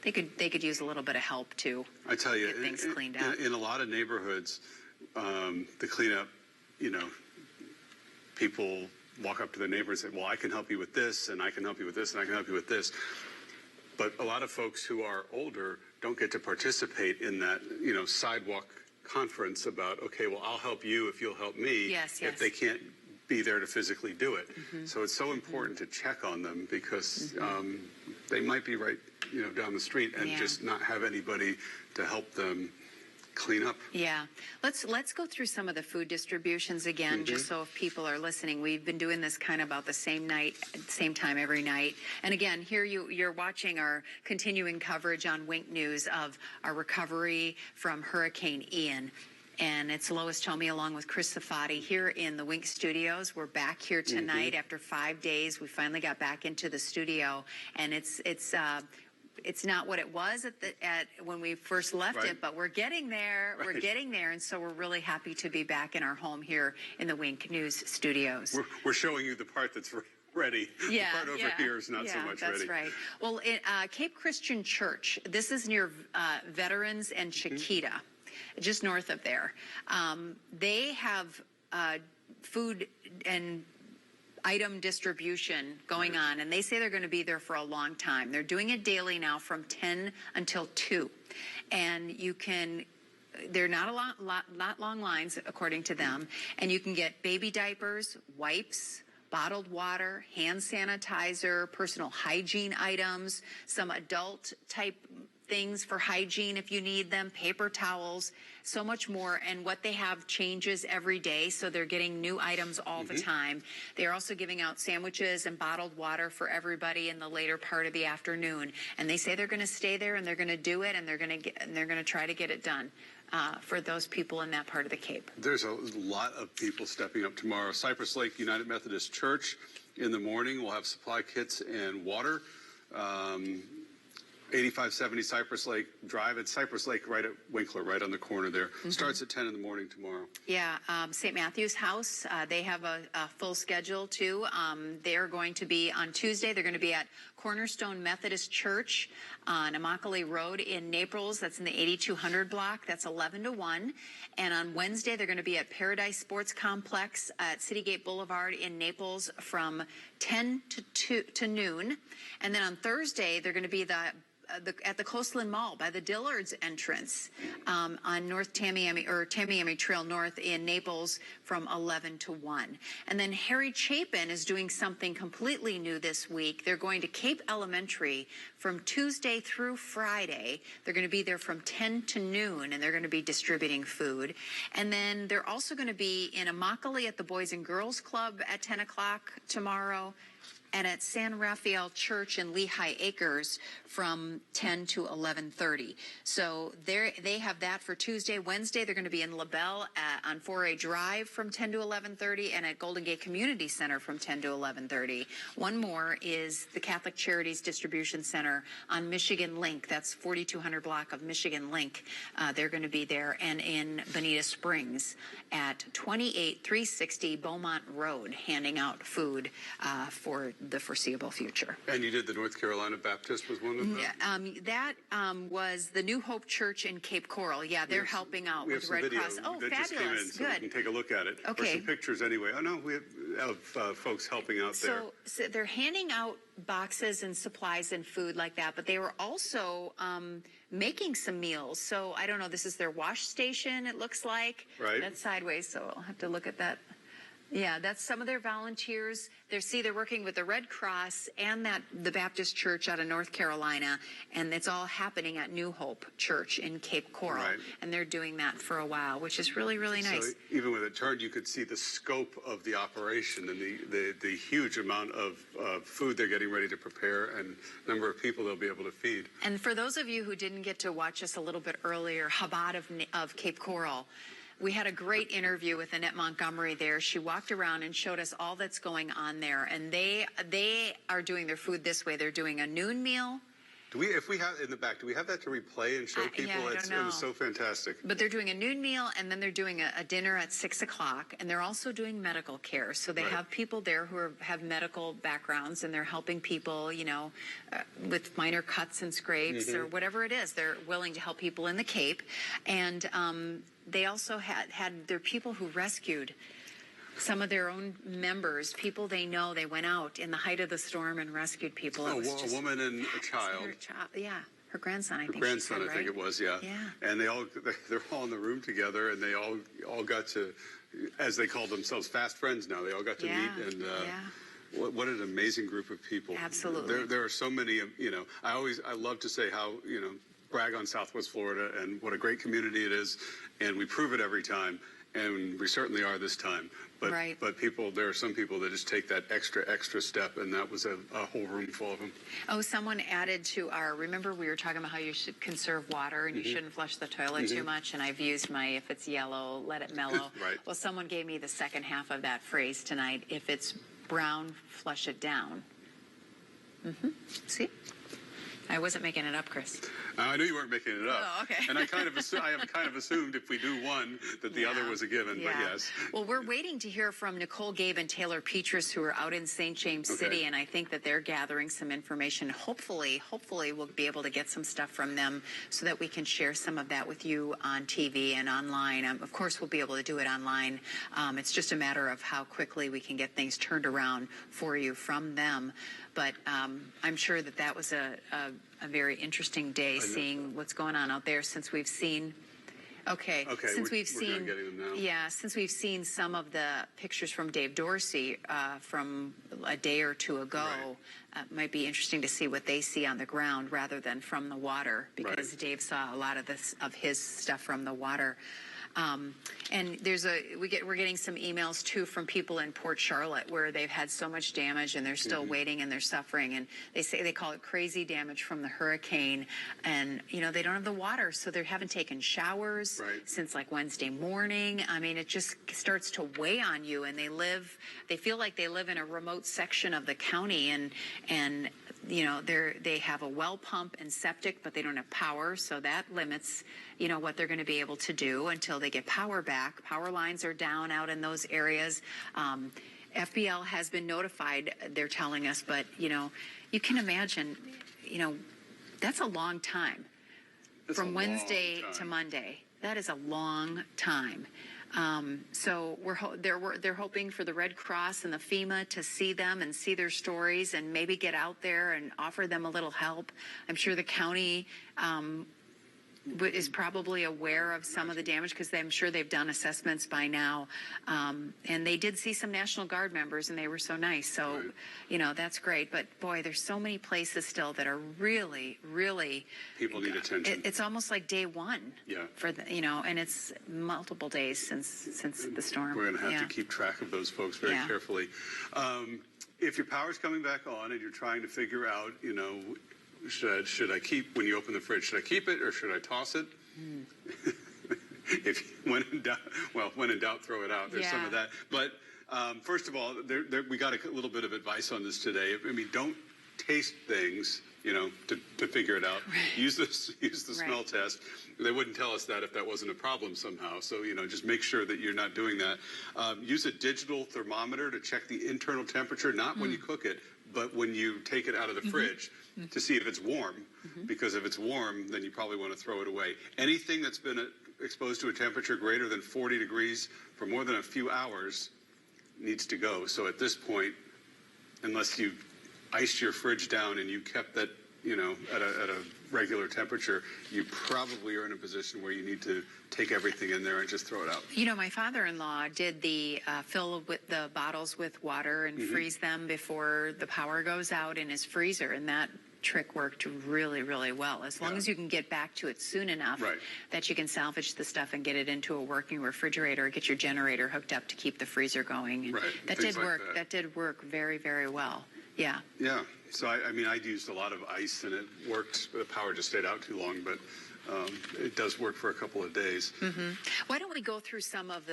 they could use a little bit of help too. I tell you, get things cleaned up. In a lot of neighborhoods, the cleanup, you know, people walk up to their neighbors and say, "Well, I can help you with this, and I can help you with this, and I can help you with this." But a lot of folks who are older don't get to participate in that, you know, sidewalk conference about, okay, well, I'll help you if you'll help me, if they can't be there to physically do it. So it's so important to check on them, because they might be right, you know, down the street and just not have anybody to help them clean up. Yeah. Let's go through some of the food distributions again, just so if people are listening. We've been doing this kind of about the same time every night. And again, here you're watching our continuing coverage on Wink News of our recovery from Hurricane Ian. And it's Lois Tomei along with Chris Safati here in the Wink Studios. We're back here tonight after 5 days. We finally got back into the studio, and it's not what it was when we first left it, but we're getting there. We're getting there, and so we're really happy to be back in our home here in the Wink News Studios. We're showing you the part that's ready. The part over here is not so much ready. That's right. Well, Cape Christian Church, this is near Veterans and Chiquita, just north of there. They have food and item distribution going on, and they say they're going to be there for a long time. They're doing it daily now from 10 until 2, and you can. They're not not long lines, according to them, and you can get baby diapers, wipes, bottled water, hand sanitizer, personal hygiene items, some adult type things for hygiene if you need them, paper towels, so much more. And what they have changes every day, so they're getting new items all the time. They're also giving out sandwiches and bottled water for everybody in the later part of the afternoon. And they say they're going to stay there and they're going to do it, and they're going to try to get it done. For those people in that part of the Cape. There's a lot of people stepping up tomorrow. Cypress Lake United Methodist Church in the morning will have supply kits and water. 8570 Cypress Lake Drive. It's Cypress Lake right at Winkler, right on the corner there. Starts at 10 in the morning tomorrow. Yeah, St. Matthew's House, they have a full schedule too. They're going to be on Tuesday, they're going to be at Cornerstone Methodist Church on Immokalee Road in Naples. That's in the 8200 block. That's 11 to 1. And on Wednesday, they're going to be at Paradise Sports Complex at Citygate Boulevard in Naples from 10 to noon. And then on Thursday, they're going to be at the Coastland Mall by the Dillard's entrance on North Tamiami Trail North in Naples from 11 to 1. And then Harry Chapin is doing something completely new this week. They're going to Cape Elementary from Tuesday through Friday. They're going to be there from 10 to noon, and they're going to be distributing food. And then they're also going to be in Immokalee at the Boys and Girls Club at 10 o'clock tomorrow, and at San Rafael Church in Lehigh Acres from 10 to 11:30. So they have that for Tuesday. Wednesday, they're going to be in LaBelle on 4A Drive from 10 to 11:30, and at Golden Gate Community Center from 10 to 11:30. One more is the Catholic Charities Distribution Center on Michigan Link. That's 4200 block of Michigan Link. They're going to be there, and in Bonita Springs at 28360 Beaumont Road, handing out food for the foreseeable future. And you did the North Carolina Baptist was one of them? That was the New Hope Church in Cape Coral. Yeah, they're helping out with Red Cross. Oh, that fabulous. Just came in, so good. we can take a look at it. Okay. Or some pictures anyway. Oh, no, we have folks helping out there. So they're handing out boxes and supplies and food like that, but they were also making some meals. So I don't know, this is their wash station, it looks like. Right. That's sideways, so I'll have to look at that. Yeah, that's some of their volunteers. They're working with the Red Cross and the Baptist Church out of North Carolina, and it's all happening at New Hope Church in Cape Coral. Right. And they're doing that for a while, which is really, really nice. So even with it turned, you could see the scope of the operation and the huge amount of food they're getting ready to prepare and number of people they'll be able to feed. And for those of you who didn't get to watch us a little bit earlier, Chabad of Cape Coral, we had a great interview with Annette Montgomery there. She walked around and showed us all that's going on there. And they are doing their food this way. They're doing a noon meal. If we have in the back, do we have that to replay and show people? Yeah, I don't know. It was so fantastic. But they're doing a noon meal, and then they're doing a dinner at 6 o'clock, and they're also doing medical care. So they have people there who have medical backgrounds, and they're helping people, with minor cuts and scrapes or whatever it is. They're willing to help people in the Cape. And they also had their people who rescued some of their own members, people they know. They went out in the height of the storm and rescued people. A woman and a child. Her grandson, I think. Her grandson, I think it was, yeah. And they're all in the room together, and they all got to, as they call themselves, fast friends now. They all got to meet, and what an amazing group of people. Absolutely. There are so many, I love to say how, brag on Southwest Florida and what a great community it is, and we prove it every time. And we certainly are this time. But there are some people that just take that extra step, and that was a whole room full of them. Oh, someone added to remember we were talking about how you should conserve water and you shouldn't flush the toilet too much, and I've used if it's yellow, let it mellow. Well, someone gave me the second half of that phrase tonight. If it's brown, flush it down. See? I wasn't making it up, Chris. I knew you weren't making it up. Oh, okay. And I have kind of assumed if we do one that the other was a given, but yes. Well, we're waiting to hear from Nicole Gabe and Taylor Petrus, who are out in St. James City, and I think that they're gathering some information. Hopefully we'll be able to get some stuff from them so that we can share some of that with you on TV and online. Of course, we'll be able to do it online. It's just a matter of how quickly we can get things turned around for you from them. But I'm sure that was a very interesting day, seeing what's going on out there since we've seen. Okay. Since we've seen, getting them now. Since we've seen some of the pictures from Dave Dorsey from a day or two ago, it might be interesting to see what they see on the ground rather than from the water, because Dave saw a lot of his stuff from the water. And we're getting some emails too from people in Port Charlotte where they've had so much damage and they're still waiting and they're suffering, and they call it crazy damage from the hurricane, and they don't have the water, so they haven't taken showers since like Wednesday morning. I mean, it just starts to weigh on you, and they feel like they live in a remote section of the county, and they have a well pump and septic, but they don't have power, so that limits what they're going to be able to do until they get power back. Power lines are down out in those areas. FBL has been notified, they're telling us, but you can imagine, that's a long time. From Wednesday to Monday. That is a long time. So they're hoping for the Red Cross and the FEMA to see them and see their stories and maybe get out there and offer them a little help. I'm sure the county is probably aware of some of the damage because I'm sure they've done assessments by now. And they did see some National Guard members, and they were so nice. So, that's great. But, boy, there's so many places still that are really, really... People need attention. It's almost like day one. Yeah. And it's multiple days since the storm. We're going to have to keep track of those folks very carefully. If your power's coming back on and you're trying to figure out, should I keep, when you open the fridge, should I keep it or should I toss it? When in doubt, throw it out. There's some of that. But first of all, we got a little bit of advice on this today. I mean, don't taste things, to figure it out. Right. Use the smell test. They wouldn't tell us that if that wasn't a problem somehow. So, just make sure that you're not doing that. Use a digital thermometer to check the internal temperature, not when you cook it, but when you take it out of the fridge, to see if it's warm, because if it's warm, then you probably want to throw it away. Anything that's been exposed to a temperature greater than 40 degrees for more than a few hours needs to go. So at this point, unless you iced your fridge down and you kept that, at a regular temperature, you probably are in a position where you need to take everything in there and just throw it out. My father-in-law did the fill with the bottles with water and freeze them before the power goes out in his freezer, and that trick worked really, really well. As long as you can get back to it soon enough that you can salvage the stuff and get it into a working refrigerator, get your generator hooked up to keep the freezer going. And that did work. That did work very, very well. Yeah. Yeah. So, I used a lot of ice, and it worked. The power just stayed out too long, but it does work for a couple of days. Why don't we go through some of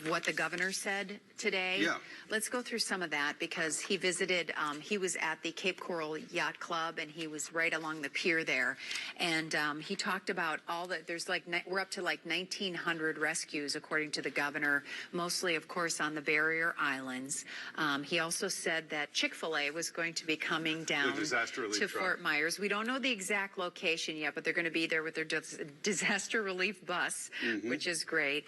what the governor said today? Yeah. Let's go through some of that, because he visited, he was at the Cape Coral Yacht Club, and he was right along the pier there. And he talked about we're up to like 1,900 rescues, according to the governor, mostly, of course, on the barrier islands. He also said that Chick-fil-A was going to be coming down to Fort Myers. We don't know the exact location yet, but they're going to be there with their disaster relief bus, which is great.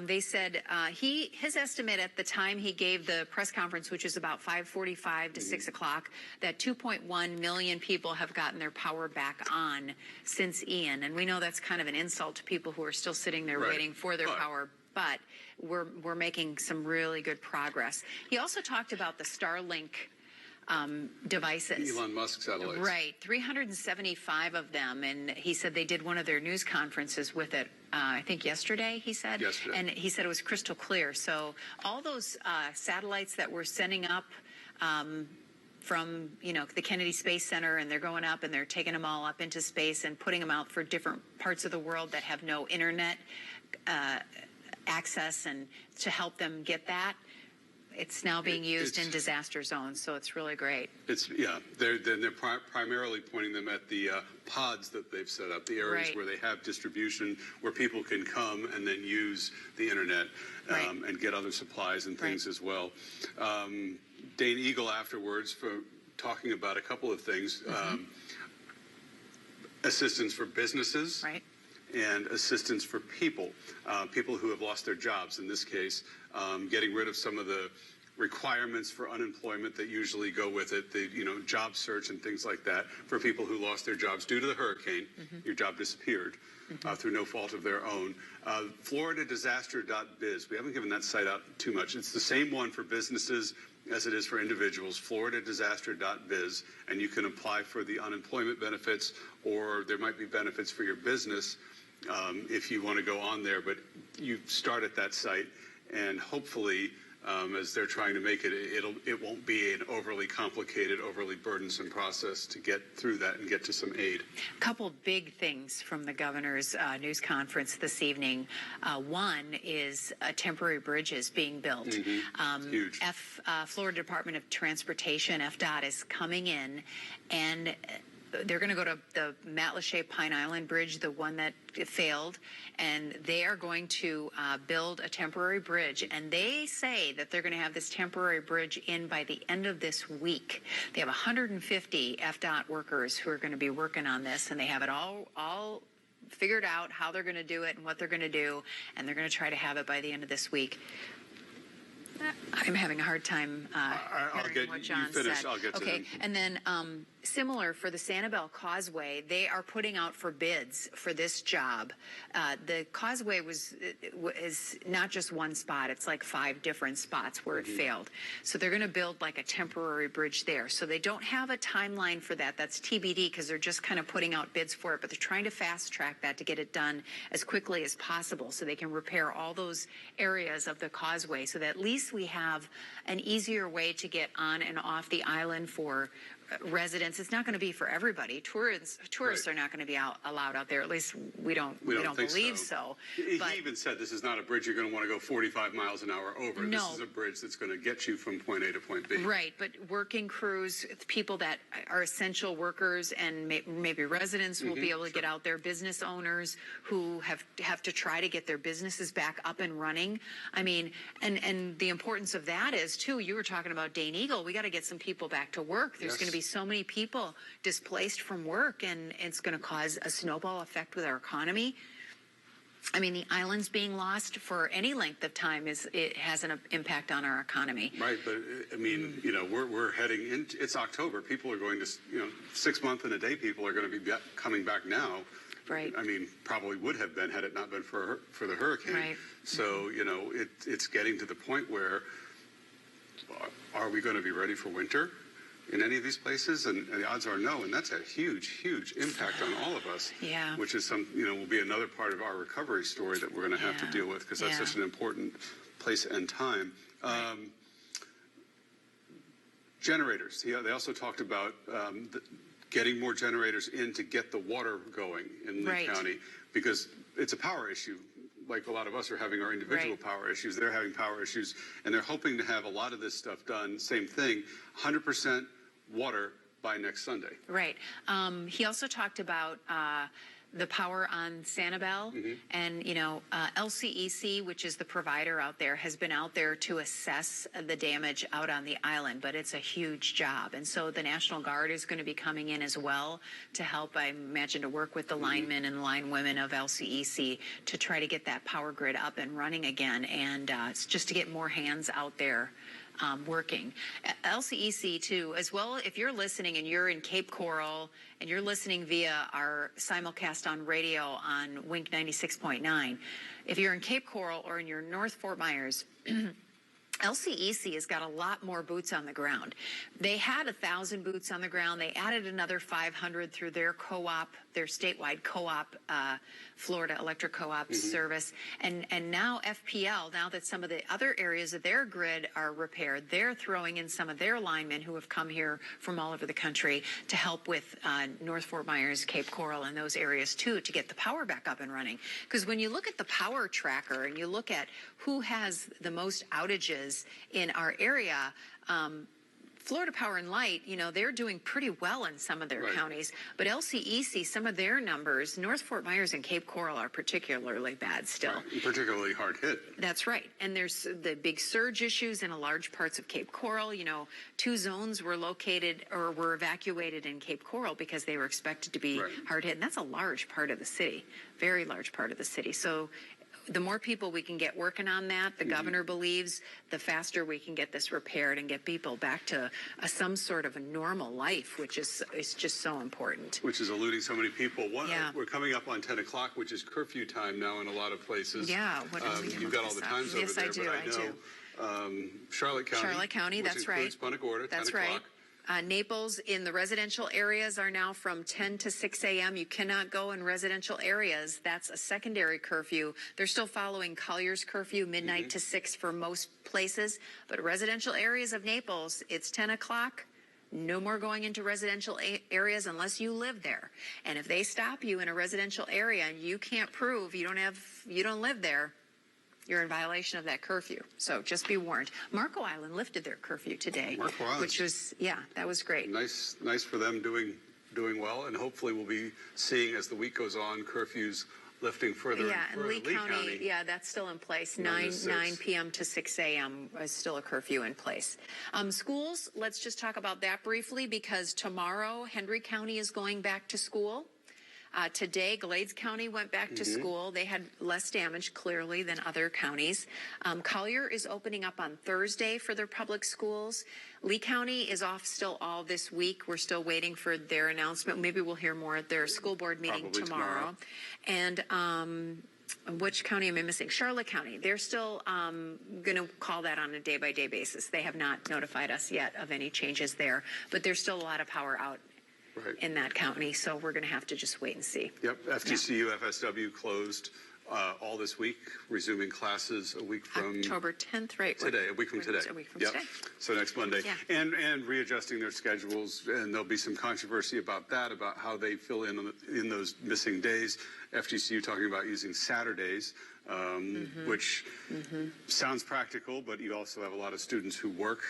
They said his estimate at the time he gave the press conference, which is about 5:45 to 6 o'clock, that 2.1 million people have gotten their power back on since Ian. And we know that's kind of an insult to people who are still sitting there waiting for their power. But we're making some really good progress. He also talked about the Starlink devices. Elon Musk satellites. Right, 375 of them. And he said they did one of their news conferences with it, I think yesterday, he said. Yesterday. And he said it was crystal clear. So all those satellites that we're sending up from, the Kennedy Space Center, and they're going up and they're taking them all up into space and putting them out for different parts of the world that have no internet access, and to help them get that. it's now being used in disaster zones, so it's really great. They're primarily pointing them at the pods that they've set up, the areas where they have distribution, where people can come and then use the internet and get other supplies and things as well. Dane Eagle afterwards for talking about a couple of things, assistance for businesses. And assistance for people who have lost their jobs. In this case, getting rid of some of the requirements for unemployment that usually go with it, the job search and things like that for people who lost their jobs due to the hurricane. Your job disappeared through no fault of their own. FloridaDisaster.biz. We haven't given that site out too much. It's the same one for businesses as it is for individuals, FloridaDisaster.biz, and you can apply for the unemployment benefits, or there might be benefits for your business if you want to go on there. But you start at that site, and hopefully, as they're trying to make it, it won't be an overly complicated, overly burdensome process to get through that and get to some aid. A couple big things from the governor's news conference this evening. One is temporary bridges being built. Huge. Florida Department of Transportation, FDOT, is coming in, and they're going to go to the Matlacha Pine Island Bridge, the one that failed, and they are going to build a temporary bridge. And they say that they're going to have this temporary bridge in by the end of this week. They have 150 FDOT workers who are going to be working on this, and they have it all figured out how they're going to do it and what they're going to do, and they're going to try to have it by the end of this week. I'm having a hard time hearing what John said. I'll get to okay, them. and then similar for the Sanibel Causeway, they are putting out for bids for this job. The causeway is not just one spot; it's like 5 different spots where it failed. So they're going to build like a temporary bridge there. So they don't have a timeline for that. That's TBD because they're just kind of putting out bids for it. But they're trying to fast track that to get it done as quickly as possible, so they can repair all those areas of the causeway, so that at least we have an easier way to get on and off the island for residents. It's not going to be for everybody. Tourists are not going to be allowed out there. At least we don't believe so. He even said this is not a bridge you're going to want to go 45 miles an hour over. No. This is a bridge that's going to get you from point A to point B. Right, but working crews, people that are essential workers and maybe residents will be able to get out there, business owners who have to try to get their businesses back up and running. I mean, and the importance of that is, too, you were talking about Dane Eagle. We got to get some people back to work. There's going to be so many people displaced from work, and it's going to cause a snowball effect with our economy. I mean, the islands being lost for any length of time it has an impact on our economy. Right, but I mean, we're heading into, it's October. People are going to, 6 months and a day. People are going to be coming back now. Right. I mean, probably would have been had it not been for the hurricane. Right. So it's getting to the point where are we going to be ready for winter in any of these places? And the odds are no, and that's a huge, huge impact on all of us. Yeah. Which is will be another part of our recovery story that we're going to have to deal with, because that's such an important place and time. Generators. They also talked about getting more generators in to get the water going in the county, because it's a power issue. Like a lot of us are having our individual power issues, they're having power issues, and they're hoping to have a lot of this stuff done. Same thing, 100% water by next Sunday. Right. He also talked about the power on Sanibel, and LCEC, which is the provider out there, has been out there to assess the damage out on the island, but it's a huge job, and so the National Guard is going to be coming in as well to help, I imagine, to work with the linemen and linewomen of LCEC to try to get that power grid up and running again, and it's just to get more hands out there working. LCEC, too, as well, if you're listening and you're in Cape Coral and you're listening via our simulcast on radio on Wink 96.9, if you're in Cape Coral or in your North Fort Myers, LCEC has got a lot more boots on the ground. They had 1,000 boots on the ground. They added another 500 through their co-op, their statewide co-op, Florida Electric Co-op service. And now FPL, now that some of the other areas of their grid are repaired, they're throwing in some of their linemen who have come here from all over the country to help with North Fort Myers, Cape Coral, and those areas too, to get the power back up and running. Because when you look at the power tracker and you look at who has the most outages areas in our area, Florida Power and Light, they're doing pretty well in some of their counties, but LCEC, some of their numbers, North Fort Myers and Cape Coral are particularly bad still. Right. Particularly hard hit. That's right. And there's the big surge issues in large parts of Cape Coral. 2 zones were located or were evacuated in Cape Coral because they were expected to be hard hit. And that's a large part of the city, very large part of the city. So the more people we can get working on that, the governor believes, the faster we can get this repaired and get people back to some sort of a normal life, which is just so important. Which is eluding so many people. We're coming up on 10 o'clock, which is curfew time now in a lot of places. Yeah. You've got all the times over there, but I know Charlotte County, that's which right. includes Punta Gorda, That's 10 o'clock. right. Naples in the residential areas are now from 10 to 6 a.m. You cannot go in residential areas. That's a secondary curfew. They're still following Collier's curfew, midnight to 6 for most places. But residential areas of Naples, it's 10 o'clock. No more going into residential areas unless you live there. And if they stop you in a residential area and you can't prove you don't live there, you're in violation of that curfew. So just be warned. Marco Island lifted their curfew today. Marco Island. Which was, that was great. Nice for them doing well. And hopefully we'll be seeing as the week goes on, curfews lifting further and further. Lee County, that's still in place. 9 p.m. to 6 a.m. is still a curfew in place. Schools, let's just talk about that briefly because tomorrow Hendry County is going back to school. Today, Glades County went back to school. They had less damage, clearly, than other counties. Collier is opening up on Thursday for their public schools. Lee County is off still all this week. We're still waiting for their announcement. Maybe we'll hear more at their school board meeting tomorrow. And which county am I missing? Charlotte County. They're still going to call that on a day-by-day basis. They have not notified us yet of any changes there, but there's still a lot of power out in that county, so we're going to have to just wait and see. Yep, FGCU, FSW closed all this week, resuming classes a week from October 10th, right? Today, a week from today. A week from today. So next Monday. And readjusting their schedules, and there'll be some controversy about that, about how they fill in those missing days. FGCU talking about using Saturdays, which sounds practical, but you also have a lot of students who work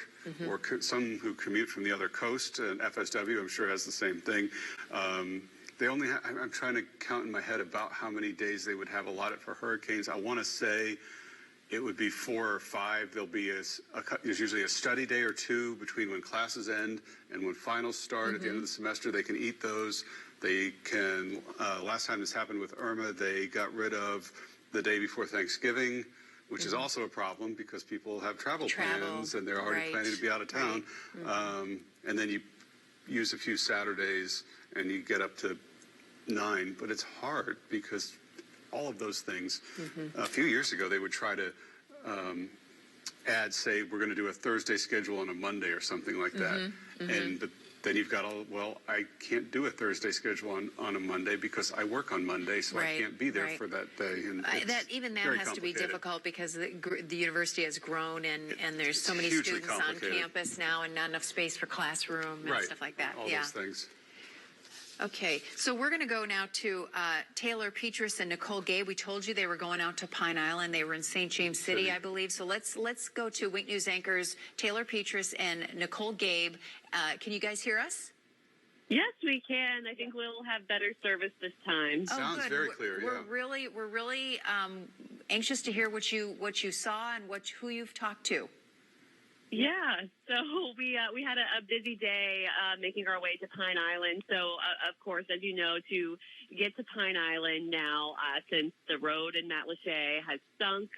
or some who commute from the other coast, and FSW, I'm sure, has the same thing. They only I'm trying to count in my head about how many days they would have allotted for hurricanes. I want to say it would be 4 or 5. There'll be there's usually a study day or 2 between when classes end and when finals start at the end of the semester. They can eat those. They can, last time this happened with Irma, they got rid of the day before Thanksgiving, which is also a problem because people have travel plans and they're already planning to be out of town. And then you use a few Saturdays and you get up to 9, but it's hard because all of those things. A few years ago, they would try to add, say, we're going to do a Thursday schedule on a Monday or something like that. But then you've got I can't do a Thursday schedule on a Monday because I work on Monday, so I can't be there for that day. And that has to be difficult because the university has grown and there's so many students on campus now and not enough space for classroom and stuff like that. All those things. Okay, so we're going to go now to Taylor Petrus and Nicole Gabe. We told you they were going out to Pine Island. They were in St. James City, I believe. So let's go to Wink News anchors Taylor Petrus and Nicole Gabe. Can you guys hear us? Yes, we can. I think we'll have better service this time. Sounds very clear. We're really anxious to hear what you saw and who you've talked to. Yeah, so we had a busy day making our way to Pine Island. So, of course, as you know, to get to Pine Island now, since the road in Matlacha has sunk,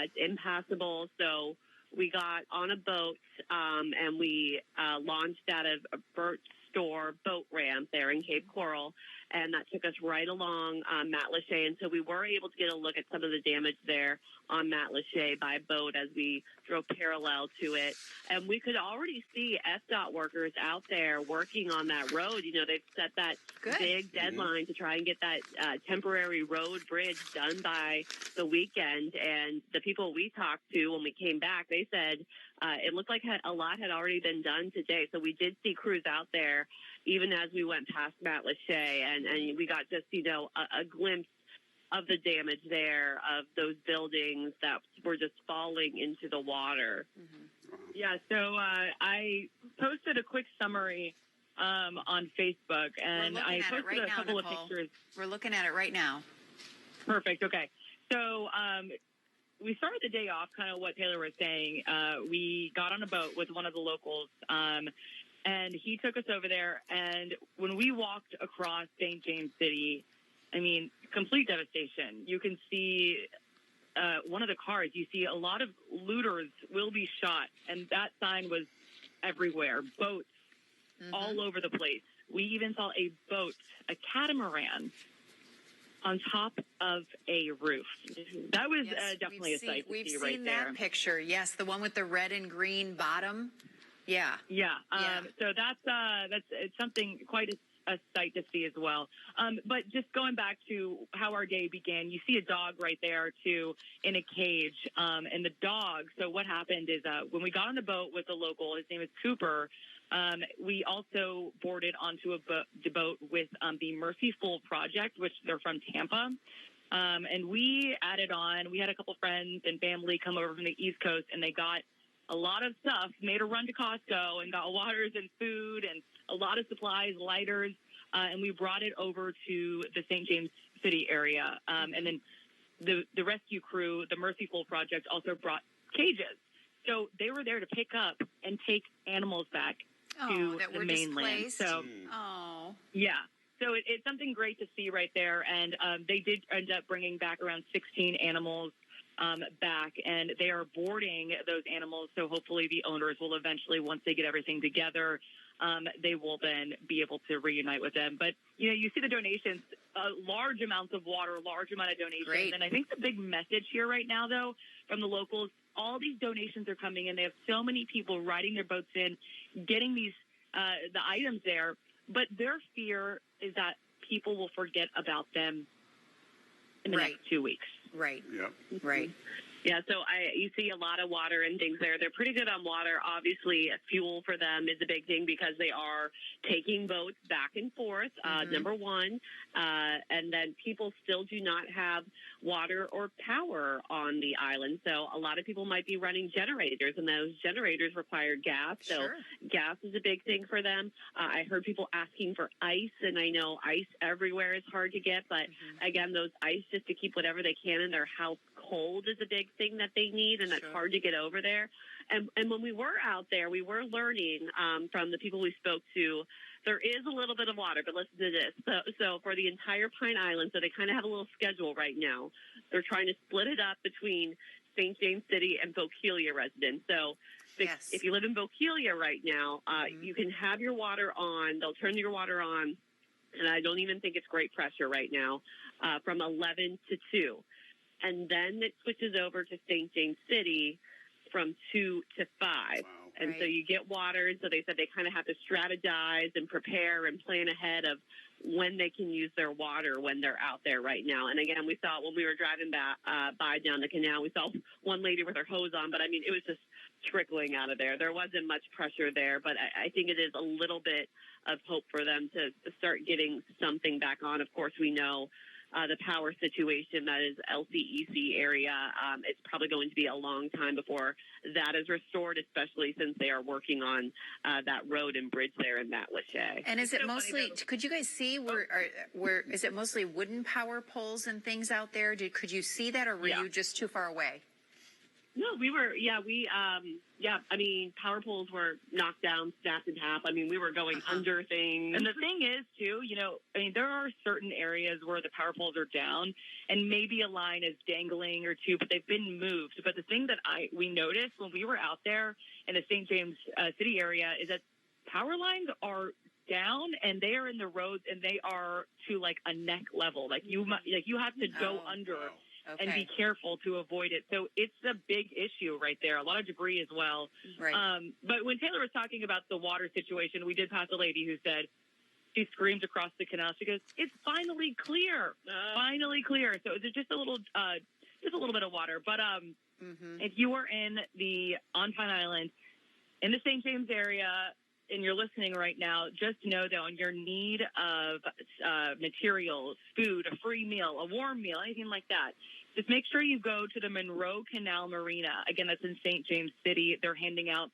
it's impassable. So we got on a boat and we launched out of a Burt Store boat ramp there in Cape Coral, and that took us right along Matlacha. And so we were able to get a look at some of the damage there on Matlacha by boat as we drove parallel to it. And we could already see FDOT workers out there working on that road. You know, they've set that big deadline to try and get that temporary road bridge done by the weekend. And the people we talked to when we came back, they said it looked like a lot had already been done today. So we did see crews out there even as we went past Matlacha, and we got just, a glimpse of the damage there, of those buildings that were just falling into the water. Yeah, so I posted a quick summary on Facebook, and I posted a couple of pictures. We're looking at it right now. Perfect. Okay. So we started the day off kind of what Taylor was saying. We got on a boat with one of the locals, and he took us over there. And when we walked across St. James City, I mean, complete devastation. You can see one of the cars. You see a lot of looters will be shot, and that sign was everywhere. Boats all over the place. We even saw a boat, a catamaran, on top of a roof. That was definitely a sight to see right there. We've seen that picture. Yes, the one with the red and green bottom. Yeah. Yeah. So that's it's something quite a sight to see as well. But just going back to how our day began, you see a dog right there too in a cage. And the dog. So what happened is when we got on the boat with the local, his name is Cooper. We also boarded onto the boat with the Mercyful Project, which they're from Tampa. And we added on. We had a couple friends and family come over from the East Coast, and they got a lot of stuff, made a run to Costco and got waters and food and a lot of supplies, lighters, and we brought it over to the St. James City area. And then the rescue crew, the Mercyful Project, also brought cages. So they were there to pick up and take animals back to the mainland. Displaced. So, yeah. So it's something great to see right there. And they did end up bringing back around 16 animals back, and they are boarding those animals. So hopefully the owners will eventually, once they get everything together, they will then be able to reunite with them. But, you know, you see the donations, large amounts of water, large amount of donations. Great. And I think the big message here right now, though, from the locals, all these donations are coming in. They have so many people riding their boats in, getting these the items there. But their fear is that people will forget about them in the next 2 weeks. Right. Yep. Right. Yeah, so you see a lot of water and things there. They're pretty good on water. Obviously, fuel for them is a big thing because they are taking boats back and forth, number one. And then people still do not have water or power on the island. So a lot of people might be running generators, and those generators require gas. So gas is a big thing for them. I heard people asking for ice, and I know ice everywhere is hard to get. But, again, those ice just to keep whatever they can in their house cold is a big thing that they need, and that's hard to get over there. And when we were out there, we were learning from the people we spoke to, there is a little bit of water, but listen to this. So for the entire Pine Island, so they kind of have a little schedule right now. They're trying to split it up between St. James City and Bokeelia residents. So if you live in Bokeelia right now, you can have your water on. They'll turn your water on, and I don't even think it's great pressure right now, from 11 to 2. And then it switches over to St. James City from 2 to 5. Wow. And so you get water. So they said they kind of have to strategize and prepare and plan ahead of when they can use their water when they're out there right now. And again, we saw when we were driving by down the canal, we saw one lady with her hose on, but I mean, it was just trickling out of there. There wasn't much pressure there, but I think it is a little bit of hope for them to start getting something back on. Of course, we know the power situation that is LCEC area. It's probably going to be a long time before that is restored, especially since they are working on that road and bridge there in Matlacha. And is it mostly, could you guys see where is it mostly wooden power poles and things out there? Could you see that, or were you just too far away? No, we were, I mean, power poles were knocked down, snapped in half. I mean, we were going under things. And the thing is, too, you know, I mean, there are certain areas where the power poles are down and maybe a line is dangling or two, but they've been moved. But the thing that we noticed when we were out there in the St. James City area is that power lines are down and they are in the roads and they are to like a neck level. Like you have to go under. Wow. Okay. And be careful to avoid it. So it's a big issue right there. A lot of debris as well. Right. But when Taylor was talking about the water situation, we did pass a lady who said she screamed across the canal. She goes, "It's finally clear, finally clear." So it's just a little bit of water. But if you are on Pine Island, in the St. James area, and you're listening right now, just know that on your need of materials, food, a free meal, a warm meal, anything like that, just make sure you go to the Monroe Canal Marina. Again, that's in St. James City. They're handing out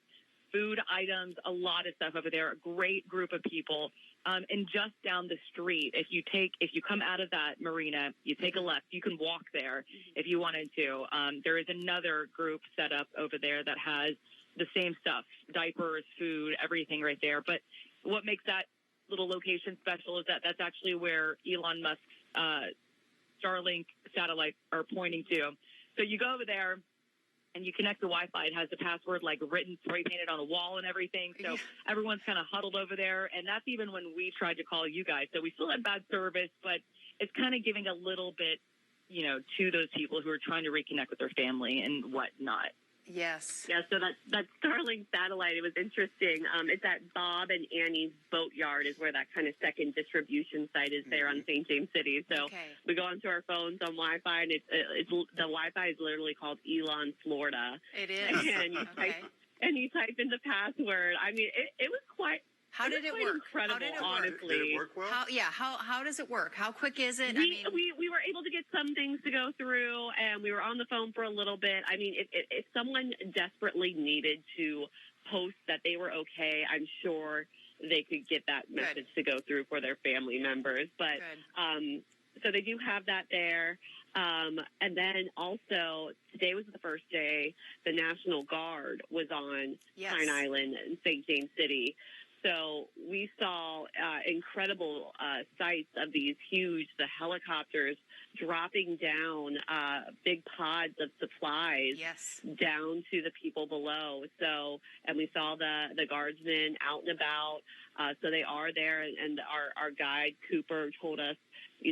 food items, a lot of stuff over there. A great group of people. And just down the street, if you come out of that marina, you take a left. You can walk there if you wanted to. There is another group set up over there that has the same stuff: diapers, food, everything right there. But what makes that little location special is that that's actually where Elon Musk's Starlink satellites are pointing to. So you go over there and you connect the Wi-Fi. It has the password written, spray painted on a wall and everything. So everyone's kind of huddled over there. And that's even when we tried to call you guys. So we still had bad service, but it's kind of giving a little bit, to those people who are trying to reconnect with their family and whatnot. Yes. Yeah, so that Starlink satellite, it was interesting. It's at Bob and Annie's Boatyard is where that kind of second distribution site is there on St. James City. So we go onto our phones on Wi-Fi, and it's the Wi-Fi is literally called Elon, Florida. It is. And you type in the password. I mean, it was quite... How did it work? Incredible, How did it honestly. Did it work well? How does it work? How quick is it? We were able to get some things to go through, and we were on the phone for a little bit. I mean, if someone desperately needed to post that they were okay, I'm sure they could get that message to go through for their family members. But so they do have that there. And then also, today was the first day the National Guard was on Pine Island in St. James City. So we saw incredible sights of these the helicopters dropping down big pods of supplies down to the people below. So, and we saw the guardsmen out and about. So they are there, and our guide, Cooper, told us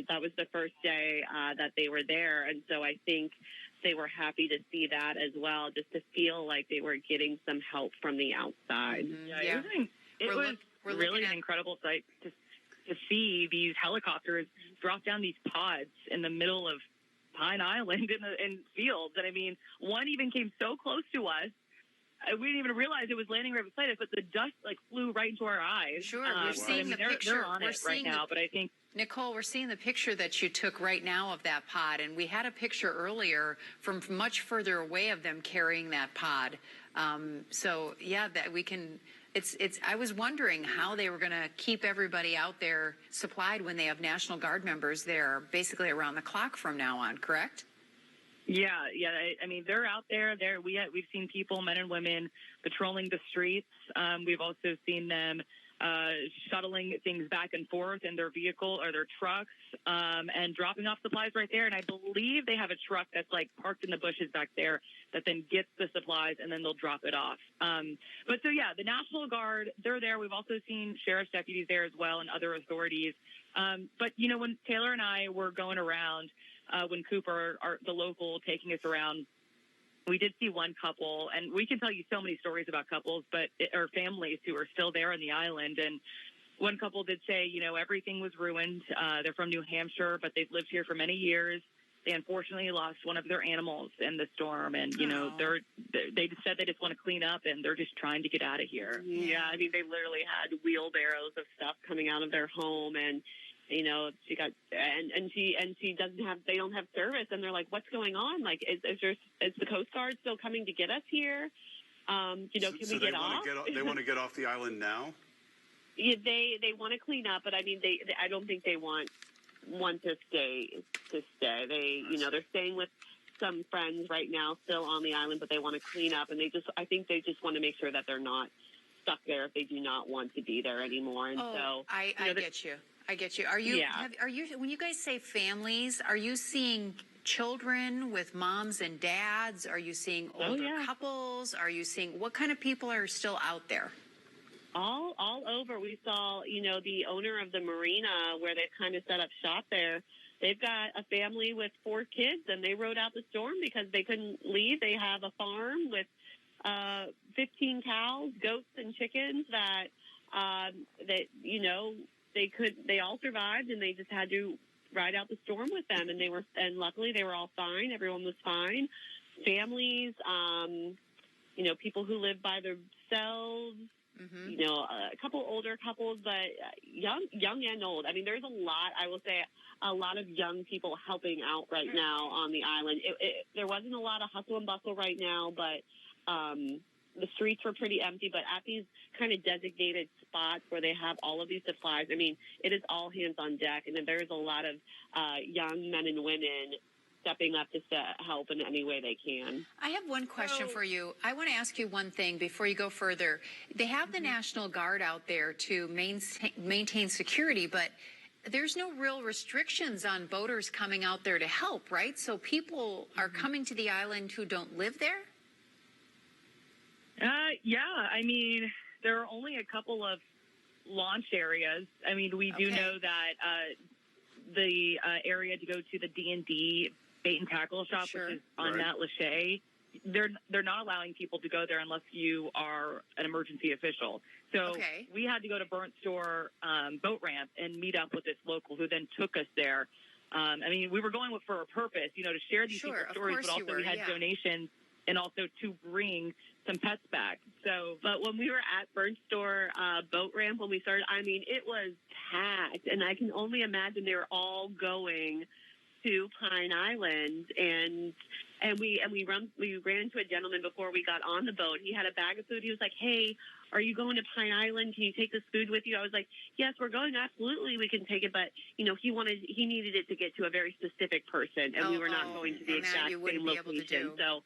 that was the first day that they were there. And so I think they were happy to see that as well, just to feel like they were getting some help from the outside. It was really an incredible sight to see these helicopters drop down these pods in the middle of Pine Island in fields. And I mean, one even came so close to us, we didn't even realize it was landing right beside us, but the dust flew right into our eyes. Sure, we're seeing the picture. They're on it right now, but I think... Nicole, we're seeing the picture that you took right now of that pod, and we had a picture earlier from much further away of them carrying that pod. So, yeah, that we can... I was wondering how they were going to keep everybody out there supplied when they have National Guard members there basically around the clock from now on, correct? Yeah. I mean, they're out there. We've seen people, men and women, patrolling the streets. We've also seen them shuttling things back and forth in their vehicle or their trucks and dropping off supplies right there. And I believe they have a truck that's parked in the bushes back there that then gets the supplies and then they'll drop it off. But so, yeah, the National Guard, they're there. We've also seen sheriff's deputies there as well and other authorities. But, when Taylor and I were going around, when Cooper, the local, taking us around, we did see one couple, and we can tell you so many stories about couples, or families who are still there on the island. And one couple did say, everything was ruined. They're from New Hampshire, but they've lived here for many years. They unfortunately lost one of their animals in the storm, and they just said they just want to clean up, and they're just trying to get out of here. Yeah, I mean, they literally had wheelbarrows of stuff coming out of their home, and she got and she doesn't have. They don't have service, and they're like, "What's going on? Like, is the Coast Guard still coming to get us here? Can we get off?" They want to get off the island now. Yeah, they want to clean up, but I mean, I don't think they want to stay. They're staying with some friends right now, still on the island, but they want to clean up, and I think they just want to make sure that they're not stuck there if they do not want to be there anymore. And I get you. I get you. Are you when you guys say families, are you seeing children with moms and dads? Are you seeing older couples? Are you seeing what kind of people are still out there? All over. We saw, the owner of the marina where they've kind of set up shop there. They've got a family with 4 kids, and they rode out the storm because they couldn't leave. They have a farm with 15 cows, goats, and chickens that they all survived, and they just had to ride out the storm with them. And luckily they were all fine. Everyone was fine. Families, people who live by themselves, you know, a couple older couples, but young and old. I mean, there's a lot, I will say, a lot of young people helping out right now on the island. There wasn't a lot of hustle and bustle right now, but the streets were pretty empty. But at these kind of designated spots where they have all of these supplies, I mean, it is all hands on deck. And then there's a lot of young men and women stepping up just to help in any way they can. I have one question for you. I want to ask you one thing before you go further. They have the National Guard out there to maintain security, but there's no real restrictions on boaters coming out there to help, right? So people are coming to the island who don't live there? Yeah, I mean, there are only a couple of launch areas. I mean, we do know that the area to go to the D&D bait and tackle shop, which is on Nat Lachey, they're not allowing people to go there unless you are an emergency official. So we had to go to Burnt Store boat ramp and meet up with this local who then took us there. I mean, we were going for a purpose, you know, to share these people's stories, but also we had donations and also to bring some pets back. So, but when we were at Burnt Store boat ramp when we started, I mean, it was packed, and I can only imagine they were all going to Pine Island, and we ran into a gentleman before we got on the boat. He had a bag of food. He was like, "Hey, are you going to Pine Island? Can you take this food with you?" I was like, "Yes, we're going. Absolutely, we can take it." But you know, he needed it to get to a very specific person, and we were not going to the exact same location. So,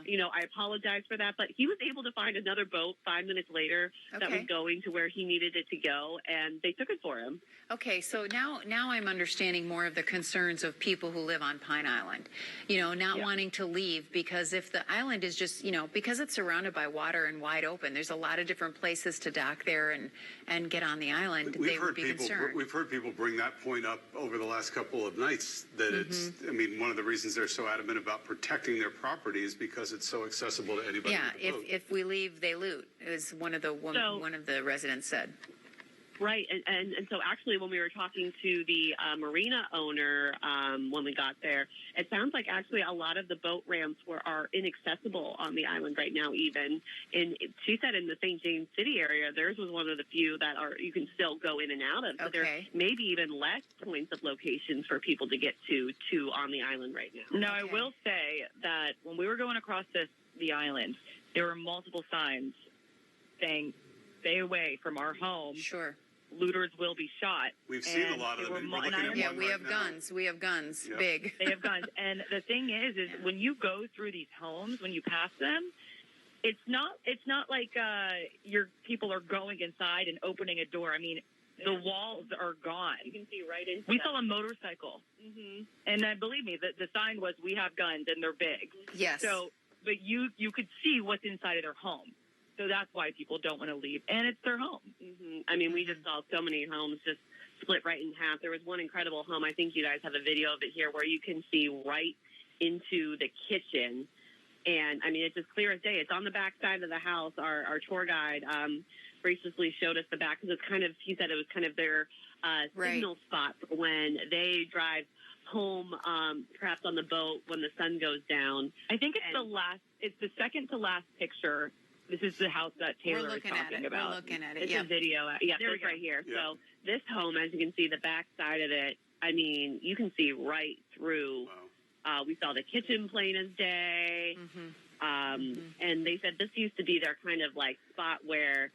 you know, I apologize for that. But he was able to find another boat 5 minutes later that was going to where he needed it to go, and they took it for him. Okay, so now I'm understanding more of the concerns of people who live on Pine Island, you know, not wanting to leave because if the island is just, you know, because it's surrounded by water and wide open, there's a lot of different places to dock there and get on the island. They would be concerned. We've heard people bring that point up over the last couple of nights that it's, I mean, one of the reasons they're so adamant about protecting their property is because it's so accessible to anybody. Yeah, if we leave, they loot, is one of the residents said. Right, and so actually when we were talking to the marina owner when we got there, it sounds like actually a lot of the boat ramps are inaccessible on the island right now even. And she said in the St. James City area, theirs was one of the few that you can still go in and out of. But there may be even less points of locations for people to get to on the island right now. Now, I will say that when we were going across the island, there were multiple signs saying, "Stay away from our home. Sure. Looters will be shot." We've seen a lot of them. We have guns. We have guns. Yep. Big. They have guns. And the thing is when you go through these homes, when you pass them, it's not like your people are going inside and opening a door. I mean, the walls are gone. You can see right into We saw a motorcycle. And believe me, the sign was, "We have guns and they're big." Yes. So, but you could see what's inside of their home. So that's why people don't want to leave. And it's their home. I mean, we just saw so many homes just split right in half. There was one incredible home. I think you guys have a video of it here where you can see right into the kitchen. And, I mean, it's as clear as day. It's on the back side of the house. Our tour guide graciously showed us the back because he said it was kind of their signal spot for when they drive home, perhaps on the boat when the sun goes down. I think it's the second to last picture. This is the house that Taylor is talking about. We're looking at it. It's a video. There it's right here. Yeah. So this home, as you can see, the back side of it, I mean, you can see right through. Wow. We saw the kitchen plain as day. And they said this used to be their kind of like spot where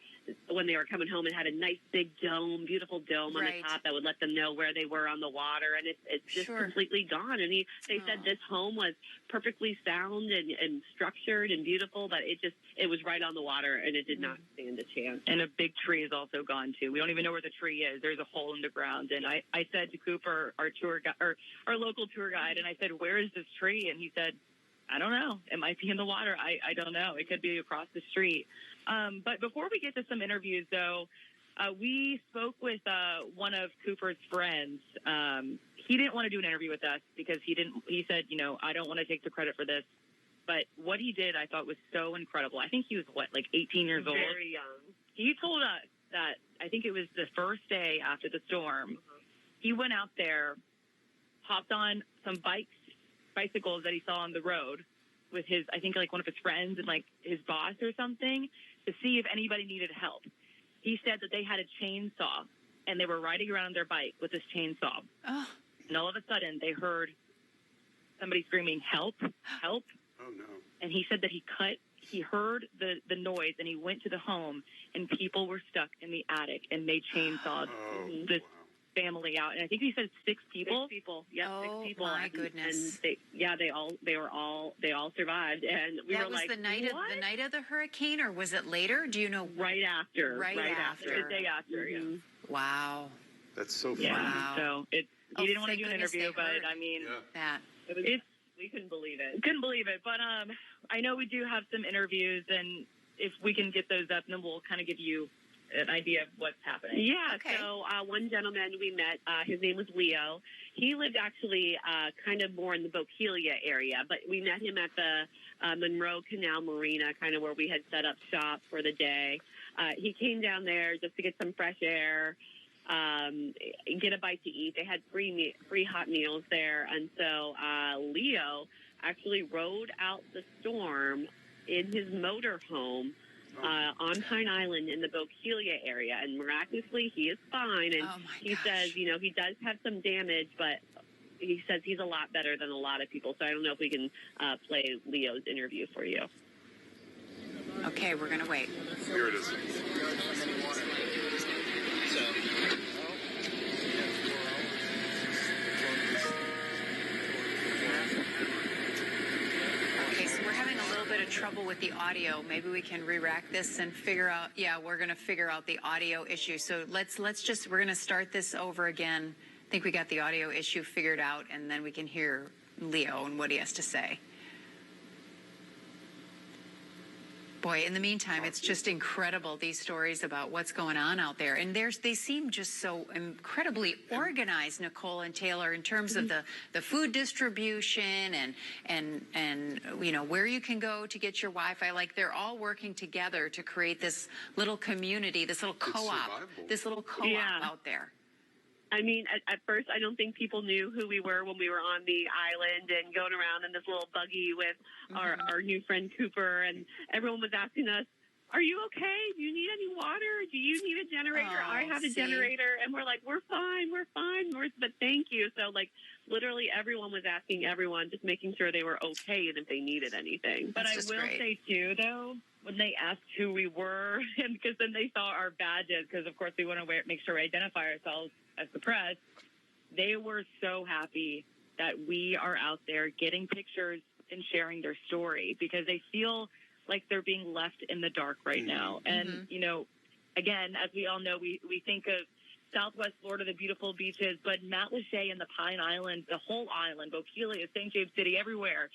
when they were coming home, it had a nice big dome, beautiful dome on the top that would let them know where they were on the water. And it's just completely gone. And they said this home was perfectly sound and structured and beautiful, but it was right on the water and it did not stand a chance. And a big tree is also gone too. We don't even know where the tree is. There's a hole in the ground. And I said to Cooper, our local tour guide, and I said, "Where is this tree?" And he said, "I don't know. It might be in the water. I don't know. It could be across the street." But before we get to some interviews, though, we spoke with one of Cooper's friends. He didn't want to do an interview with us because he said, you know, "I don't want to take the credit for this." But what he did, I thought was so incredible. I think he was, like 18 years old? Very young. He told us that, I think it was the first day after the storm, he went out there, hopped on some bicycles that he saw on the road with his, I think like one of his friends and like his boss or something, to see if anybody needed help. he said that they had a chainsaw, and they were riding around their bike with this chainsaw. Oh. And all of a sudden, they heard somebody screaming, "Help, help." Oh, no. And he said that he heard the noise, and he went to the home, and people were stuck in the attic, and they chainsawed this family out. And I think he said 6 people. 6 people. Yeah, 6 people. My goodness. And they all survived. And we that were was like, the night of the hurricane, or was it later? Do you know? Right after. Right after. The day after, yeah. Wow. That's so funny. Yeah. Wow. So he didn't want to do an interview, but I mean, We couldn't believe it. Couldn't believe it. But I know we do have some interviews, and if we can get those up, then we'll kind of give you an idea of what's happening. Yeah. Okay. So one gentleman we met, his name was Leo. He lived actually kind of more in the Bokeelia area, but we met him at the Monroe Canal Marina, kind of where we had set up shop for the day. He came down there just to get some fresh air, get a bite to eat. They had free hot meals there. And so Leo actually rode out the storm in his motorhome on Pine Island in the Bokeelia area. And miraculously, he is fine. And he says, you know, he does have some damage, but he says he's a lot better than a lot of people. So I don't know if we can play Leo's interview for you. Okay, we're going to wait. Here it is. Okay, so we're having a little bit of trouble with the audio. Maybe we can re-rack this and figure out. Yeah, we're going to figure out the audio issue. So let's just, we're going to start this over again. I think we got the audio issue figured out, and then we can hear Leo and what he has to say. Boy, in the meantime, it's just incredible, these stories about what's going on out there. And they seem just so incredibly organized, Nicole and Taylor, in terms of the food distribution and you know, where you can go to get your Wi-Fi. Like, they're all working together to create this little community, this little co-op out there. I mean, at first, I don't think people knew who we were when we were on the island and going around in this little buggy with our new friend Cooper, and everyone was asking us, "Are you okay? Do you need any water? Do you need a generator?" I have a generator, and we're like, "We're fine, but thank you." So, like, literally everyone was asking everyone, just making sure they were okay and if they needed anything. But I will say, too, though, when they asked who we were, and because then they saw our badges, because, of course, we want to make sure we identify ourselves as the press, they were so happy that we are out there getting pictures and sharing their story, because they feel like they're being left in the dark right now. And, you know, again, as we all know, we think of Southwest Florida, the beautiful beaches, but Matlacha and the Pine Islands, the whole island, Bokeelia, St. James City, everywhere.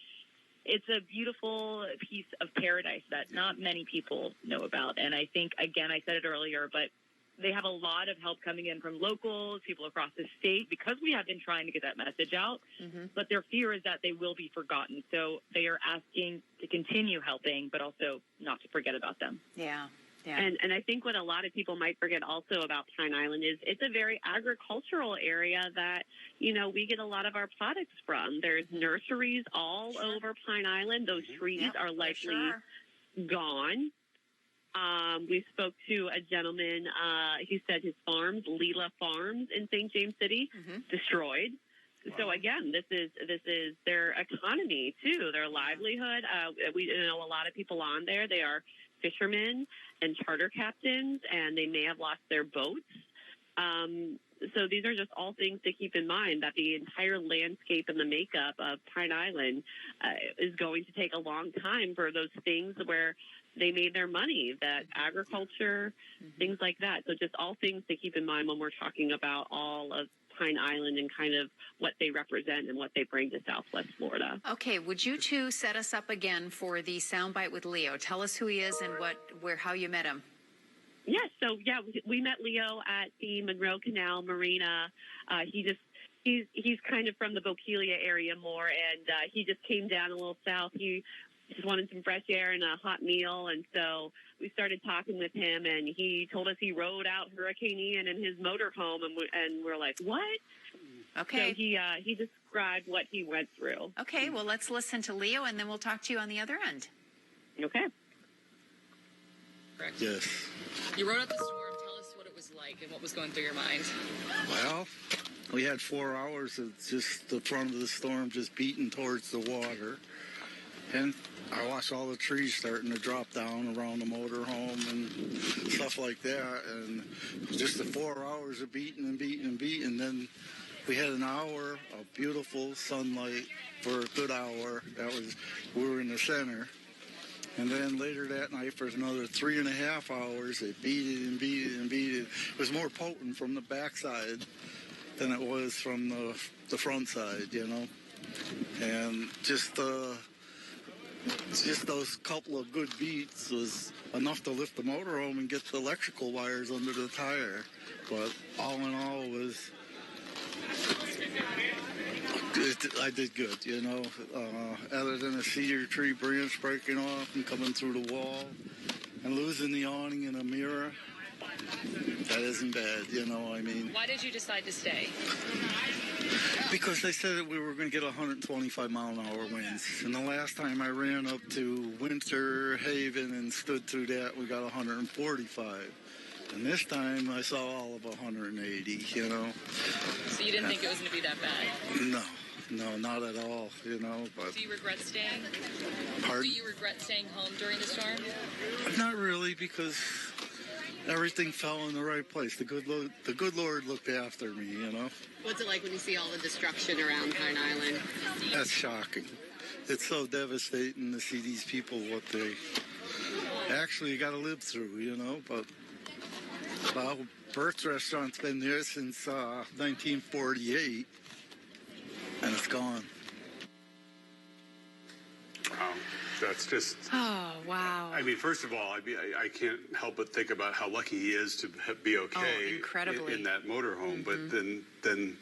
It's a beautiful piece of paradise that not many people know about. And I think, again, I said it earlier, but they have a lot of help coming in from locals, people across the state, because we have been trying to get that message out. But their fear is that they will be forgotten. So they are asking to continue helping, but also not to forget about them. Yeah. Yeah. And I think what a lot of people might forget also about Pine Island is it's a very agricultural area that, you know, we get a lot of our products from. There's nurseries all over Pine Island. Those trees are likely gone. We spoke to a gentleman. He said his farms, Leela Farms in St. James City, destroyed. So again, this is their economy too, their livelihood. We know a lot of people on there. They are fishermen and charter captains, and they may have lost their boats. So these are just all things to keep in mind, that the entire landscape and the makeup of Pine Island is going to take a long time for those things where they made their money, that agriculture, things like that. So just all things to keep in mind when we're talking about all of Pine Island and kind of what they represent and what they bring to Southwest Florida. Okay, would you two set us up again for the soundbite with Leo? Tell us who he is and how you met him. Yes, so we met Leo at the Monroe Canal Marina. He's kind of from the Bokeelia area more, and he just came down a little south. He just wanted some fresh air and a hot meal, and so we started talking with him, and he told us he rode out Hurricane Ian in his motorhome, and we're like, what? Okay. So he described what he went through. Okay, well, let's listen to Leo, and then we'll talk to you on the other end. Okay. Yes. You rode out the storm. like and what was going through your mind? Well, we had 4 hours of just the front of the storm just beating towards the water. And I watched all the trees starting to drop down around the motorhome and stuff like that. And just the 4 hours of beating and beating and beating. Then we had an hour of beautiful sunlight for a good hour. We were in the center. And then later that night, for another 3.5 hours, it beat it and beat it and beat it. It was more potent from the backside than it was from the front side, you know. And just those couple of good beats was enough to lift the motorhome and get the electrical wires under the tire. But all in all, I did good, you know. Other than a cedar tree branch breaking off and coming through the wall and losing the awning and a mirror, that isn't bad, you know. I mean, Why did you decide to stay? because they said that we were going to get 125 mile an hour winds. And the last time I ran up to Winter Haven and stood through that, we got 145. And this time I saw all of 180, you know. So you didn't think it was going to be that bad? No, not at all, you know. But Do you regret staying? Pardon? Do you regret staying home during the storm? Not really, because everything fell in the right place. The good Lord looked after me, you know. What's it like when you see all the destruction around Pine Island? That's shocking. It's so devastating to see these people, what they actually got to live through, you know. But, well, Bert's restaurant's been there since 1948, and it's gone. Wow, that's just... Oh, wow. I mean, first of all, I can't help but think about how lucky he is to be okay incredibly. in that motorhome. But then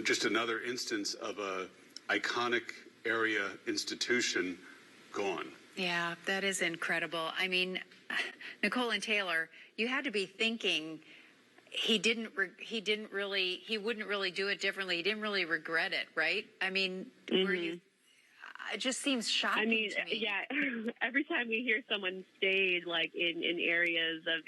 just another instance of a iconic area institution gone. Yeah, that is incredible. I mean, Nicole and Taylor, you had to be thinking he wouldn't really do it differently. He didn't really regret it, right? I mean, were you? It just seems shocking. I mean, to me. yeah. Every time we hear someone stayed like in areas of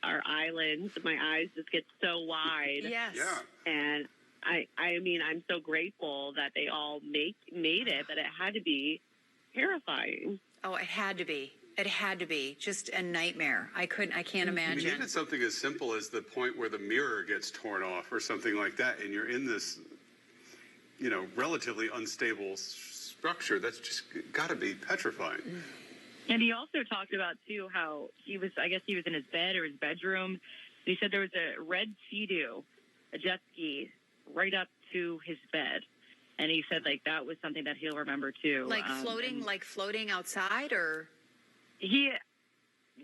our islands, my eyes just get so wide. Yes. Yeah. And I mean, I'm so grateful that they all made it, but it had to be terrifying. Oh, it had to be. It had to be just a nightmare. I can't imagine. I mean, even something as simple as the point where the mirror gets torn off or something like that, and you're in this, you know, relatively unstable structure, that's just got to be petrifying. And he also talked about, too, how he was in his bed or his bedroom. He said there was a red Sea-Doo, a jet ski, right up to his bed. And he said, like, that was something that he'll remember, too. Like floating outside, or?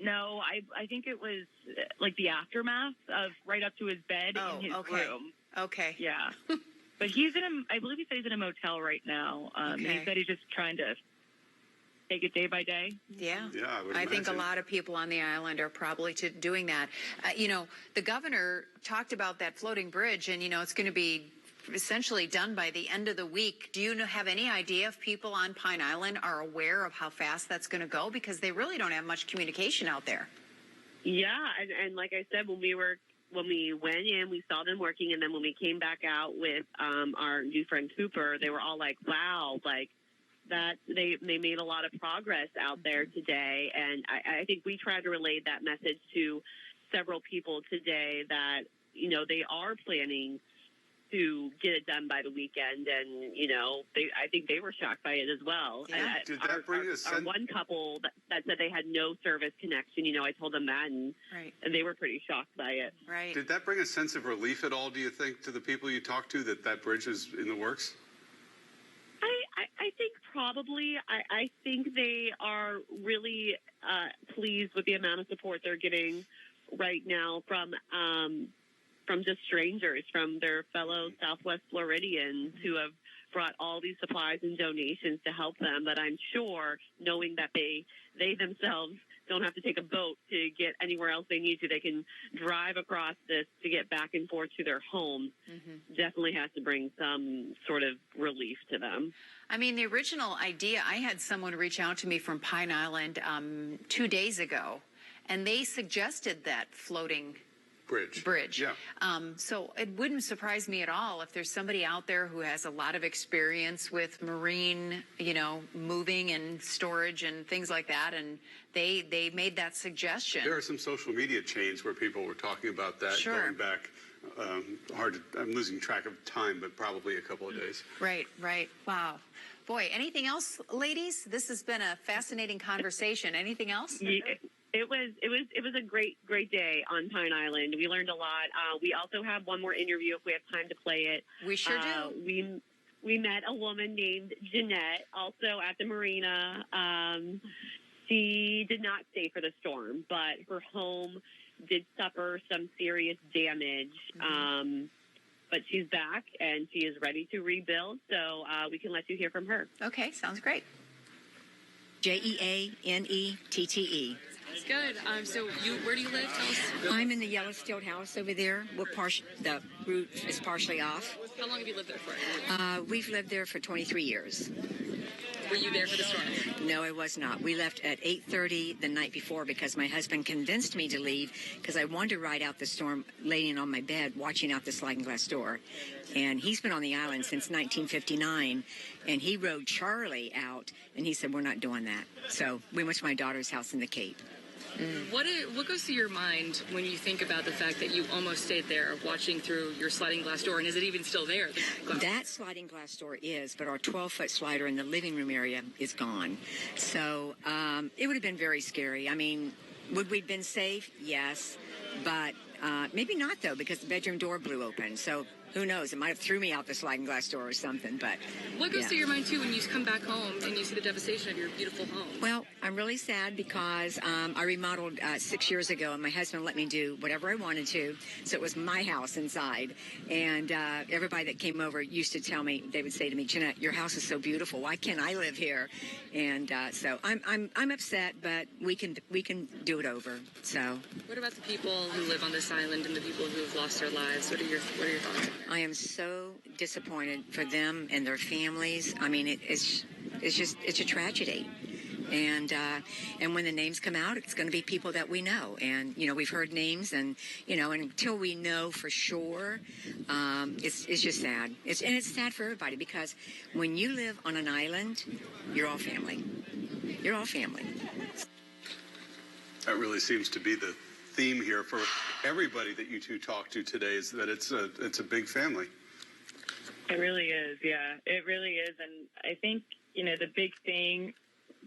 No, I think it was like the aftermath of right up to his bed in his room. Okay. Yeah. But I believe he said he's in a motel right now. And he said he's just trying to take it day by day. Yeah. Yeah, I think a lot of people on the island are probably doing that. You know, the governor talked about that floating bridge, and, you know, it's going to be essentially done by the end of the week. Do you have any idea if people on Pine Island are aware of how fast that's going to go? Because they really don't have much communication out there. Yeah, and like I said, when we went in, we saw them working, and then when we came back out with our new friend Cooper, they were all like, wow, like that they made a lot of progress out there today. And I think we tried to relay that message to several people today that, you know, they are planning to get it done by the weekend, and, you know, I think they were shocked by it as well. Yeah. Did that bring our one couple that said they had no service connection, you know, I told them that, and they were pretty shocked by it. Right. Did that bring a sense of relief at all, do you think, to the people you talked to, that bridge is in the works? I think probably. I think they are really pleased with the amount of support they're getting right now from just strangers, from their fellow Southwest Floridians who have brought all these supplies and donations to help them. But I'm sure, knowing that they themselves don't have to take a boat to get anywhere else they need to, they can drive across this to get back and forth to their homes, definitely has to bring some sort of relief to them. I mean, the original idea, I had someone reach out to me from Pine Island 2 days ago, and they suggested that floating Bridge. Yeah. So it wouldn't surprise me at all if there's somebody out there who has a lot of experience with marine, moving and storage and things like that, and they made that suggestion. There are some social media chains where people were talking about that going back. I'm losing track of time, but probably a couple of days. Right. Wow. Boy, anything else, ladies? This has been a fascinating conversation. Anything else? Yeah. It was a great day on Pine Island. We learned a lot. We also have one more interview if we have time to play it. We sure do. We met a woman named Jeanette, also at the marina. She did not stay for the storm, but her home did suffer some serious damage. But she's back and she is ready to rebuild. So we can let you hear from her. Okay, sounds great. JeAnette. That's good. So where do you live? Tell us. I'm in the Yellowstone house over there. The roof is partially off. How long have you lived there for? We've lived there for 23 years. Were you there for the storm? No, I was not. We left at 8:30 the night before because my husband convinced me to leave because I wanted to ride out the storm laying on my bed watching out the sliding glass door. And he's been on the island since 1959, and he rode Charlie out, and he said, we're not doing that. So we went to my daughter's house in the Cape. What goes through your mind when you think about the fact that you almost stayed there watching through your sliding glass door, and is it even still there? That sliding glass door is, but our 12-foot slider in the living room area is gone. So it would have been very scary. I mean, would we have been safe? Yes, but maybe not, though, because the bedroom door blew open. So who knows? It might have threw me out the sliding glass door or something. But what goes through your mind, too, when you come back home and you see the devastation of your beautiful home? Well, I'm really sad because I remodeled 6 years ago, and my husband let me do whatever I wanted to. So it was my house inside. And everybody that came over used to tell me, they would say to me, Jeanette, your house is so beautiful. Why can't I live here? And so I'm upset, but we can do it over. So what about the people who live on this island and the people who have lost their lives? What are your thoughts? I am so disappointed for them and their families. I mean, it's a tragedy. And when the names come out, it's going to be people that we know. And, we've heard names and until we know for sure, it's just sad. It's sad for everybody because when you live on an island, you're all family. You're all family. That really seems to be the theme here for everybody that you two talked to today, is that it's a big family. It really is, yeah. It really is. And I think, the big thing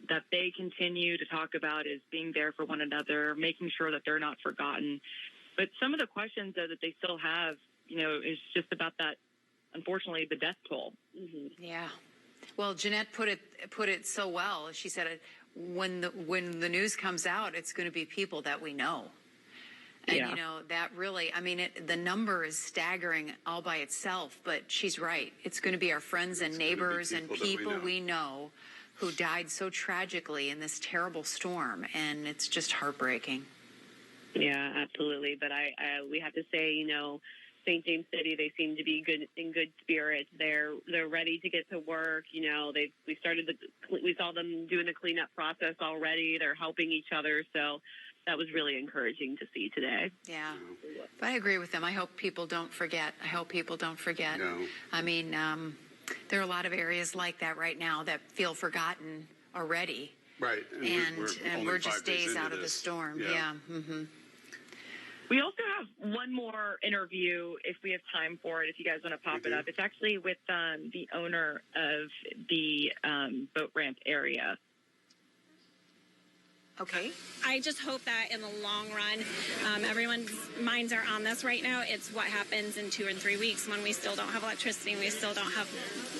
that they continue to talk about is being there for one another, making sure that they're not forgotten. But some of the questions that they still have, is just about that, unfortunately, the death toll. Mm-hmm. Yeah. Well, Jeanette put it so well. She said, when the news comes out, it's going to be people that we know. And, that really, the number is staggering all by itself, but she's right. It's going to be our friends and neighbors and people we know who died so tragically in this terrible storm, and it's just heartbreaking. Yeah, absolutely. But we have to say, St. James City, they seem to be in good spirits. They're ready to get to work. We saw them doing the cleanup process already. They're helping each other. So that was really encouraging to see today. Yeah, but I agree with them. I hope people don't forget. No. There are a lot. Of areas like that right now that feel forgotten already. Right. And we're just days out of the storm. Yeah. Mm-hmm. We also have one more interview if we have time for it, if you guys want to pop it up. It's actually with the owner of the boat ramp area. Okay. I just hope that in the long run, everyone's minds are on this right now. It's what happens in 2 and 3 weeks when we still don't have electricity, we still don't have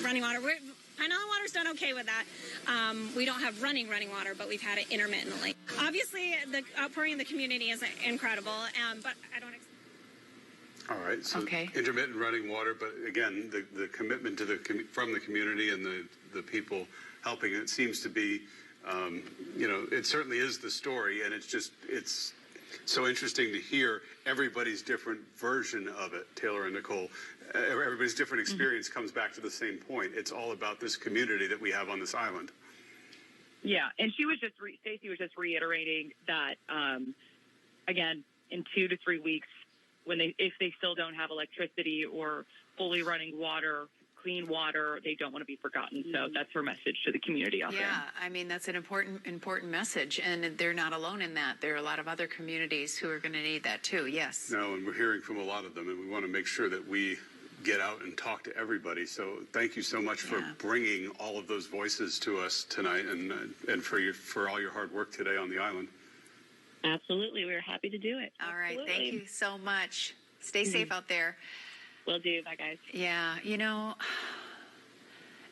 running water. Pine Island Water's done okay with that. We don't have running water, but we've had it intermittently. Obviously, the outpouring in the community is incredible, but I don't. All right. So intermittent running water, but again, the commitment to from the community and the people helping it seems to be. It certainly is the story, and it's so interesting to hear everybody's different version of it. Taylor and Nicole, everybody's different experience comes back to the same point. It's all about this community that we have on this island. Yeah, and Stacey was just reiterating that, again, in 2 to 3 weeks, if they still don't have electricity or fully running water, clean water, they don't want to be forgotten. So that's her message to the community out there. Yeah, I mean, that's an important message, and they're not alone in that. There are a lot of other communities who are going to need that too. Yes. No, and we're hearing from a lot of them, and we want to make sure that we get out and talk to everybody. So thank you so much for bringing all of those voices to us tonight, and for all your hard work today on the island. Absolutely. We're happy to do it. All right. Thank you so much. Stay safe out there. Will do. Bye, guys. Yeah. You know,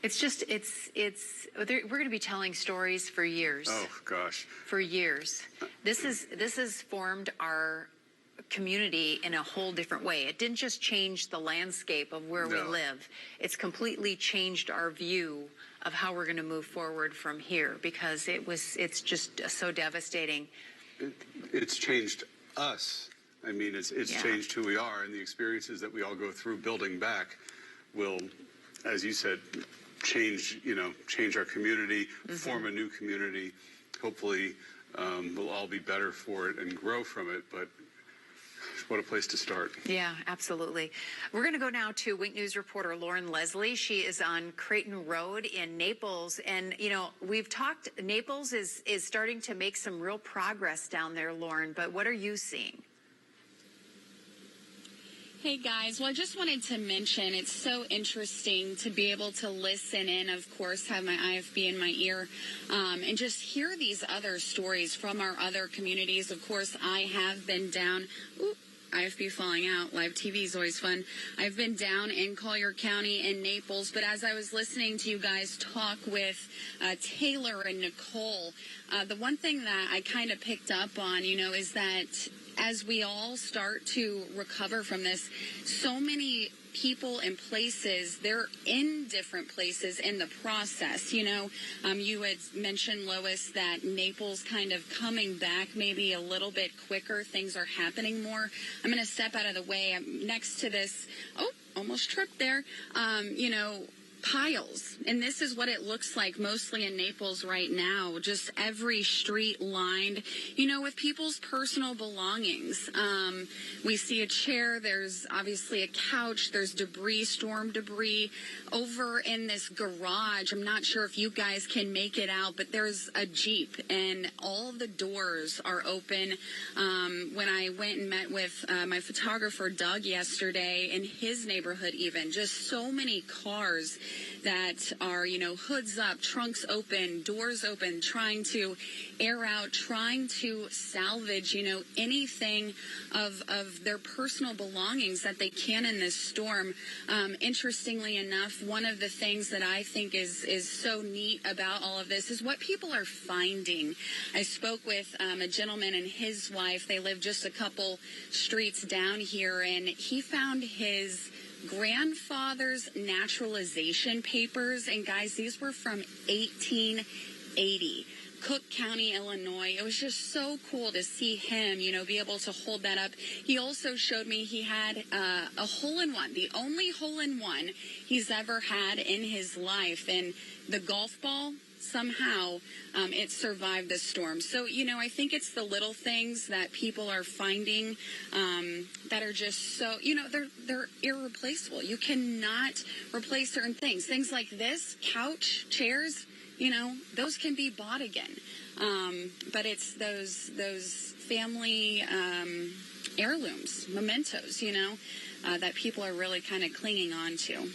it's just, we're going to be telling stories for years. Oh, gosh. For years. This has formed our community in a whole different way. It didn't just change the landscape of where we live. It's completely changed our view of how we're going to move forward from here, because it's just so devastating. It's changed us. I mean, it's changed who we are, and the experiences that we all go through building back will, as you said, change our community, form a new community. Hopefully, we'll all be better for it and grow from it. But what a place to start. Yeah, absolutely. We're going to go now to Wink News reporter Lauren Leslie. She is on Creighton Road in Naples. And, you know, we've talked, Naples is starting to make some real progress down there, Lauren. But what are you seeing? Hey guys, well, I just wanted to mention it's so interesting to be able to listen in, of course, have my IFB in my ear, and just hear these other stories from our other communities. Of course, I have been down. IFB falling out. Live TV is always fun. I've been down in Collier County in Naples, but as I was listening to you guys talk with Taylor and Nicole, the one thing that I kind of picked up on, you know, is that as we all start to recover from this, so many people and places, they're in different places in the process. You know, you had mentioned, Lois, that Naples kind of coming back maybe a little bit quicker. Things are happening more. I'm going to step out of the way. I'm next to this. Oh, almost tripped there. You know, piles. And this is what it looks like mostly in Naples right now. Just every street lined, you know, with people's personal belongings. We see a chair. There's obviously a couch. There's debris, storm debris over in this garage. I'm not sure if you guys can make it out, but there's a Jeep and all the doors are open. When I went and met with my photographer, Doug, yesterday in his neighborhood, even just so many cars that are, you know, hoods up, trunks open, doors open, trying to air out, trying to salvage, you know, anything of their personal belongings that they can in this storm. Interestingly enough, one of the things that I think is so neat about all of this is what people are finding. I spoke with a gentleman and his wife. They live just a couple streets down here, and he found his grandfather's naturalization papers. And guys, these were from 1880. Cook County, Illinois. It was just so cool to see him, you know, be able to hold that up. He also showed me he had a hole-in-one, the only hole-in-one he's ever had in his life. And the golf ball, somehow, it survived the storm. So, you know, I think it's the little things that people are finding that are just so, you know, they're irreplaceable. You cannot replace certain things. Things like this, couch, chairs, you know, those can be bought again. But it's those family heirlooms, mementos, you know, that people are really kind of clinging on to.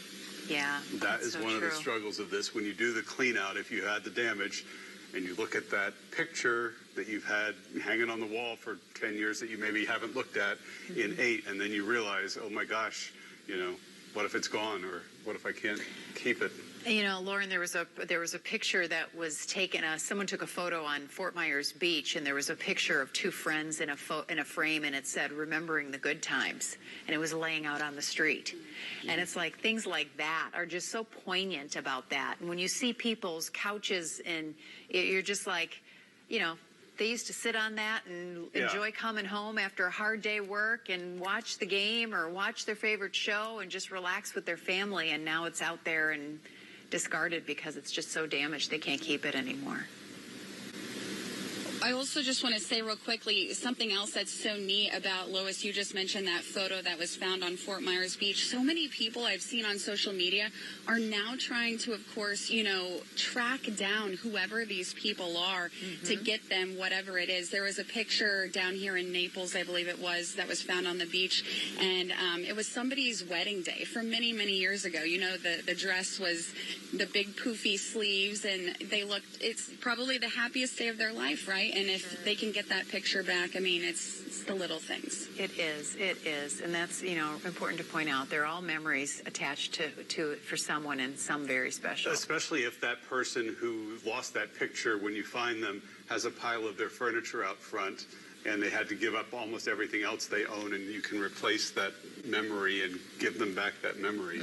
Yeah. That is one of the struggles of this. When you do the clean out, if you had the damage and you look at that picture that you've had hanging on the wall for 10 years that you maybe haven't looked at in 8, and then you realize, oh my gosh, you know, what if it's gone, or what if I can't keep it? You know, Lauren, there was a picture that was taken. Someone took a photo on Fort Myers Beach, and there was a picture of two friends in a frame, and it said "Remembering the Good Times," and it was laying out on the street. And it's like things like that are just so poignant about that. And when you see people's couches, and you're just like, you know, they used to sit on that and enjoy coming home after a hard day work and watch the game or watch their favorite show and just relax with their family. And now it's out there and discarded because it's just so damaged they can't keep it anymore. I also just want to say real quickly, something else that's so neat about Lois, you just mentioned that photo that was found on Fort Myers Beach. So many people I've seen on social media are now trying to, of course, track down whoever these people are to get them whatever it is. There was a picture down here in Naples, I believe it was, that was found on the beach, and it was somebody's wedding day from many, many years ago. The dress was the big poofy sleeves, and it's probably the happiest day of their life, right? And if they can get that picture back, I mean, it's the little things. It is. And that's, important to point out. They're all memories attached to it for someone, and some very special. Especially if that person who lost that picture, when you find them, has a pile of their furniture out front, and they had to give up almost everything else they own, and you can replace that memory and give them back that memory.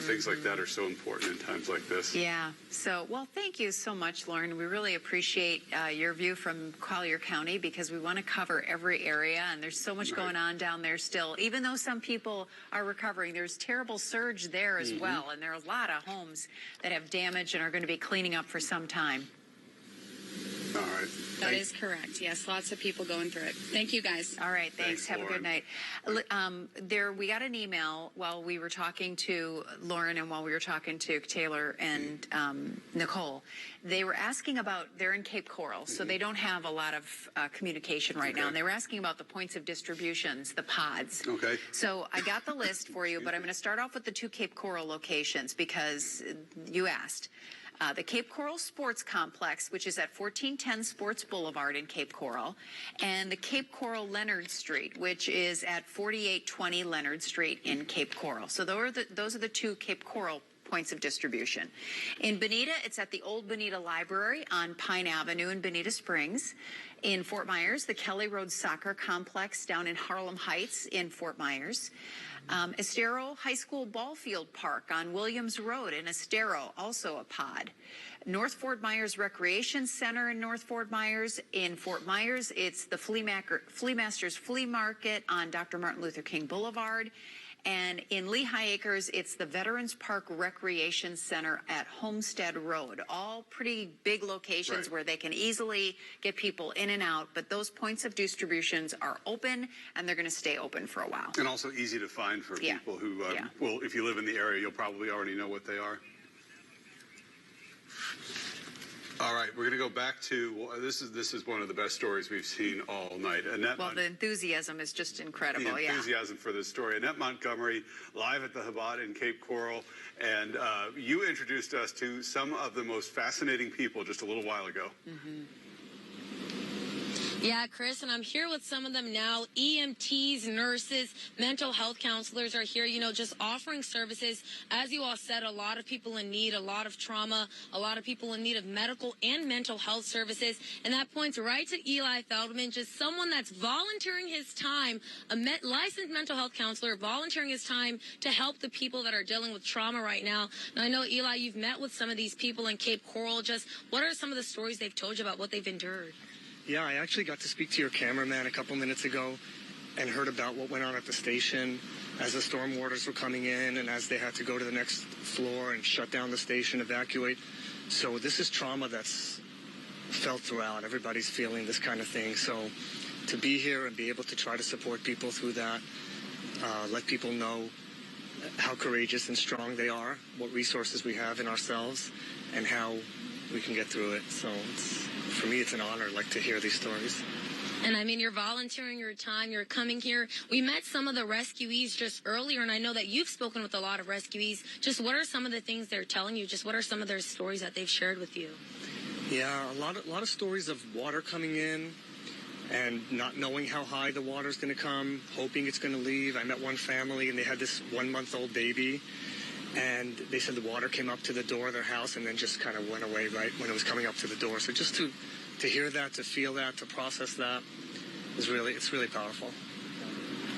Things like that are so important in times like this. Yeah. So, well, thank you so much, Lauren. We really appreciate your view from Collier County, because we want to cover every area, and there's so much going on down there still. Even though some people are recovering, there's terrible surge there as well, and there are a lot of homes that have damage and are going to be cleaning up for some time. All right. That is correct. Yes, lots of people going through it. Thank you, guys. All right, thanks. Have a good night. We got an email while we were talking to Lauren and while we were talking to Taylor and Nicole. They were asking about, they're in Cape Coral, so they don't have a lot of communication right now. And they were asking about the points of distributions, the pods. Okay. So I got the list for you, but I'm going to start off with the 2 Cape Coral locations because you asked. The Cape Coral Sports Complex, which is at 1410 Sports Boulevard in Cape Coral, and the Cape Coral Leonard Street, which is at 4820 Leonard Street in Cape Coral. So those are the 2 Cape Coral points of distribution. In Bonita, it's at the Old Bonita Library on Pine Avenue in Bonita Springs. In Fort Myers, the Kelly Road Soccer Complex down in Harlem Heights in Fort Myers. Estero High School Ball Field Park on Williams Road in Estero, also a pod. North Fort Myers Recreation Center in North Fort Myers. In Fort Myers, it's the Flea Masters Flea Market on Dr. Martin Luther King Boulevard. And in Lehigh Acres, it's the Veterans Park Recreation Center at Homestead Road. All pretty big locations where they can easily get people in and out. But those points of distributions are open, and they're going to stay open for a while. And also easy to find for people who, well, if you live in the area, you'll probably already know what they are. All right, we're going to go back to this is one of the best stories we've seen all night. Well, the enthusiasm is just incredible. The enthusiasm for this story. Annette Montgomery, live at the Chabad in Cape Coral, and you introduced us to some of the most fascinating people just a little while ago. Yeah, Chris, and I'm here with some of them now. EMTs, nurses, mental health counselors are here, just offering services. As you all said, a lot of people in need, a lot of trauma, a lot of people in need of medical and mental health services. And that points right to Eli Feldman, just someone that's volunteering his time, a licensed mental health counselor, volunteering his time to help the people that are dealing with trauma right now. And I know, Eli, you've met with some of these people in Cape Coral. Just what are some of the stories they've told you about what they've endured? Yeah, I actually got to speak to your cameraman a couple minutes ago and heard about what went on at the station as the storm warders were coming in and as they had to go to the next floor and shut down the station, evacuate. So this is trauma that's felt throughout. Everybody's feeling this kind of thing. So to be here and be able to try to support people through that, let people know how courageous and strong they are, what resources we have in ourselves, and how we can get through it. So for me, it's an honor, to hear these stories. And I mean, you're volunteering your time, you're coming here. We met some of the rescuees just earlier, and I know that you've spoken with a lot of rescuees. Just what are some of the things they're telling you? Just what are some of their stories that they've shared with you? Yeah, a lot of stories of water coming in and not knowing how high the water's going to come, hoping it's going to leave. I met one family, and they had this 1-month-old baby. And they said the water came up to the door of their house and then just kind of went away right when it was coming up to the door. So just to hear that, to feel that, to process that it's really powerful.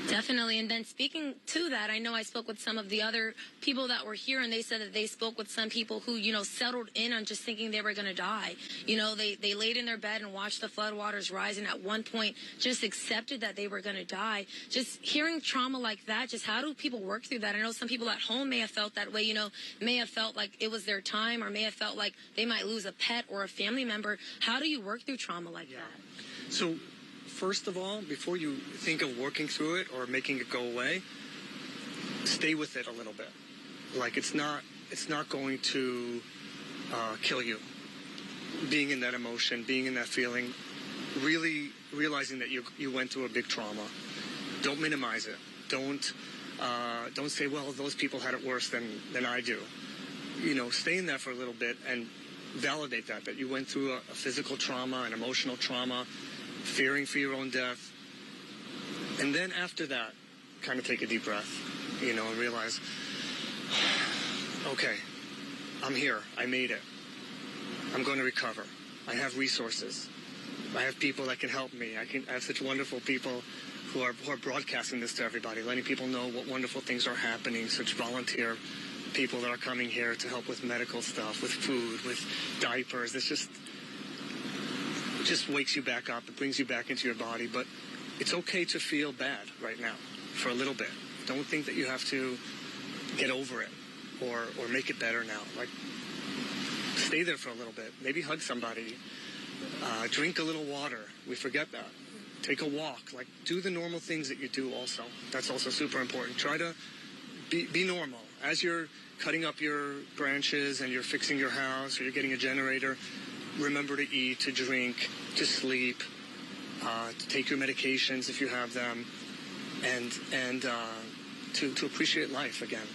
Definitely. And then speaking to that, I know I spoke with some of the other people that were here, and they said that they spoke with some people who, settled in on just thinking they were going to die. They laid in their bed and watched the floodwaters rise, and at one point just accepted that they were going to die. Just hearing trauma like that, just how do people work through that? I know some people at home may have felt that way, may have felt like it was their time, or may have felt like they might lose a pet or a family member. How do you work through trauma like that? So, first of all, before you think of working through it or making it go away, stay with it a little bit. Like it's not going to kill you. Being in that emotion, being in that feeling, really realizing that you went through a big trauma. Don't minimize it. Don't say, well, those people had it worse than I do. Stay in that for a little bit and validate that you went through a physical trauma, an emotional trauma, fearing for your own death. And then after that, kind of take a deep breath, and realize, okay, I'm here. I made it. I'm going to recover. I have resources. I have people that can help me. I have such wonderful people who are broadcasting this to everybody, letting people know what wonderful things are happening, such volunteer people that are coming here to help with medical stuff, with food, with diapers. It just wakes you back up. It brings you back into your body. But it's okay to feel bad right now for a little bit. Don't think that you have to get over it or make it better now. Like, stay there for a little bit. Maybe hug somebody. Drink a little water. We forget that. Take a walk. Like, do the normal things that you do also. That's also super important. Try to be normal. As you're cutting up your branches and you're fixing your house or you're getting a generator, remember to eat, to drink, to sleep, to take your medications if you have them, and to appreciate life again,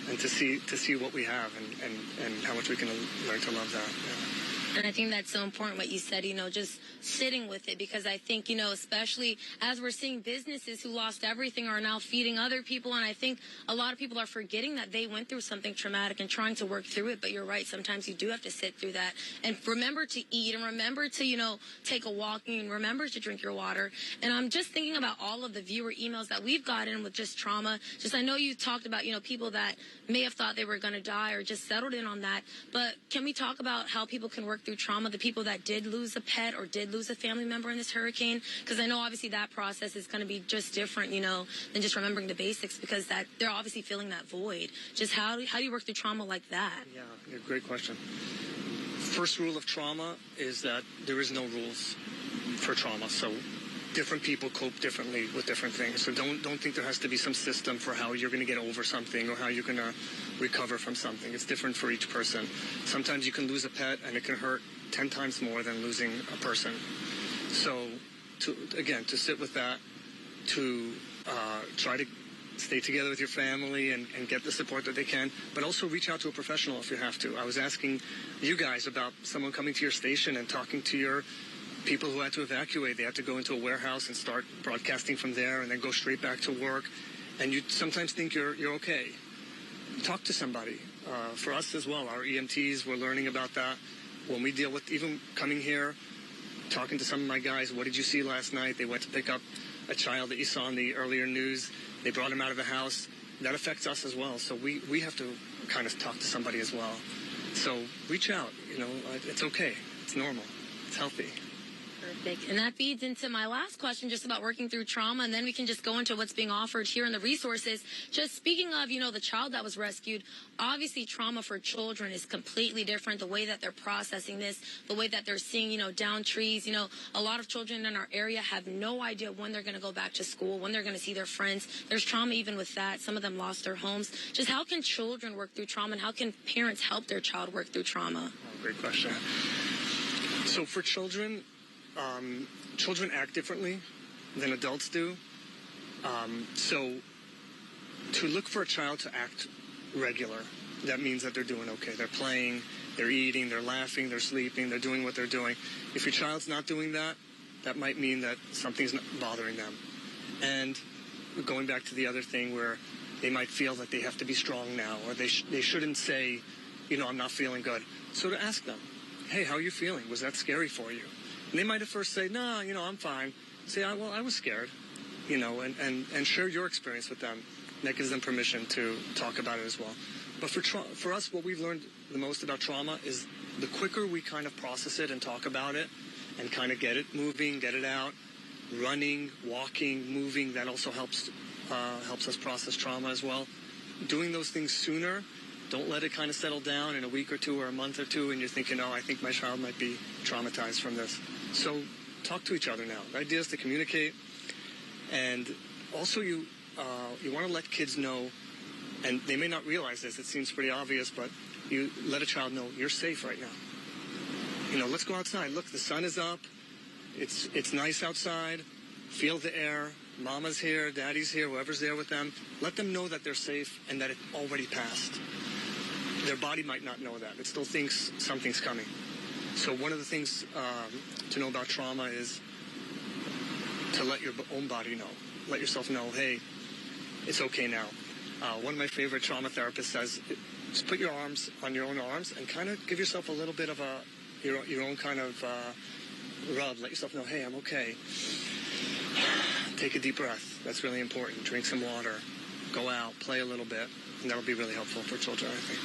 and to see what we have and how much we can learn to love that. Yeah. And I think that's so important what you said, just sitting with it, because I think, especially as we're seeing businesses who lost everything are now feeding other people. And I think a lot of people are forgetting that they went through something traumatic and trying to work through it. But you're right. Sometimes you do have to sit through that and remember to eat and remember to, take a walk and remember to drink your water. And I'm just thinking about all of the viewer emails that we've gotten with just trauma. I know you talked about, people that may have thought they were going to die or just settled in on that. But can we talk about how people can work through trauma, the people that did lose a pet or did lose a family member in this hurricane? Because I know obviously that process is going to be just different, than just remembering the basics, because that they're obviously feeling that void. Just how do you work through trauma like that? Yeah, great question. First rule of trauma is that there is no rules for trauma. So different people cope differently with different things. So don't think there has to be some system for how you're going to get over something or how you're going to recover from something. It's different for each person. Sometimes you can lose a pet and it can hurt 10 times more than losing a person. So to sit with that, to try to stay together with your family and get the support that they can, but also reach out to a professional if you have to. I was asking you guys about someone coming to your station and talking to your people who had to evacuate. They had to go into a warehouse and start broadcasting from there and then go straight back to work. And you sometimes think you're okay. Talk to somebody. For us as well, our EMTs, we're learning about that. When we deal with even coming here, talking to some of my guys, what did you see last night? They went to pick up a child that you saw in the earlier news. They brought him out of the house. That affects us as well. So we have to kind of talk to somebody as well. So reach out. It's okay. It's normal. It's healthy. Perfect. And that feeds into my last question just about working through trauma, and then we can just go into what's being offered here in the resources. Just speaking of, the child that was rescued, obviously trauma for children is completely different. The way that they're processing this, the way that they're seeing, down trees. A lot of children in our area have no idea when they're going to go back to school, when they're going to see their friends. There's trauma even with that. Some of them lost their homes. Just how can children work through trauma, and how can parents help their child work through trauma? Oh, great question. So for children, children act differently than adults do. So to look for a child to act regular, that means that they're doing okay. They're playing, they're eating, they're laughing, they're sleeping, they're doing what they're doing. If your child's not doing that, that might mean that something's not bothering them. And going back to the other thing where they might feel that they have to be strong now, or they shouldn't say, I'm not feeling good. So to ask them, hey, how are you feeling? Was that scary for you? And they might at first say, no, I'm fine. Say, well, I was scared. and share your experience with them. That gives them permission to talk about it as well. But for us, what we've learned the most about trauma is the quicker we kind of process it and talk about it and kind of get it moving, get it out, running, walking, moving, that also helps us process trauma as well. Doing those things sooner, don't let it kind of settle down in a week or two or a month or two and you're thinking, oh, I think my child might be traumatized from this. So talk to each other now. The idea is to communicate, and also you want to let kids know, and they may not realize this, it seems pretty obvious, but you let a child know you're safe right now. Let's go outside. Look, the sun is up. It's nice outside. Feel the air. Mama's here, daddy's here, whoever's there with them. Let them know that they're safe and that it already passed. Their body might not know that. It still thinks something's coming. So one of the things to know about trauma is to let your own body know. Let yourself know, hey, it's okay now. One of my favorite trauma therapists says, just put your arms on your own arms and kind of give yourself a little bit of your own kind of rub. Let yourself know, hey, I'm okay. Take a deep breath. That's really important. Drink some water. Go out. Play a little bit. And that'll be really helpful for children, I think.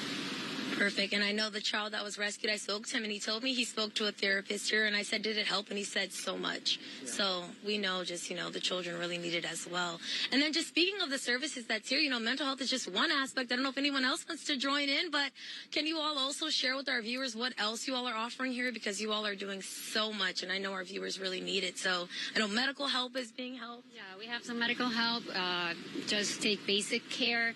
Perfect. And I know the child that was rescued, I spoke to him, and he told me he spoke to a therapist here, and I said, did it help? And he said, so much. Yeah. So we know just, the children really need it as well. And then just speaking of the services that's here, mental health is just one aspect. I don't know if anyone else wants to join in, but can you all also share with our viewers what else you all are offering here? Because you all are doing so much, and I know our viewers really need it. So I know medical help is being helped. Yeah, we have some medical help. Just take basic care,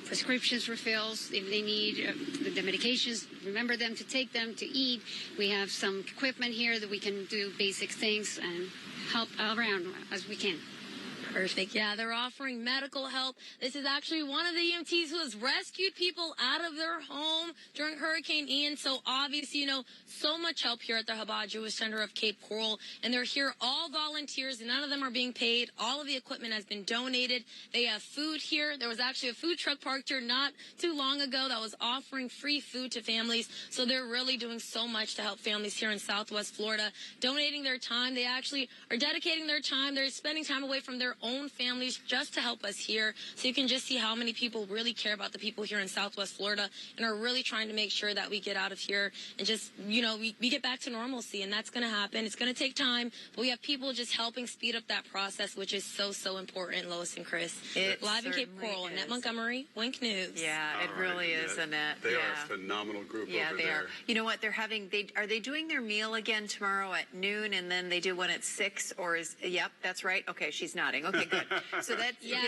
prescriptions refills if they need. The medications, remember them to take them, to eat. We have some equipment here that we can do basic things and help around as we can. Perfect. Yeah, they're offering medical help. This is actually one of the EMTs who has rescued people out of their home during Hurricane Ian. So obviously, so much help here at the Chabad Jewish Center of Cape Coral. And they're here all volunteers. None of them are being paid. All of the equipment has been donated. They have food here. There was actually a food truck parked here not too long ago that was offering free food to families. So they're really doing so much to help families here in Southwest Florida, donating their time. They actually are dedicating their time. They're spending time away from their own families just to help us here. So you can just see how many people really care about the people here in Southwest Florida and are really trying to make sure that we get out of here and just, we get back to normalcy. And that's going to happen. It's going to take time, but we have people just helping speed up that process, which is so, so important, Lois and Chris. Live in Cape Coral, Annette Montgomery, Wink News. Yeah, it really is, Annette. They are a phenomenal group over there. Yeah, they are. You know what? Are they doing their meal again tomorrow at noon and then they do one at 6 or yep, that's right. Okay, she's nodding. Okay, good. So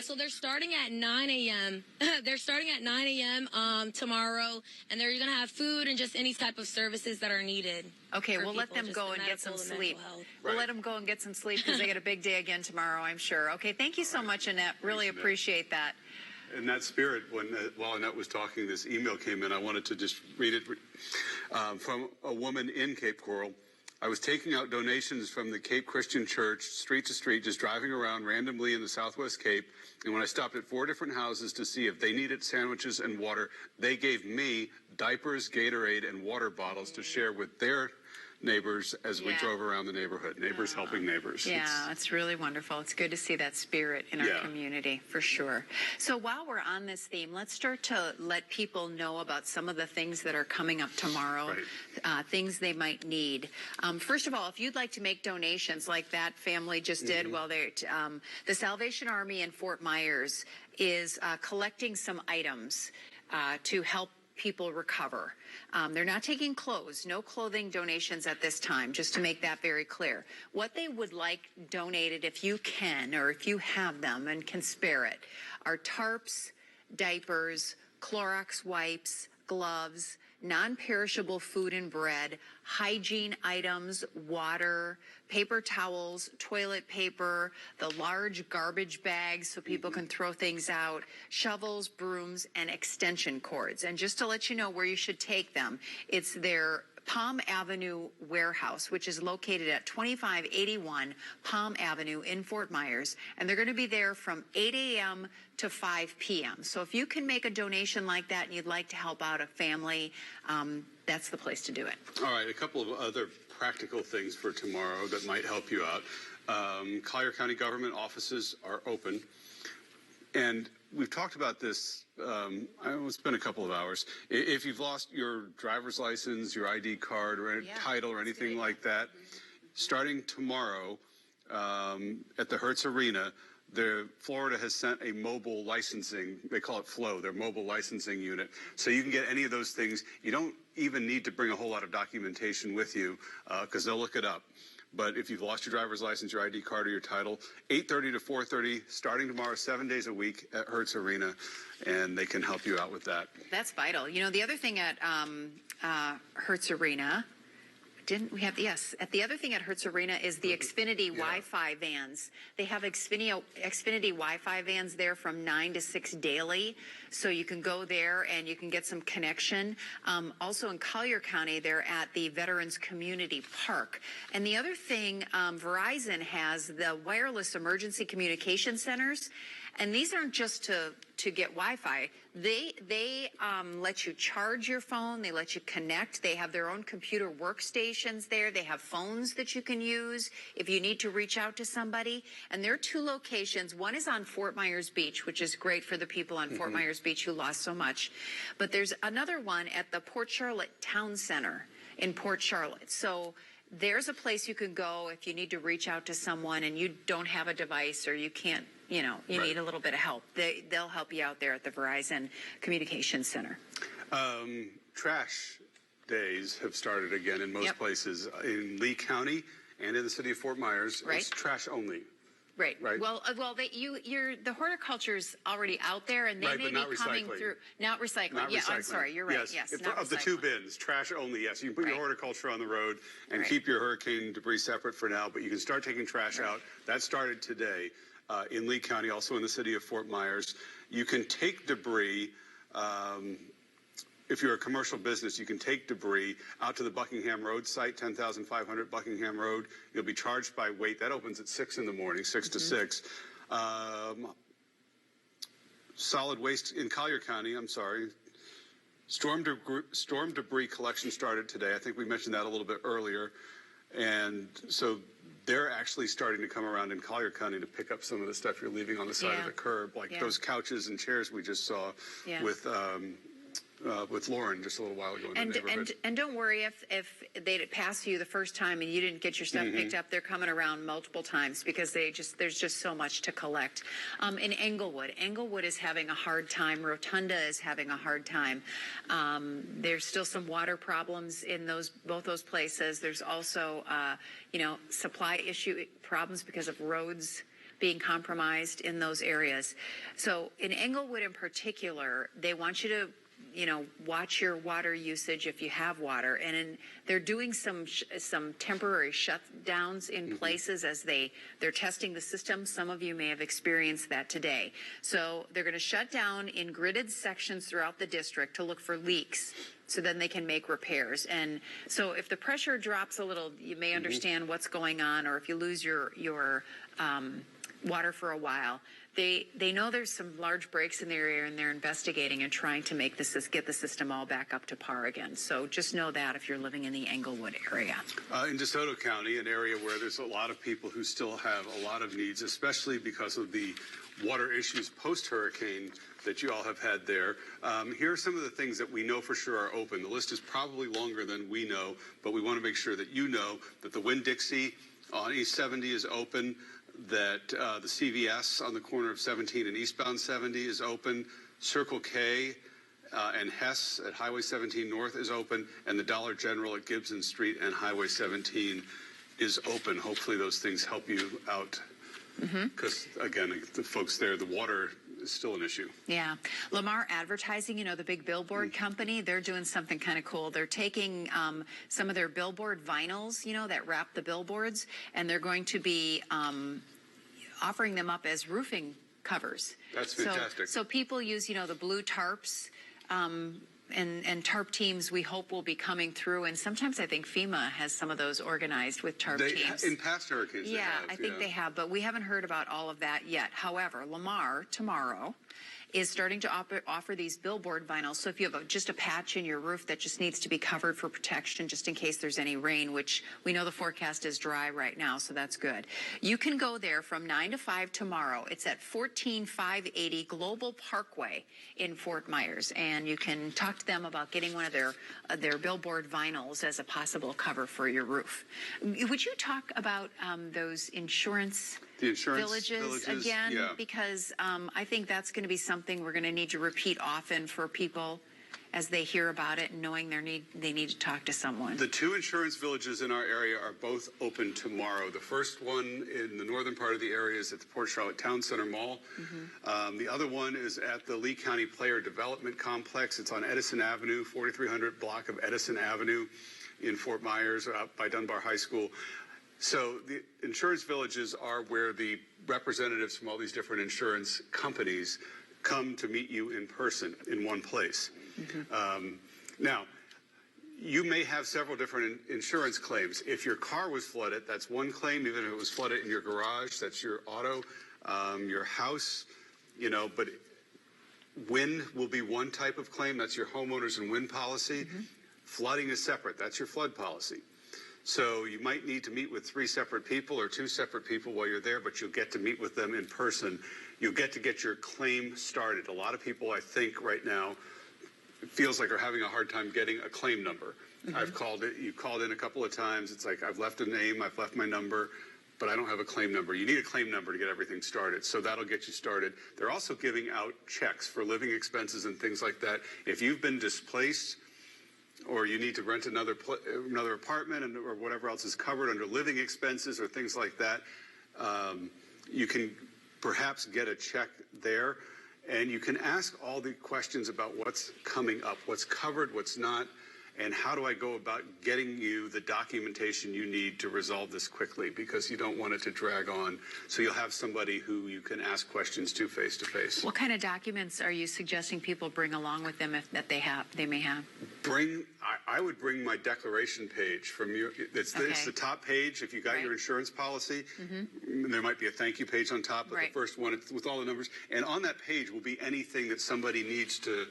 so they're starting at 9 a.m. They're starting at 9 a.m. Tomorrow, and they're going to have food and just any type of services that are needed. Okay, we'll let them go and get some sleep. We'll let them go and get some sleep because they got a big day again tomorrow, I'm sure. Okay, thank you so much, Annette. Really appreciate that. In that spirit, while Annette was talking, this email came in. I wanted to just read it from a woman in Cape Coral. I was taking out donations from the Cape Christian Church, street to street, just driving around randomly in the Southwest Cape. And when I stopped at 4 different houses to see if they needed sandwiches and water, they gave me diapers, Gatorade, and water bottles to share with their neighbors as we drove around the neighborhood. Neighbors helping neighbors. Yeah, it's really wonderful. It's good to see that spirit in our community, for sure. So while we're on this theme, let's start to let people know about some of the things that are coming up tomorrow, things they might need. First of all, if you'd like to make donations like that family just did, the Salvation Army in Fort Myers is collecting some items to help people recover. They're not taking clothes, no clothing donations at this time, just to make that very clear. What they would like donated, if you can, or if you have them and can spare it, are tarps, diapers, Clorox wipes, gloves, non-perishable food and bread, hygiene items, water, paper towels, toilet paper, the large garbage bags so people can throw things out, shovels, brooms, and extension cords. And just to let you know where you should take them, it's their Palm Avenue warehouse, which is located at 2581 Palm Avenue in Fort Myers. And they're going to be there from 8 a.m. to 5 p.m. So if you can make a donation like that and you'd like to help out a family, that's the place to do it. All right, a couple of other practical things for tomorrow that might help you out. Collier County government offices are open. And we've talked about this, it's been a couple of hours. If you've lost your driver's license, your ID card, or title, or anything like that, starting tomorrow at the Hertz Arena, Florida has sent a mobile licensing, they call it FLOW, their mobile licensing unit. So you can get any of those things. You don't even need to bring a whole lot of documentation with you because they'll look it up. But if you've lost your driver's license, your ID card, or your title, 8:30 to 4:30, starting tomorrow, 7 days a week at Hertz Arena, and they can help you out with that. That's vital. You know, the other thing at Hertz Arena, the other thing at Hertz Arena is the Xfinity Wi-Fi vans. They have Xfinity Wi-Fi vans there from 9 to 6 daily, so you can go there and you can get some connection. Also in Collier County, they're at the Veterans Community Park. And the other thing, Verizon has the wireless emergency communication centers. And these aren't just to get Wi-Fi. They let you charge your phone. They let you connect. They have their own computer workstations there. They have phones that you can use if you need to reach out to somebody. And there are 2 locations. One is on Fort Myers Beach, which is great for the people on Fort Myers Beach who lost so much. But there's another one at the Port Charlotte Town Center in Port Charlotte. So there's a place you can go if you need to reach out to someone and you don't have a device or you can't, you need a little bit of help. They'll help you out there at the Verizon Communications Center. Trash days have started again in most places. In Lee County and in the city of Fort Myers, it's trash only. Right. Well, the horticulture's already out there, and they may be coming through. Not recycling. I'm sorry. You're right. Yes. Of the 2 bins, trash only. Yes, you can put your horticulture on the road and keep your hurricane debris separate for now, but you can start taking trash out. That started today in Lee County, also in the city of Fort Myers. You can take debris. If you're a commercial business, you can take debris out to the Buckingham Road site, 10,500 Buckingham Road. You'll be charged by weight. That opens at 6 in the morning, 6 to 6. Solid waste in Collier County, storm debris collection started today. I think we mentioned that a little bit earlier. And so they're actually starting to come around in Collier County to pick up some of the stuff you're leaving on the side of the curb, like those couches and chairs we just saw with Lauren just a little while ago in the neighborhood. And don't worry if they pass you the first time and you didn't get your stuff picked up. They're coming around multiple times because there's just so much to collect. In Englewood is having a hard time. Rotunda is having a hard time. There's still some water problems in both those places. There's also supply issue problems because of roads being compromised in those areas. So in Englewood in particular, they want you to watch your water usage if you have water. And they're doing some temporary shutdowns in places as they're testing the system. Some of you may have experienced that today. So they're going to shut down in gridded sections throughout the district to look for leaks, so then they can make repairs. And so if the pressure drops a little, you may understand what's going on, or if you lose your water for a while. They know there's some large breaks in the area, and they're investigating and trying to get the system all back up to par again. So just know that if you're living in the Englewood area. In DeSoto County, an area where there's a lot of people who still have a lot of needs, especially because of the water issues post-hurricane that you all have had there. Here are some of the things that we know for sure are open. The list is probably longer than we know, but we want to make sure that you know that the Winn-Dixie on East 70 is open, that the CVS on the corner of 17 and eastbound 70 is open, Circle K and Hess at Highway 17 North is open, and the Dollar General at Gibson Street and Highway 17 is open. Hopefully those things help you out because, again, the folks there, the water is still an issue. Yeah. Lamar Advertising, the big billboard company, they're doing something kind of cool. They're taking some of their billboard vinyls, that wrap the billboards, and they're going to be offering them up as roofing covers. That's fantastic. So people use, the blue tarps, and tarp teams we hope will be coming through. And sometimes I think FEMA has some of those organized with tarp teams. In past hurricanes, I think they have, but we haven't heard about all of that yet. However, Lamar tomorrow is starting to offer these billboard vinyls. So if you have just a patch in your roof that just needs to be covered for protection, just in case there's any rain, which we know the forecast is dry right now, so that's good. You can go there from 9 to 5 tomorrow. It's at 14580 Global Parkway in Fort Myers, and you can talk to them about getting one of their billboard vinyls as a possible cover for your roof. Would you talk about those insurance villages again? Yeah. Because I think that's going to be something we're going to need to repeat often for people as they hear about it and knowing they need to talk to someone. The 2 insurance villages in our area are both open tomorrow. The first one in the northern part of the area is at the Port Charlotte Town Center Mall. The other one is at the Lee County Player Development Complex. It's on Edison Avenue, 4300 block of Edison Avenue in Fort Myers, out by Dunbar High School. So the insurance villages are where the representatives from all these different insurance companies come to meet you in person in one place. Now, you may have several different insurance claims. If your car was flooded, that's one claim. Even if it was flooded in your garage, that's your auto, your house, but wind will be one type of claim. That's your homeowners and wind policy. Flooding is separate. That's your flood policy. So you might need to meet with 3 separate people or 2 separate people while you're there, but you'll get to meet with them in person. You'll get to get your claim started. A lot of people, I think, right now, it feels like are having a hard time getting a claim number. I've called it. You called in a couple of times. It's like, I've left a name, I've left my number, but I don't have a claim number. You need a claim number to get everything started. So that'll get you started. They're also giving out checks for living expenses and things like that. If you've been displaced, or you need to rent another apartment or whatever else is covered under living expenses or things like that, you can perhaps get a check there. And you can ask all the questions about what's coming up, what's covered, what's not, and how do I go about getting you the documentation you need to resolve this quickly, because you don't want it to drag on. So you'll have somebody who you can ask questions to face to face. What kind of documents are you suggesting people bring along with them that they may have? I would bring my declaration page from your. It's the top page. If you got your insurance policy, there might be a thank you page on top. But the first one, it's with all the numbers, and on that page will be anything that somebody needs to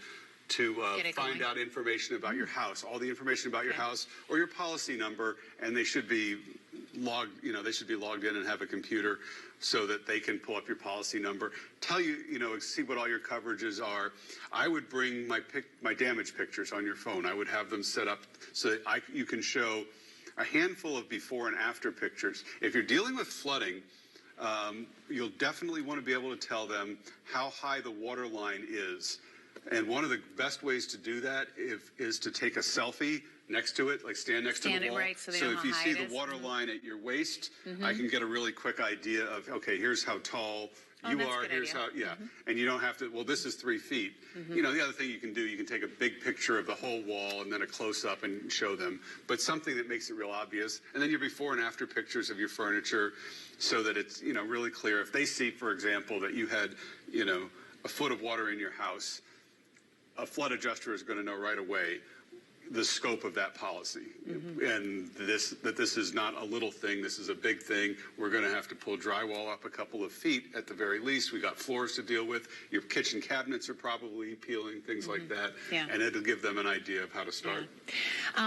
find out information about your house, all the information about your house or your policy number, and they should be logged. They should be logged in and have a computer so that they can pull up your policy number, tell you, see what all your coverages are. I would bring my damage pictures on your phone. I would have them set up so that you can show a handful of before and after pictures. If you're dealing with flooding, you'll definitely want to be able to tell them how high the water line is. And one of the best ways to do that is to take a selfie next to it, like stand next to the wall. Right, so if you see the water line at your waist, I can get a really quick idea of, okay, here's how tall you are, here's how, and you don't have to, well, this is 3 feet. The other thing you can do, you can take a big picture of the whole wall and then a close-up and show them, but something that makes it real obvious. And then your before and after pictures of your furniture so that it's, really clear. If they see, for example, that you had, a foot of water in your house, a flood adjuster is going to know right away the scope of that policy, and that this is not a little thing. This is a big thing. We're going to have to pull drywall up a couple of feet at the very least. We got floors to deal with. Your kitchen cabinets are probably peeling, things like that, and it'll give them an idea of how to start.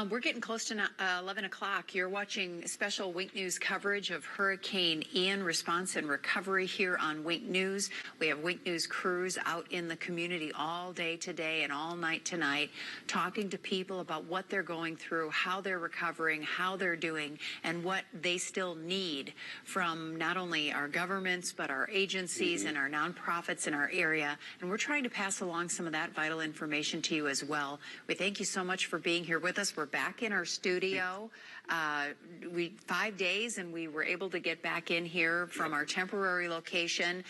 We're getting close to 11 o'clock. You're watching special Wink News coverage of Hurricane Ian response and recovery here on Wink News. We have Wink News crews out in the community all day today and all night tonight, talking to people about what they're going through, how they're recovering, how they're doing, and what they still need from not only our governments, but our agencies and our nonprofits in our area. And we're trying to pass along some of that vital information to you as well. We thank you so much for being here with us. We're back in our studio. 5 days, and we were able to get back in here from our temporary location.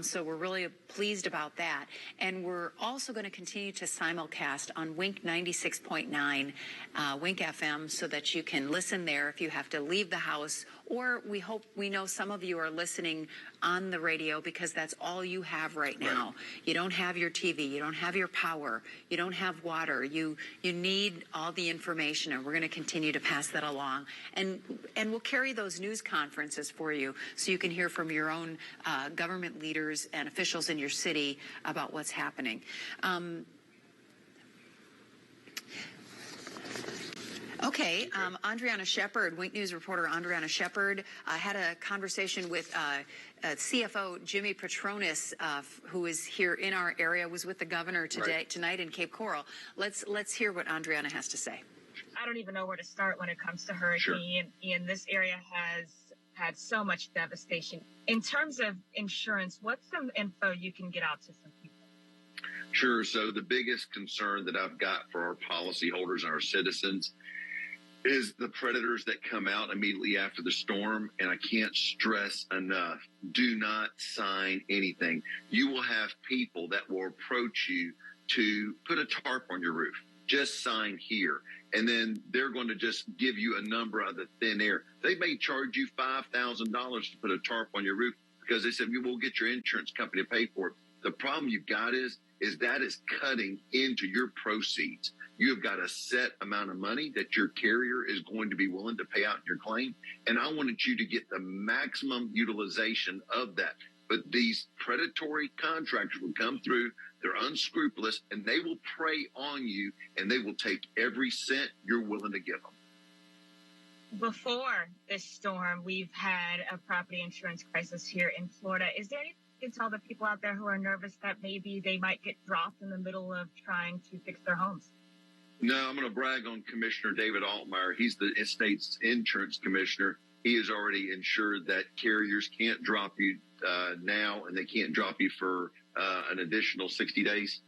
So we're really pleased about that. And we're also going to continue to simulcast on Wink 96.9 101.9 Wink FM so that you can listen there if you have to leave the house. Or we know some of you are listening on the radio because that's all you have right now. Right. You don't have your TV, you don't have your power, you don't have water. You need all the information, and we're going to continue to pass that along. And we'll carry those news conferences for you so you can hear from your own government leaders and officials in your city about what's happening. Okay, Andriana Shepard, Wink News reporter Andriana Shepard, had a conversation with CFO Jimmy Petronis, who is here in our area, was with the governor tonight in Cape Coral. Let's hear what Andriana has to say. I don't even know where to start when it comes to Hurricane Ian. This area has had so much devastation. In terms of insurance, what's some info you can get out to some people? Sure. So the biggest concern that I've got for our policyholders and our citizens is the predators that come out immediately after the storm. And I can't stress enough, do not sign anything. You will have people that will approach you to put a tarp on your roof. Just sign here. And then they're going to just give you a number out of the thin air. They may charge you $5,000 to put a tarp on your roof because they said, we'll get your insurance company to pay for it. The problem you've got is that is cutting into your proceeds. You've got a set amount of money that your carrier is going to be willing to pay out your claim. And I wanted you to get the maximum utilization of that. But these predatory contractors will come through. They're unscrupulous, and they will prey on you, and they will take every cent you're willing to give them. Before this storm, we've had a property insurance crisis here in Florida. Is there anything you can tell the people out there who are nervous that maybe they might get dropped in the middle of trying to fix their homes? No, I'm going to brag on Commissioner David Altmaier. He's the state's insurance commissioner. He has already ensured that carriers can't drop you now, and they can't drop you for an additional 60 days.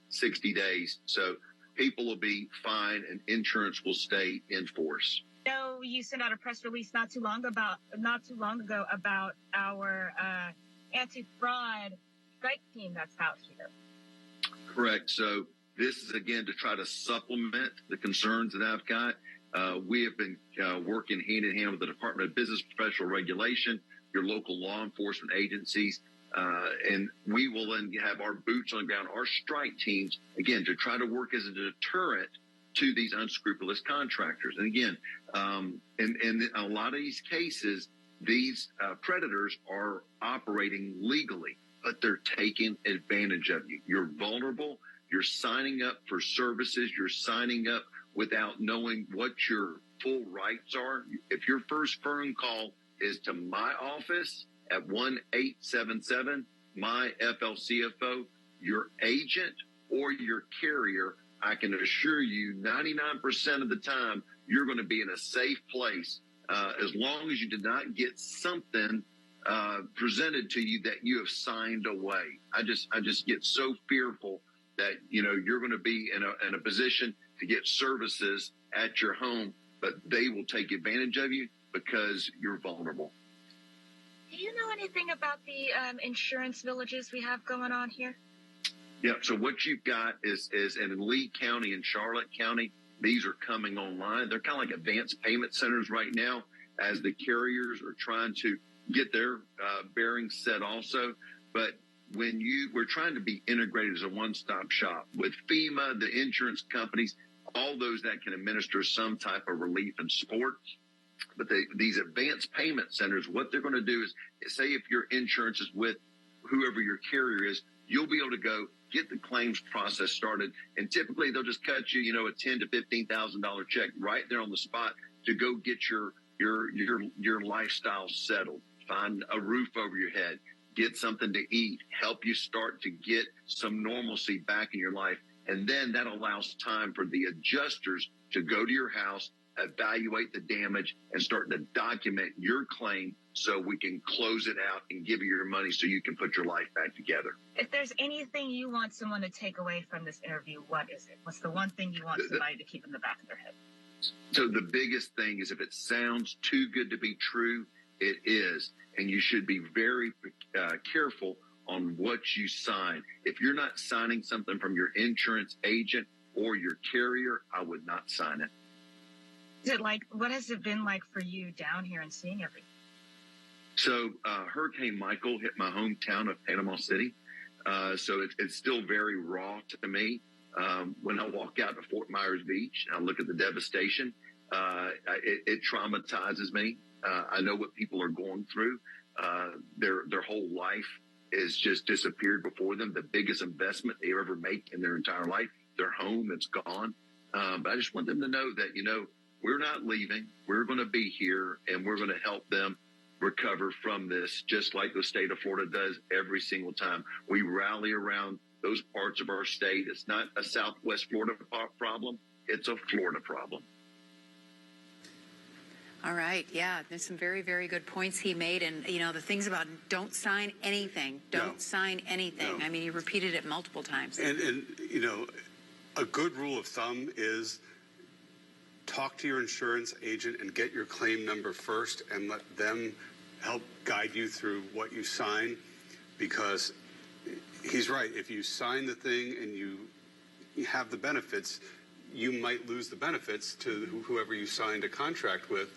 So people will be fine, and insurance will stay in force. No, you sent out a press release not too long ago about our anti-fraud strike team that's out here. Correct. So this is, again, to try to supplement the concerns that I've got. We have been working hand in hand with the Department of Business Professional Regulation, your local law enforcement agencies, and we will then have our boots on the ground, our strike teams, again, to try to work as a deterrent to these unscrupulous contractors. And again, in a lot of these cases, these predators are operating legally, but they're taking advantage of you. You're vulnerable. You're signing up for services. You're signing up without knowing what your full rights are. If your first phone call is to my office at 1-877-MY-FLCFO, your agent or your carrier, I can assure you 99% of the time you're going to be in a safe place as long as you did not get something presented to you that you have signed away. I just get so fearful that, you're going to be in a position to get services at your home, but they will take advantage of you because you're vulnerable. Do you know anything about the insurance villages we have going on here? Yeah, so what you've got is in Lee County and Charlotte County, these are coming online. They're kind of like advanced payment centers right now as the carriers are trying to get their bearings set also. But we're trying to be integrated as a one-stop shop with FEMA, the insurance companies, all those that can administer some type of relief and support. But these advanced payment centers, what they're going to do is, say if your insurance is with whoever your carrier is, you'll be able to go get the claims process started. And typically they'll just cut you, a $10,000 to $15,000 check right there on the spot to go get your lifestyle settled, find a roof over your head, get something to eat, help you start to get some normalcy back in your life. And then that allows time for the adjusters to go to your house, evaluate the damage, and start to document your claim so we can close it out and give you your money so you can put your life back together. If there's anything you want someone to take away from this interview, what is it? What's the one thing you want somebody to keep in the back of their head? So the biggest thing is, if it sounds too good to be true, it is. And you should be very careful on what you sign. If you're not signing something from your insurance agent, or your carrier, I would not sign it. Is it like, what has it been like for you down here and seeing everything? So Hurricane Michael hit my hometown of Panama City. So it's still very raw to me. When I walk out to Fort Myers Beach and I look at the devastation, it traumatizes me. I know what people are going through. Their whole life is just disappeared before them. The biggest investment they ever make in their entire life, their home, it's gone. But I just want them to know that, we're not leaving. We're going to be here, and we're going to help them recover from this, just like the state of Florida does every single time. We rally around those parts of our state. It's not a Southwest Florida problem. It's a Florida problem. All right. Yeah. There's some very, very good points he made. And, the things about don't sign anything. Don't sign anything. No. I mean, he repeated it multiple times. And a good rule of thumb is talk to your insurance agent and get your claim number first and let them help guide you through what you sign, because he's right. If you sign the thing and you have the benefits, you might lose the benefits to whoever you signed a contract with.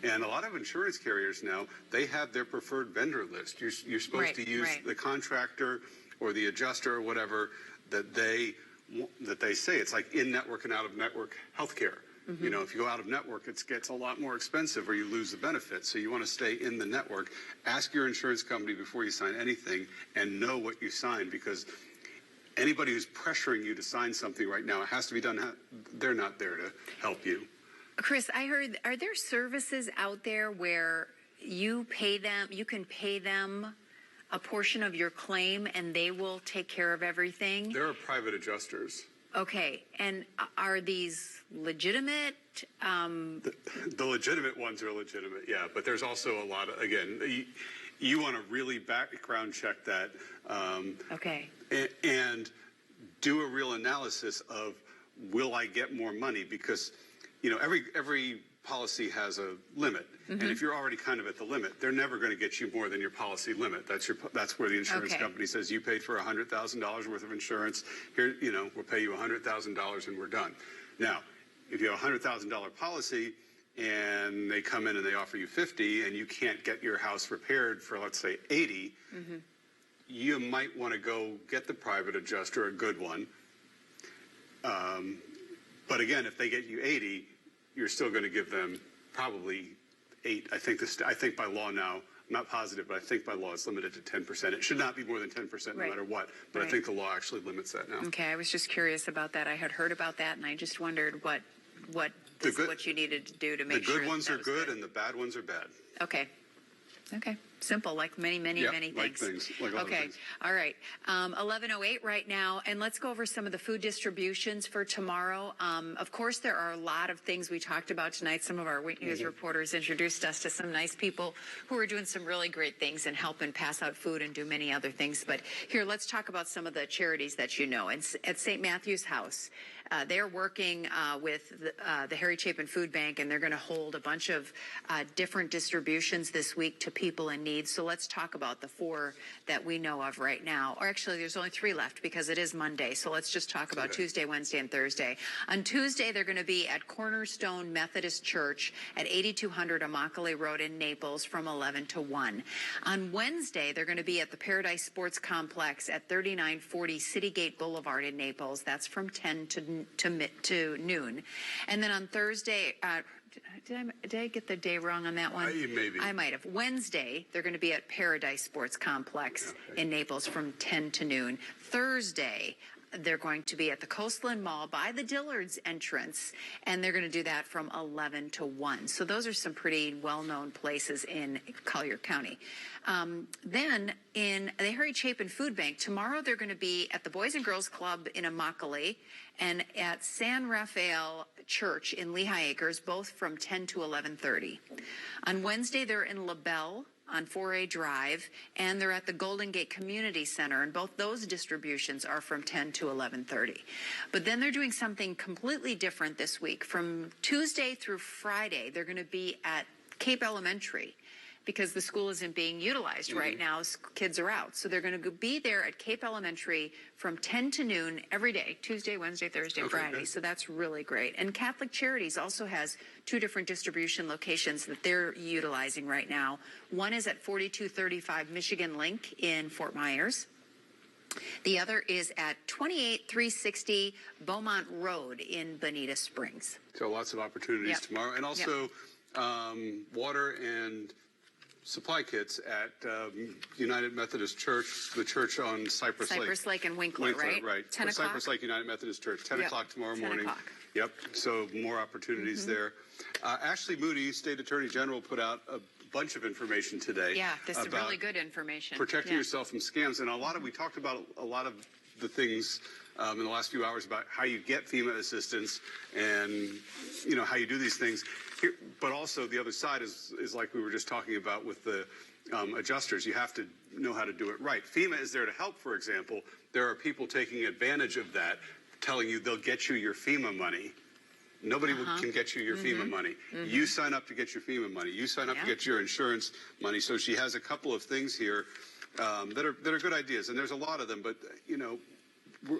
And a lot of insurance carriers now, they have their preferred vendor list. You're supposed to use the contractor or the adjuster or whatever that they say. It's like in-network and out-of-network healthcare. Mm-hmm. If you go out of network, it gets a lot more expensive or you lose the benefits. So you want to stay in the network. Ask your insurance company before you sign anything and know what you sign, because anybody who's pressuring you to sign something right now, it has to be done. They're not there to help you. Chris, I heard, are there services out there where you can pay them a portion of your claim and they will take care of everything? There are private adjusters. Okay. And are these legitimate? The legitimate ones are legitimate, yeah. But there's also a lot of, again, you want to really background check that. Okay. And do a real analysis of, will I get more money? Because, every policy has a limit. Mm-hmm. And if you're already kind of at the limit, they're never going to get you more than your policy limit. That's where the insurance company says, you paid for $100,000 worth of insurance. Here, we'll pay you $100,000 and we're done. Now, if you have a $100,000 policy and they come in and they offer you $50,000 and you can't get your house repaired for, let's say, $80,000, mm-hmm. you might want to go get the private adjuster, a good one. But again, if they get you $80,000, you're still going to give them probably $8,000. I think by law now, I'm not positive, but I think by law it's limited to 10%. It should not be more than 10% no matter what. But I think the law actually limits that now. Okay, I was just curious about that. I had heard about that, and I just wondered what you needed to do to make sure the good ones are good and the bad ones are bad. Okay. Simple, like many things. Like things. Like a lot of things. All right. 11:08 right now, and let's go over some of the food distributions for tomorrow. Of course, there are a lot of things we talked about tonight. Some of our Week News reporters introduced us to some nice people who are doing some really great things and helping pass out food and do many other things. But here, let's talk about some of the charities that you know. And at St. Matthew's House, they're working with the Harry Chapin Food Bank, and they're going to hold a bunch of different distributions this week to people in need. So let's talk about the 4 that we know of right now. Or actually, there's only 3 left because it is Monday. So let's just talk about Tuesday, Wednesday, and Thursday. On Tuesday, they're going to be at Cornerstone Methodist Church at 8200 Immokalee Road in Naples from 11 to 1. On Wednesday, they're going to be at the Paradise Sports Complex at 3940 Citygate Boulevard in Naples. That's from 10 to noon. And then on Thursday, did I get the day wrong on that one? Maybe. I might have. Wednesday, they're going to be at Paradise Sports Complex in Naples from 10 to noon. Thursday, they're going to be at the Coastland Mall by the Dillard's entrance, and they're going to do that from 11 to 1. So those are some pretty well-known places in Collier County. Then in the Harry Chapin Food Bank, tomorrow they're going to be at the Boys and Girls Club in Immokalee and at San Rafael Church in Lehigh Acres, both from 10 to 11:30. On Wednesday, they're in LaBelle on 4A Drive, and they're at the Golden Gate Community Center, and both those distributions are from 10 to 11:30. But then they're doing something completely different this week. From Tuesday through Friday, they're going to be at Cape Elementary. because the school isn't being utilized right now. Kids are out. So they're going to be there at Cape Elementary from 10 to noon every day, Tuesday, Wednesday, Thursday, Friday. So that's really great. And Catholic Charities also has 2 different distribution locations that they're utilizing right now. One is at 4235 Michigan Link in Fort Myers. The other is at 28360 Beaumont Road in Bonita Springs. So lots of opportunities tomorrow. And also water and supply kits at United Methodist Church, the church on Cypress Lake. Cypress Lake and Winkler, right? Right. 10 o'clock? Cypress Lake United Methodist Church, 10 o'clock tomorrow 10 morning. o'clock. Yep. So more opportunities there. Ashley Moody, State Attorney General, put out a bunch of information today. Yeah, this is about really good information. protecting yourself from scams. And we talked about a lot of the things in the last few hours about how you get FEMA assistance and, how you do these things. Here, but also the other side is like we were just talking about with the adjusters. You have to know how to do it right. FEMA is there to help, for example. There are people taking advantage of that, telling you they'll get you your FEMA money. Nobody can get you your FEMA money. You sign up to get your FEMA money. You sign up to get your insurance money. So she has a couple of things here that are good ideas, and there's a lot of them. But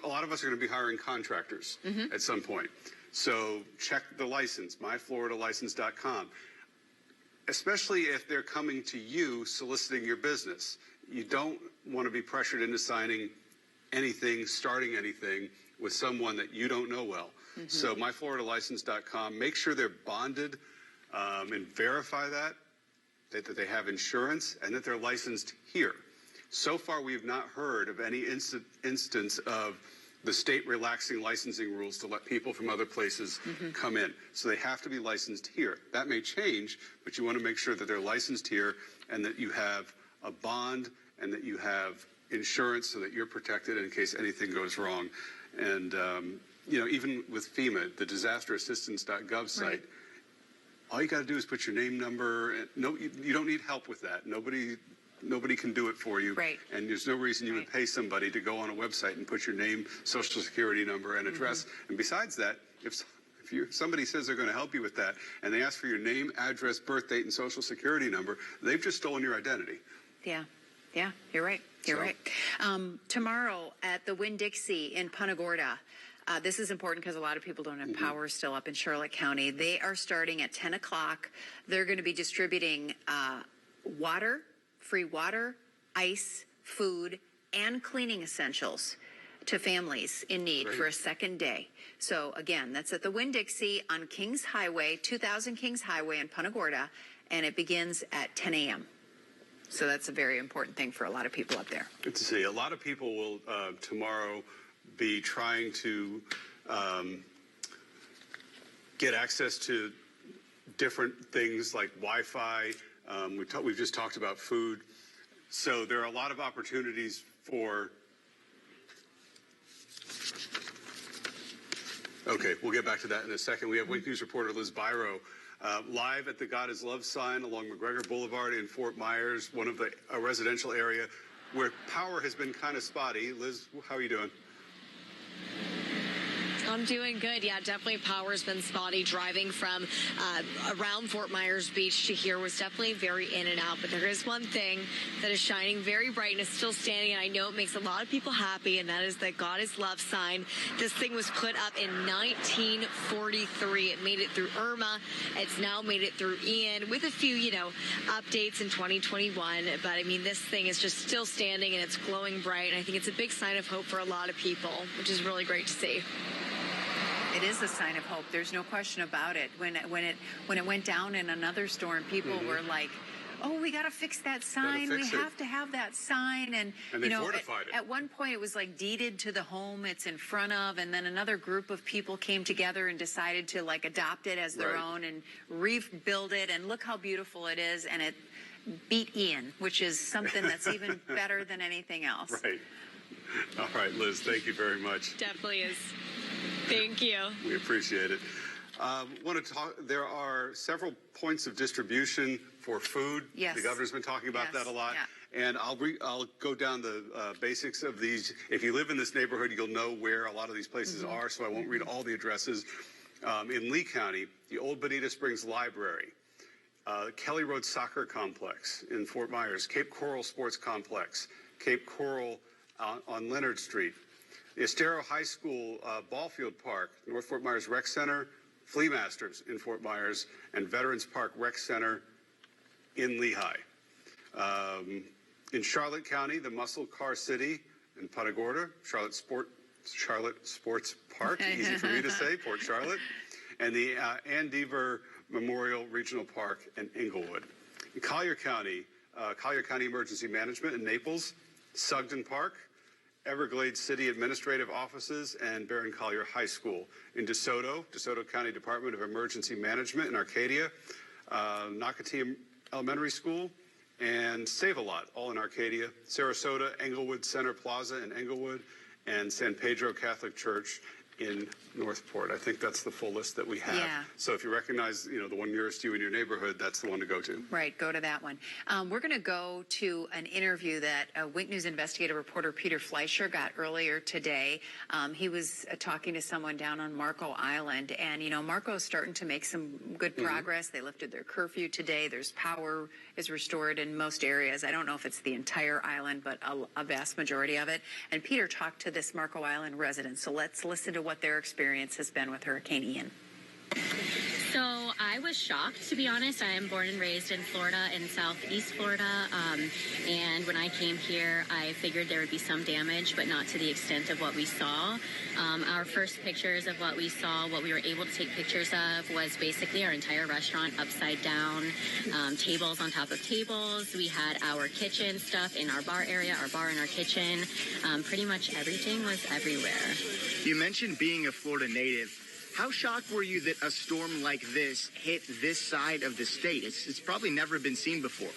a lot of us are going to be hiring contractors at some point. So check the license, myfloridalicense.com. Especially if they're coming to you soliciting your business. You don't want to be pressured into signing anything, starting anything with someone that you don't know well. So myfloridalicense.com, make sure they're bonded and verify that they have insurance and that they're licensed here. So far, we have not heard of any instance of the state relaxing licensing rules to let people from other places come in. So they have to be licensed here. That may change, but you want to make sure that they're licensed here and that you have a bond and that you have insurance so that you're protected in case anything goes wrong. And, even with FEMA, the disasterassistance.gov site, all you got to do is put your name, number. You don't need help with that. Nobody can do it for you. Right. And there's no reason you would pay somebody to go on a website and put your name, social security number, and address. And besides that, if somebody says they're going to help you with that, and they ask for your name, address, birth date, and social security number, they've just stolen your identity. Yeah, you're right. You're right. Tomorrow at the Winn-Dixie in Punta Gorda, this is important because a lot of people don't have power still up in Charlotte County. They are starting at 10 o'clock. They're going to be distributing water, free water, ice, food, and cleaning essentials to families in need for a second day. So again, that's at the Winn-Dixie on Kings Highway, 2000 Kings Highway in Punta Gorda, and it begins at 10 a.m. So that's a very important thing for a lot of people up there. Good to see. A lot of people will tomorrow be trying to get access to different things like Wi-Fi. We've just talked about food. So there are a lot of opportunities for... Okay, we'll get back to that in a second. We have Wake News reporter Liz Byro live at the God is Love sign along McGregor Boulevard in Fort Myers, one of a residential area where power has been kind of spotty. Liz, how are you doing? I'm doing good. Yeah, definitely power's been spotty. Driving from around Fort Myers Beach to here was definitely very in and out. But there is one thing that is shining very bright and is still standing, and I know it makes a lot of people happy, and that is the God is Love sign. This thing was put up in 1943. It made it through Irma. It's now made it through Ian with a few, updates in 2021. But, I mean, this thing is just still standing, and it's glowing bright. And I think it's a big sign of hope for a lot of people, which is really great to see. It is a sign of hope. There's no question about it. When it went down in another storm, people were like, "Oh, we got to fix that sign. We have to have that sign." And they fortified it. At one point, it was like deeded to the home it's in front of, and then another group of people came together and decided to adopt it as their own and rebuild it. And look how beautiful it is. And it beat Ian, which is something that's even better than anything else. Right. All right, Liz. Thank you very much. Definitely is. Thank you. We appreciate it. Want to talk? There are several points of distribution for food. Yes. The governor's been talking about that a lot. Yeah. And I'll go down the basics of these. If you live in this neighborhood, you'll know where a lot of these places are. So I won't read all the addresses. In Lee County, the Old Bonita Springs Library. Kelly Road Soccer Complex in Fort Myers, Cape Coral Sports Complex, Cape Coral on Leonard Street, the Estero High School Ball Field Park, North Fort Myers Rec Center, Flea Masters in Fort Myers, and Veterans Park Rec Center in Lehigh. In Charlotte County, the Muscle Car City in Punta Gorda, Charlotte Sports Park, easy for me to say, Port Charlotte, and the Ann Deaver Memorial Regional Park in Inglewood. In Collier County Emergency Management in Naples, Sugden Park, Everglades City Administrative Offices, and Barron Collier High School. In DeSoto County Department of Emergency Management in Arcadia, Nocatee Elementary School, and Save-A-Lot, all in Arcadia, Sarasota, Englewood Center Plaza in Englewood, and San Pedro Catholic Church in Northport. I think that's the full list that we have. Yeah. So if you recognize, the one nearest you in your neighborhood, that's the one to go to. Right, go to that one. We're going to go to an interview that Wink News investigative reporter Peter Fleischer got earlier today. He was talking to someone down on Marco Island, and Marco's starting to make some good progress. They lifted their curfew today. There's power is restored in most areas. I don't know if it's the entire island, but a vast majority of it. And Peter talked to this Marco Island resident, so let's listen to what their experience has been with Hurricane Ian. So I was shocked, to be honest. I am born and raised in Florida, in southeast Florida. And when I came here, I figured there would be some damage, but not to the extent of what we saw. Our first pictures of what we saw, what we were able to take pictures of, was basically our entire restaurant upside down, tables on top of tables. We had our kitchen stuff in our bar area, our bar in our kitchen. Pretty much everything was everywhere. You mentioned being a Florida native. How shocked were you that a storm like this hit this side of the state? It's probably never been seen before.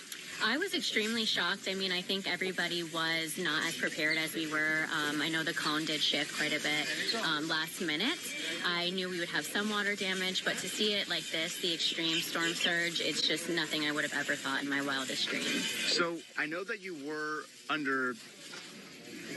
I was extremely shocked. I mean, I think everybody was not as prepared as we were. I know the cone did shift quite a bit last minute. I knew we would have some water damage, but to see it like this, the extreme storm surge, it's just nothing I would have ever thought in my wildest dreams. So I know that you were under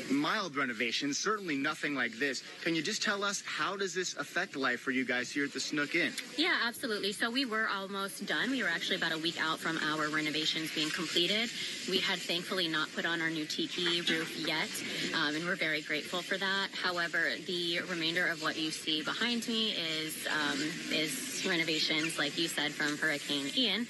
mild renovations, certainly nothing like this. Can you just tell us, how does this affect life for you guys here at the Snook Inn? Yeah, absolutely. So we were almost done. We were actually about a week out from our renovations being completed. We had thankfully not put on our new tiki roof yet, and we're very grateful for that. However, the remainder of what you see behind me is renovations, like you said, from Hurricane Ian,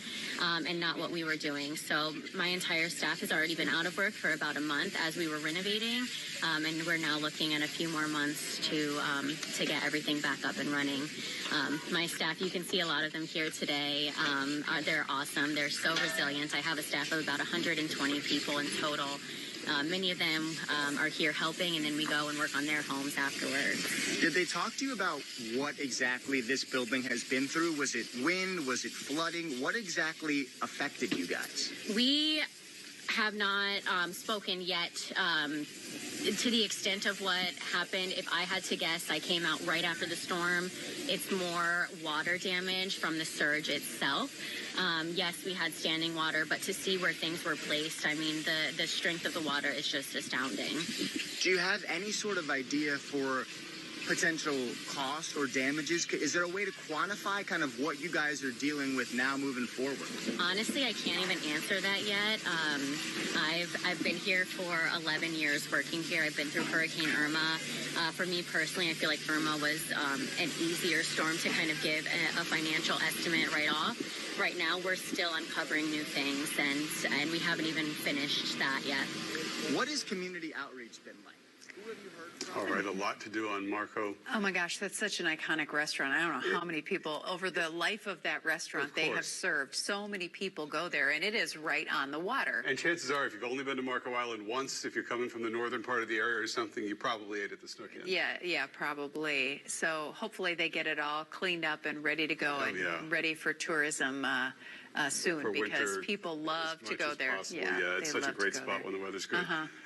and not what we were doing. So my entire staff has already been out of work for about a month as we were renovating, and we're now looking at a few more months to get everything back up and running. My staff, you can see a lot of them here today. They're awesome. They're so resilient. I have a staff of about 120 people in total. Many of them are here helping, and then we go and work on their homes afterwards. Did they talk to you about what exactly this building has been through? Was it wind? Was it flooding? What exactly affected you guys? We have not spoken yet to the extent of what happened. If I had to guess, I came out right after the storm. It's more water damage from the surge itself. Yes, we had standing water, but to see where things were placed, I mean, the strength of the water is just astounding. Do you have any sort of idea for potential cost or damages? Is there a way to quantify kind of what you guys are dealing with now moving forward? Honestly, I can't even answer that yet. I've been here for 11 years working here. I've been through Hurricane Irma. For me personally, I feel like Irma was an easier storm to kind of give a financial estimate right off. Right now, we're still uncovering new things, and we haven't even finished that yet. What has community outreach been like? Who have you heard from? All right, a lot to do on Marco. Oh my gosh, that's such an iconic restaurant. I don't know how many people over the life of that restaurant they have served. So many people go there, and it is right on the water. And chances are, if you've only been to Marco Island once, if you're coming from the northern part of the area or something, you probably ate at the Snook Inn. Yeah, probably. So hopefully they get it all cleaned up and ready to go ready for tourism soon, for because winter, people love to go there. Yeah, it's such a great spot when the weather's good.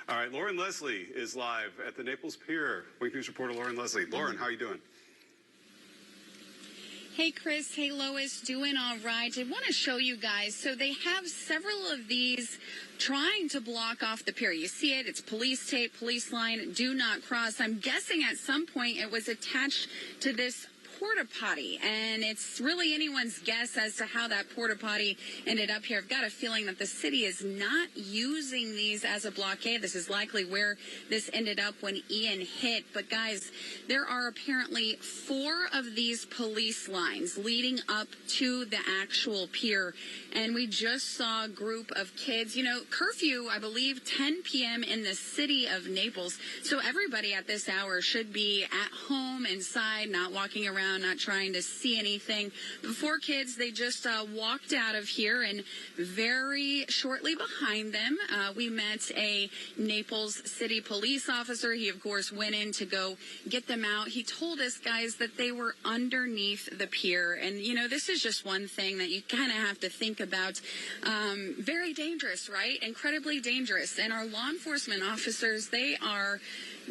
All right, Lauren Leslie is live at the Naples Pier. Wink News reporter Lauren Leslie. Lauren, how are you doing? Hey, Chris. Hey, Lois. Doing all right. I want to show you guys. So they have several of these trying to block off the pier. You see it. It's police tape, police line, do not cross. I'm guessing at some point it was attached to this porta potty, and it's really anyone's guess as to how that porta potty ended up here. I've got a feeling that the city is not using these as a blockade. This is likely where this ended up when Ian hit. But guys, there are apparently 4 of these police lines leading up to the actual pier, and we just saw a group of kids. You know, curfew, I believe, 10 p.m. in the city of Naples. So everybody at this hour should be at home, inside, not walking around, not trying to see anything. The 4 kids, they just walked out of here, and very shortly behind them, we met a Naples city police officer. He, of course, went in to go get them out. He told us, guys, that they were underneath the pier. And, you know, this is just one thing that you kind of have to think about. Very dangerous, right? Incredibly dangerous. And our law enforcement officers, they are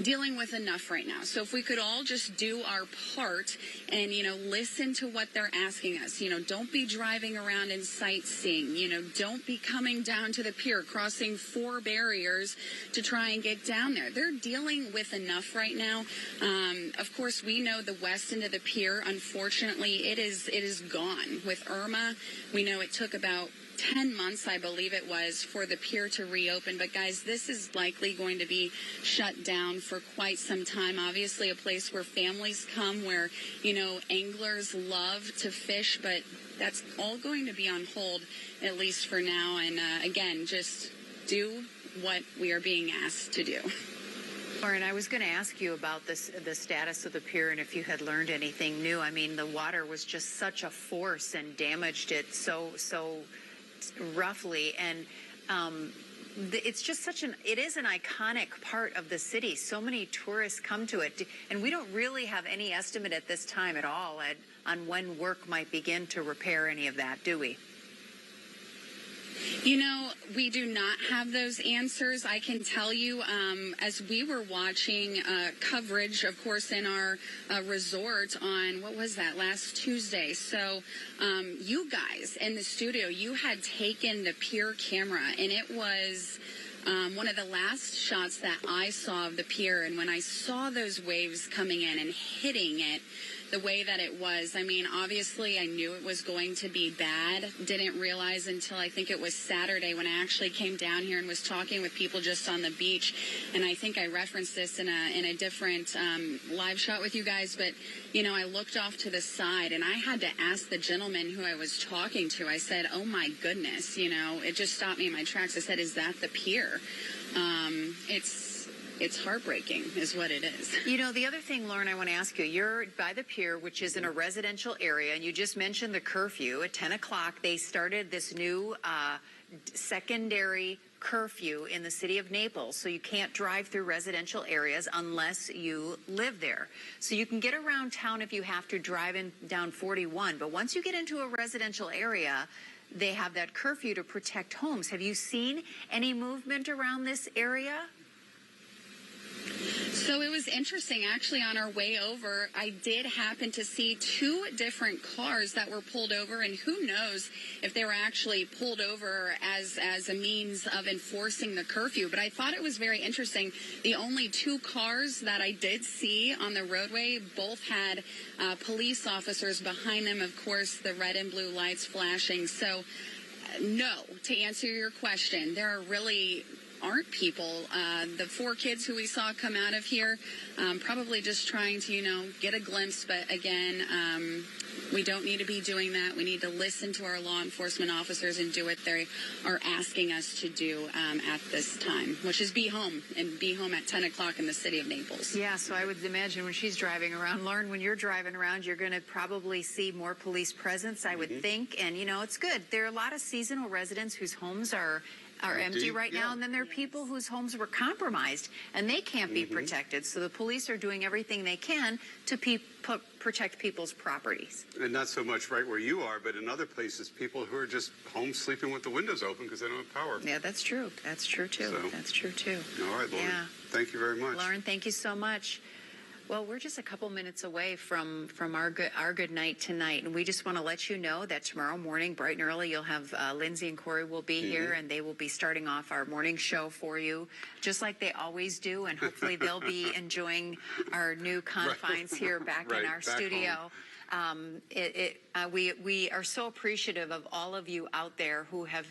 dealing with enough right now. So if we could all just do our part and, you know, listen to what they're asking us. You know, don't be driving around and sightseeing. You know, don't be coming down to the pier, crossing 4 barriers to try and get down there. They're dealing with enough right now. Of course, we know the west end of the pier, unfortunately, it is gone. With Irma, we know it took about 10 months, I believe it was, for the pier to reopen. But guys, this is likely going to be shut down for quite some time. Obviously, a place where families come, where, you know, anglers love to fish, but that's all going to be on hold, at least for now. And again, just do what we are being asked to do. Lauren, I was going to ask you about the status of the pier and if you had learned anything new. I mean, the water was just such a force and damaged it so roughly, and it's just it is an iconic part of the city. So many tourists come to it, and we don't really have any estimate at this time at all on when work might begin to repair any of that, do we? You know, we do not have those answers. I can tell you, as we were watching coverage, of course, in our resort on, what was that, last Tuesday. So you guys in the studio, you had taken the pier camera, and it was one of the last shots that I saw of the pier. And when I saw those waves coming in and hitting it the way that it was, I mean, obviously I knew it was going to be bad. Didn't realize until I think it was Saturday when I actually came down here and was talking with people just on the beach. And I think I referenced this in a different live shot with you guys. But, you know, I looked off to the side and I had to ask the gentleman who I was talking to. I said, oh, my goodness, you know, it just stopped me in my tracks. I said, is that the pier? It's heartbreaking is what it is. You know, the other thing, Lauren, I want to ask you, you're by the pier, which is in a residential area, and you just mentioned the curfew. At 10 o'clock, they started this new secondary curfew in the city of Naples. So you can't drive through residential areas unless you live there. So you can get around town if you have to drive down 41. But once you get into a residential area, they have that curfew to protect homes. Have you seen any movement around this area? So it was interesting, actually, on our way over, I did happen to see 2 different cars that were pulled over, and who knows if they were actually pulled over as a means of enforcing the curfew. But I thought it was very interesting. The only 2 cars that I did see on the roadway both had police officers behind them, of course, the red and blue lights flashing. So, no, to answer your question, there are really aren't people. The 4 kids who we saw come out of here, probably just trying to, you know, get a glimpse. But again, we don't need to be doing that. We need to listen to our law enforcement officers and do what they are asking us to do at this time, which is be home at 10 o'clock in the city of Naples. Yeah, so I would imagine when she's driving around, Lauren, when you're driving around, you're going to probably see more police presence, I would think. And, you know, it's good. There are a lot of seasonal residents whose homes are empty right now, and then there are people whose homes were compromised and they can't be protected. So the police are doing everything they can to protect people's properties. And not so much right where you are, but in other places, people who are just home sleeping with the windows open because they don't have power. Yeah, that's true. That's true too. So, that's true too. All right, Lauren. Yeah. Thank you very much. Lauren, thank you so much. Well, we're just a couple minutes away from our good night tonight, and we just want to let you know that tomorrow morning, bright and early, you'll have Lindsay and Corey will be here, and they will be starting off our morning show for you, just like they always do, and hopefully they'll be enjoying our new confines here back in our studio. We are so appreciative of all of you out there who have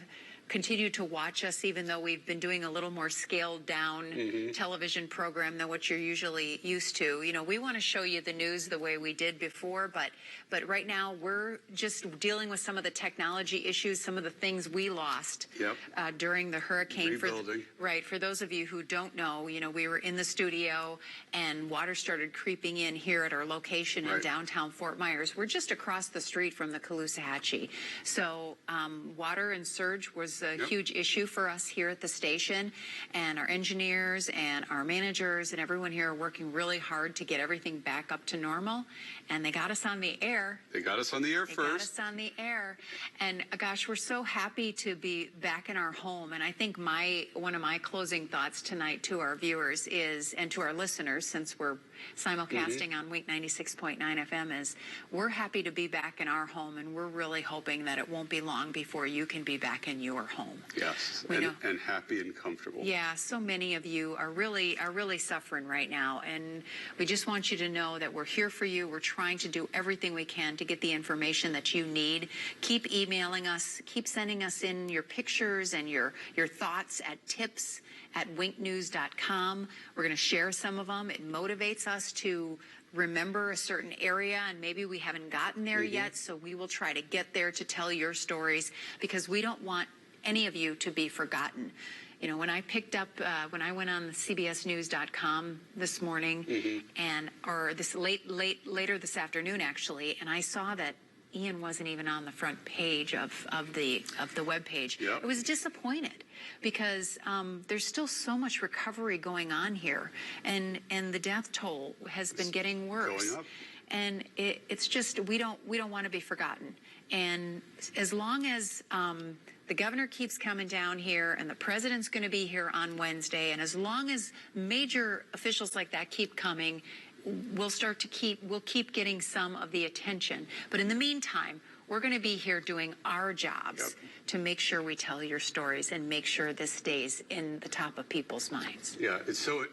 continue to watch us, even though we've been doing a little more scaled down television program than what you're usually used to. You know, we want to show you the news the way we did before, but right now we're just dealing with some of the technology issues, some of the things we lost during the hurricane. Rebuilding. For those of you who don't know, you know, we were in the studio and water started creeping in here at our location in downtown Fort Myers. We're just across the street from the Caloosahatchee. So water and surge was a huge issue for us here at the station, and our engineers and our managers and everyone here are working really hard to get everything back up to normal, and they got us on the air. They got us on the air first. They got us on the air, and gosh, we're so happy to be back in our home. And I think one of my closing thoughts tonight to our viewers is, and to our listeners, since we're simulcasting on Wink 96.9 FM, is we're happy to be back in our home, and we're really hoping that it won't be long before you can be back in your home. Yes, and happy and comfortable. Yeah, so many of you are really suffering right now, and we just want you to know that we're here for you. We're trying to do everything we can to get the information that you need. Keep emailing us, keep sending us in your pictures and your thoughts at tips@winknews.com. We're going to share some of them. It motivates us to remember a certain area, and maybe we haven't gotten there yet, so we will try to get there to tell your stories, because we don't want any of you to be forgotten. You know, when I picked up, when I went on the CBSNews.com this morning, or later this afternoon actually, and I saw that Ian wasn't even on the front page of the web page. I was disappointed, because there's still so much recovery going on here, and the death toll has been getting worse. Going up. And it's just, we don't want to be forgotten. And as long as the governor keeps coming down here, and the president's going to be here on Wednesday, and as long as major officials like that keep coming, we'll keep getting some of the attention. But in the meantime, we're going to be here doing our jobs to make sure we tell your stories and make sure this stays in the top of people's minds. Yeah, it's so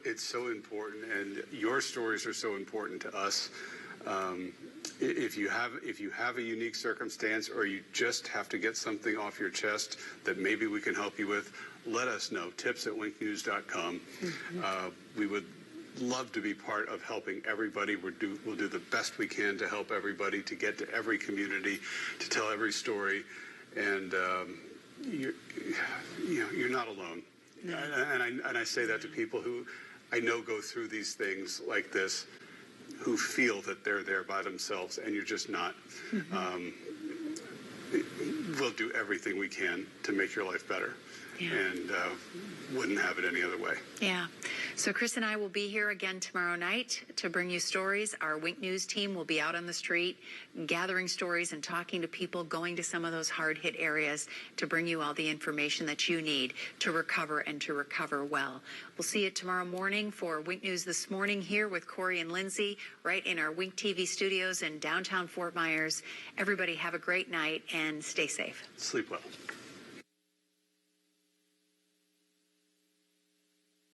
important, and your stories are so important to us. If you have a unique circumstance, or you just have to get something off your chest that maybe we can help you with, let us know. tips@winknews.com. We would love to be part of helping everybody. We'll do the best we can to help everybody, to get to every community, to tell every story, and you're not alone. No. And I say that to people who I know go through these things like this, who feel that they're there by themselves, and you're just not. We'll do everything we can to make your life better, and wouldn't have it any other way. Yeah. So Chris and I will be here again tomorrow night to bring you stories. Our Wink News team will be out on the street gathering stories and talking to people, going to some of those hard-hit areas to bring you all the information that you need to recover, and to recover well. We'll see you tomorrow morning for Wink News This Morning here with Corey and Lindsay, right in our Wink TV studios in downtown Fort Myers. Everybody have a great night and stay safe. Sleep well.